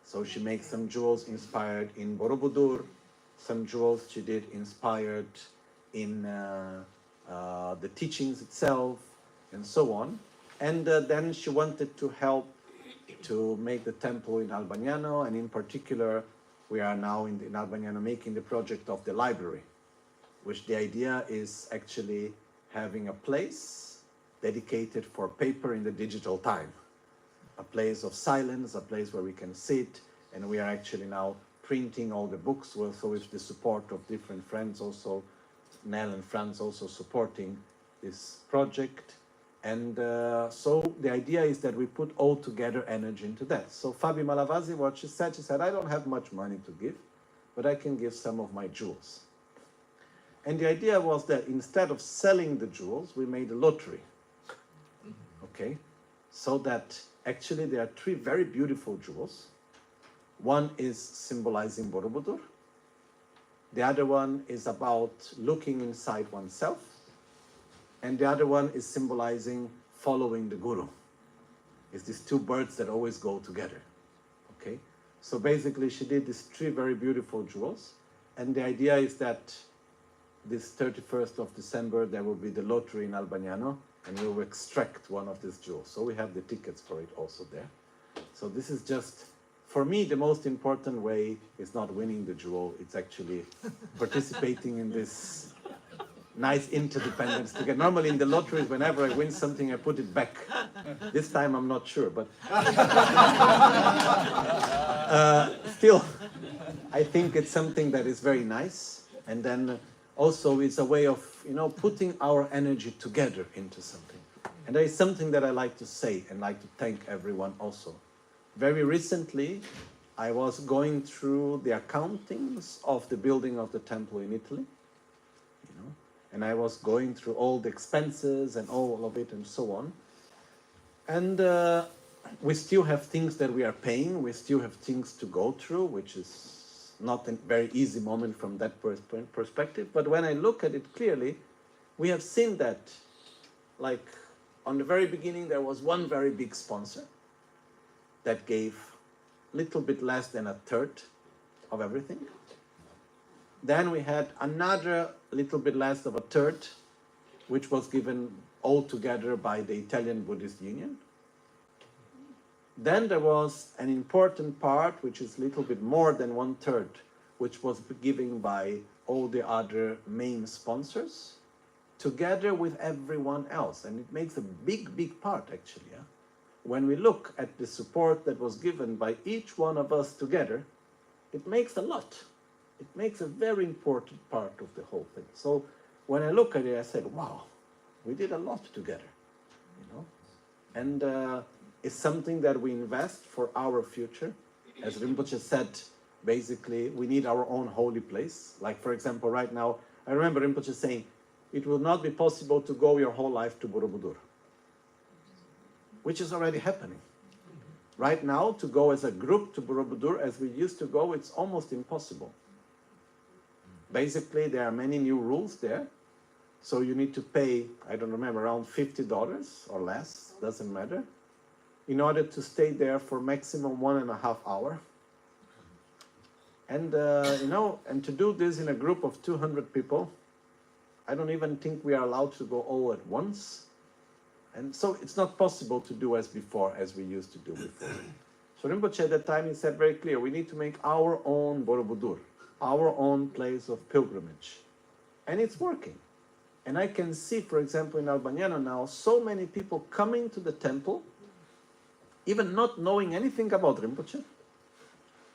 So she makes some jewels inspired in Borobudur, some jewels she did inspired in the teachings itself, and so on. And then she wanted to help to make the temple in Albagnano, and in particular, we are now in Albagnano making the project of the library, which the idea is actually having a place dedicated for paper in the digital time. A place of silence, a place where we can sit, and we are actually now printing all the books, so with the support of different friends also, Nell and Franz also supporting this project. And so the idea is that we put all together energy into that. So Fabi Malavasi, what she said, I don't have much money to give, but I can give some of my jewels. And the idea was that instead of selling the jewels, we made a lottery. Okay, so that actually there are three very beautiful jewels. One is symbolizing Borobudur. The other one is about looking inside oneself. And the other one is symbolizing following the Guru. It's these two birds that always go together. Okay, so basically she did these three very beautiful jewels. And the idea is that this 31st of December, there will be the lottery in Albagnano, and we will extract one of these jewels. So we have the tickets for it also there. So this is just, for me, the most important way is not winning the jewel, it's actually participating in this nice interdependence together. Normally in the lotteries, whenever I win something, I put it back. This time I'm not sure, but still, I think it's something that is very nice. And then also it's a way of, putting our energy together into something. And there is something that I like to say and like to thank everyone also. Very recently, I was going through the accountings of the building of the temple in Italy. And I was going through all the expenses and all of it and so on. And we still have things that we are paying. We still have things to go through, which is not a very easy moment from that perspective. But when I look at it clearly, we have seen that, like, on the very beginning, there was one very big sponsor that gave a little bit less than a third of everything. Then we had another little bit less of a third, which was given altogether by the Italian Buddhist Union. Then there was an important part, which is a little bit more than 1/3, which was given by all the other main sponsors, together with everyone else. And it makes a big, big part, actually. Yeah? When we look at the support that was given by each one of us together, it makes a lot. It makes a very important part of the whole thing. So when I look at it, I said, wow, we did a lot together, And it's something that we invest for our future. As Rinpoche said, basically, we need our own holy place. Like, for example, right now, I remember Rinpoche saying, it will not be possible to go your whole life to Borobudur, which is already happening. Right now, to go as a group to Borobudur, as we used to go, it's almost impossible. Basically, there are many new rules there. So you need to pay, I don't remember, around $50 or less, doesn't matter, in order to stay there for maximum 1.5 hours. And, and to do this in a group of 200 people, I don't even think we are allowed to go all at once. And so it's not possible to do as before, as we used to do before. So Rinpoche at that time, he said very clear, we need to make our own Borobudur, our own place of pilgrimage. And it's working. And I can see, for example, in Albagnano now, so many people coming to the temple, even not knowing anything about Rinpoche,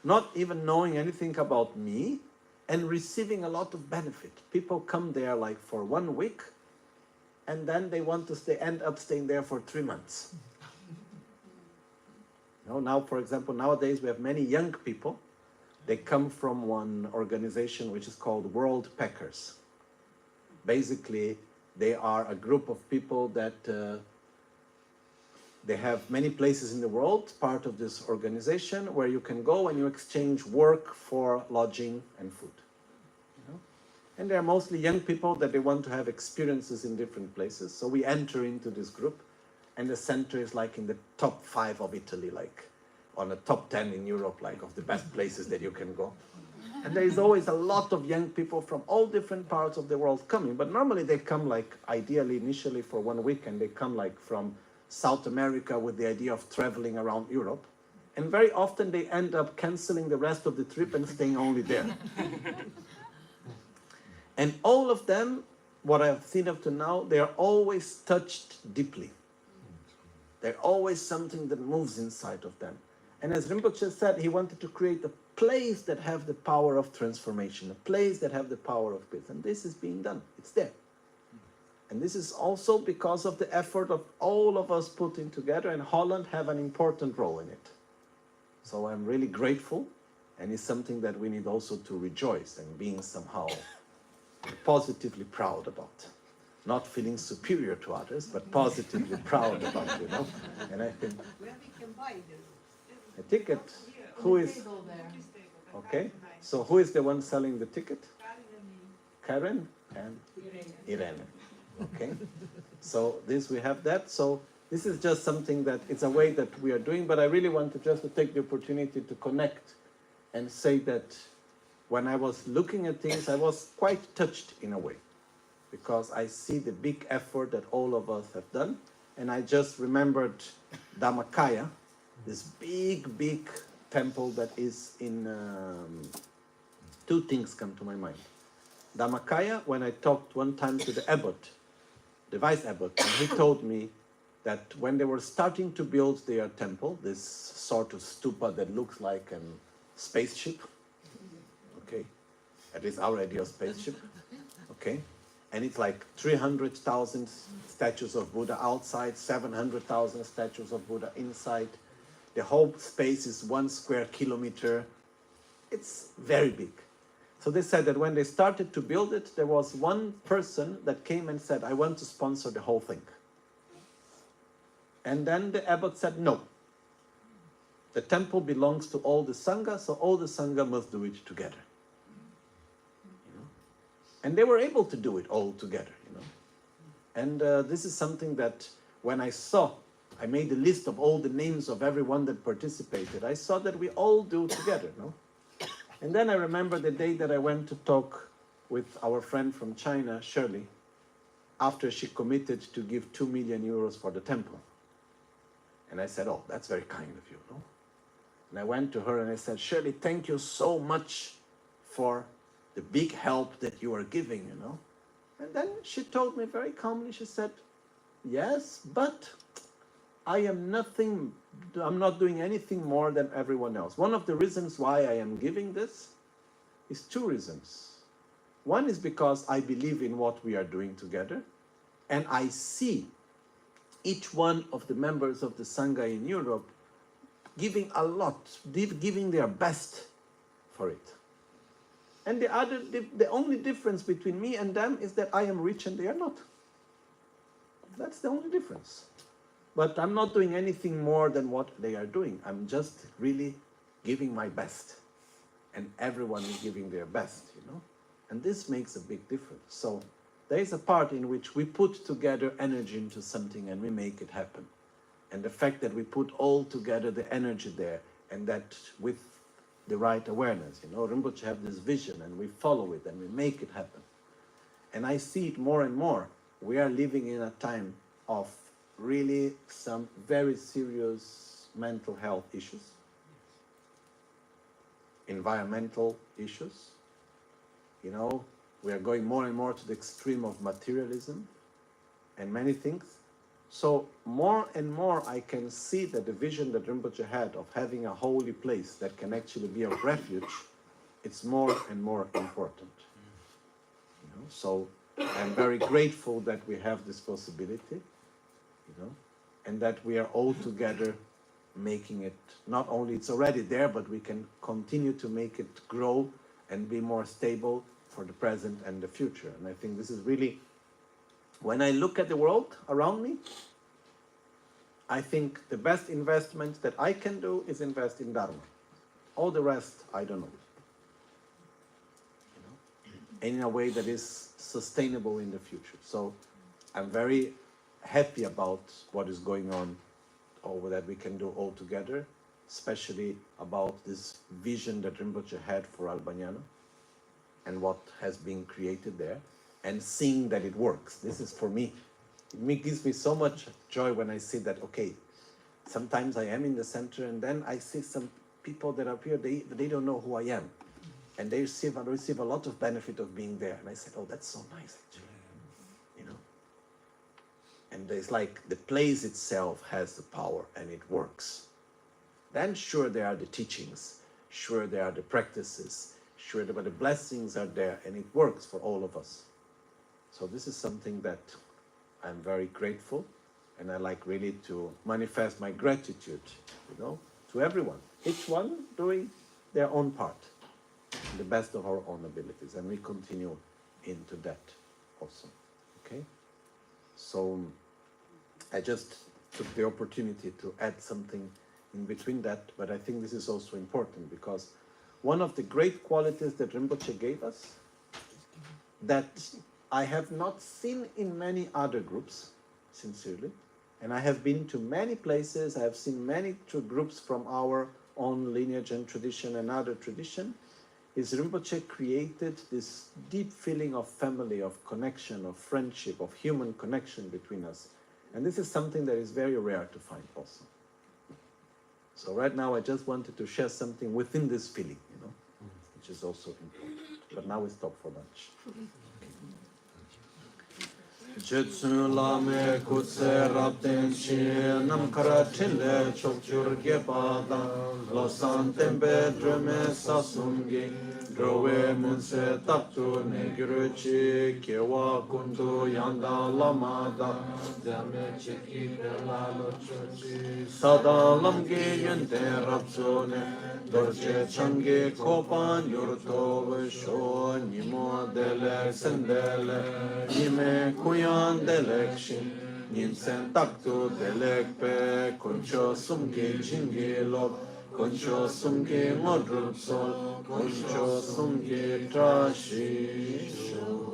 not even knowing anything about me, and receiving a lot of benefit. People come there like for 1 week, and then they want to end up staying there for 3 months. Now, for example, nowadays we have many young people. They come from one organization which is called World Packers. Basically, they are a group of people that they have many places in the world, part of this organization, where you can go and you exchange work for lodging and food. And they're mostly young people that they want to have experiences in different places. So we enter into this group, and the center is like in the top 5 of Italy, like on the top 10 in Europe, like of the best places that you can go. And there is always a lot of young people from all different parts of the world coming. But normally they come like, ideally, initially for 1 week, and they come like from South America with the idea of traveling around Europe. And very often they end up canceling the rest of the trip and staying only there. And all of them, what I've seen up to now, they are always touched deeply. There's always something that moves inside of them. And as Rinpoche said, he wanted to create a place that have the power of transformation, a place that have the power of peace. And this is being done. It's there. And this is also because of the effort of all of us putting together, and Holland have an important role in it. So I'm really grateful, and it's something that we need also to rejoice and being somehow positively proud about. not feeling superior to others, but positively proud about, And I think Where we can buy a ticket, who is, okay, so who is the one selling the ticket? Karen and Irene. Okay, so this we have that. So this is just something that it's a way that we are doing, but I really want to just to take the opportunity to connect and say that when I was looking at things, I was quite touched in a way, because I see the big effort that all of us have done. And I just remembered Dhammakaya, this big temple that is in, two things come to my mind. Dhammakaya, when I talked one time to the abbot, the vice abbot, and he told me that when they were starting to build their temple, this sort of stupa that looks like a spaceship, okay, at least our idea of spaceship, okay, and it's like 300,000 statues of Buddha outside, 700,000 statues of Buddha inside. The whole space is 1 square kilometer. It's very big. So they said that when they started to build it, there was one person that came and said, I want to sponsor the whole thing. And then the abbot said, no. The temple belongs to all the Sangha, so all the Sangha must do it together. And they were able to do it all together, And this is something that when I saw, I made a list of all the names of everyone that participated. I saw that we all do together, And then I remember the day that I went to talk with our friend from China, Shirley, after she committed to give 2 million euros for the temple. And I said, oh, that's very kind of you, And I went to her and I said, Shirley, thank you so much for the big help that you are giving, And then she told me very calmly, she said, yes, but I'm not doing anything more than everyone else. One of the reasons why I am giving this is 2 reasons. One is because I believe in what we are doing together, and I see each one of the members of the Sangha in Europe giving a lot, giving their best for it. And the only difference between me and them is that I am rich and they are not. That's the only difference. But I'm not doing anything more than what they are doing. I'm just really giving my best. And everyone is giving their best, And this makes a big difference. So there is a part in which we put together energy into something and we make it happen. And the fact that we put all together the energy there, and that with the right awareness, Rinpoche have this vision and we follow it and we make it happen. And I see it more and more. We are living in a time of really some very serious mental health issues, environmental issues. We are going more and more to the extreme of materialism and many things. So more and more I can see that the vision that Rinpoche had of having a holy place that can actually be a refuge, it's more and more important. So I'm very grateful that we have this possibility, and that we are all together making it, not only it's already there, but we can continue to make it grow and be more stable for the present and the future. And I think this is really, when I look at the world around me, I think the best investment that I can do is invest in Dharma. All the rest, I don't know. In a way that is sustainable in the future. So I'm very happy about what is going on over that we can do all together, especially about this vision that Rinpoche had for Albaniano and what has been created there, and seeing that it works. This is for me, it gives me so much joy when I see that, okay, sometimes I am in the center and then I see some people that appear, they don't know who I am. And they receive a lot of benefit of being there. And I said, oh, that's so nice, actually. And it's like the place itself has the power and it works. Then sure, there are the teachings. Sure, there are the practices. Sure, the blessings are there and it works for all of us. So this is something that I'm very grateful, and I like really to manifest my gratitude, to everyone. Each one doing their own part, the best of our own abilities, and we continue into that also. Okay? So I just took the opportunity to add something in between that, but I think this is also important because one of the great qualities that Rinpoche gave us that I have not seen in many other groups, sincerely, and I have been to many places, I have seen many groups from our own lineage and tradition and other tradition, is Rinpoche created this deep feeling of family, of connection, of friendship, of human connection between us. And this is something that is very rare to find also. So right now I just wanted to share something within this feeling, which is also important. But now we stop for lunch. Jetsun lame kutse rapten chi nam kara chile chokchur gepada losan tembe drume sasumgi drowe munse taktu neguru chi kewa kundu yanda lamada dame cheki perla chochi sada lamgi yunte rapsone dorje changi kopan yurto sho nimo dele sendele nime kuyan delekshin ninsen taktu delekpe koncho sumki chingi lok koncho sumki modrup sol koncho sumki trashi sho.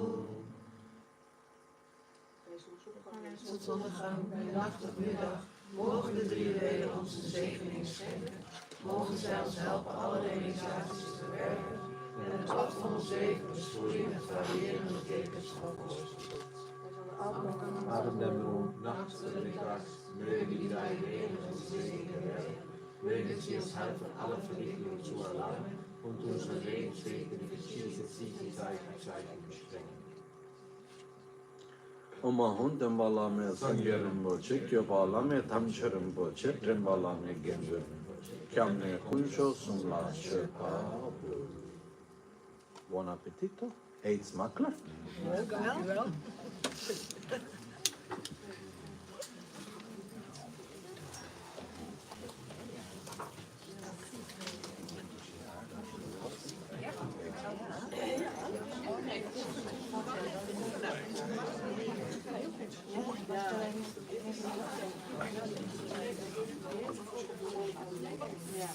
Tot ondergang, nacht of middag, mogen de drie welen onze zegening schenken. Mogen zij ons helpen alle realisaties te werken en het pad van ons leven besproeien met variërende tekens van voorspoed. Abenddämmerung, nachts oder mittags, möge die drei Wehen uns Segen werden, mögen sie uns helfen, alle Verrichtungen zu erlangen und unsere Lebenswege durch diese Zeichen besprechen. Oma hunden balame sangerim boche, kyo balame tamcherim boche, trim balame genderim boche. Kamne kuncho sumla chepa. Buon appetito. Eet smakelijk. Dankjewel. Ja.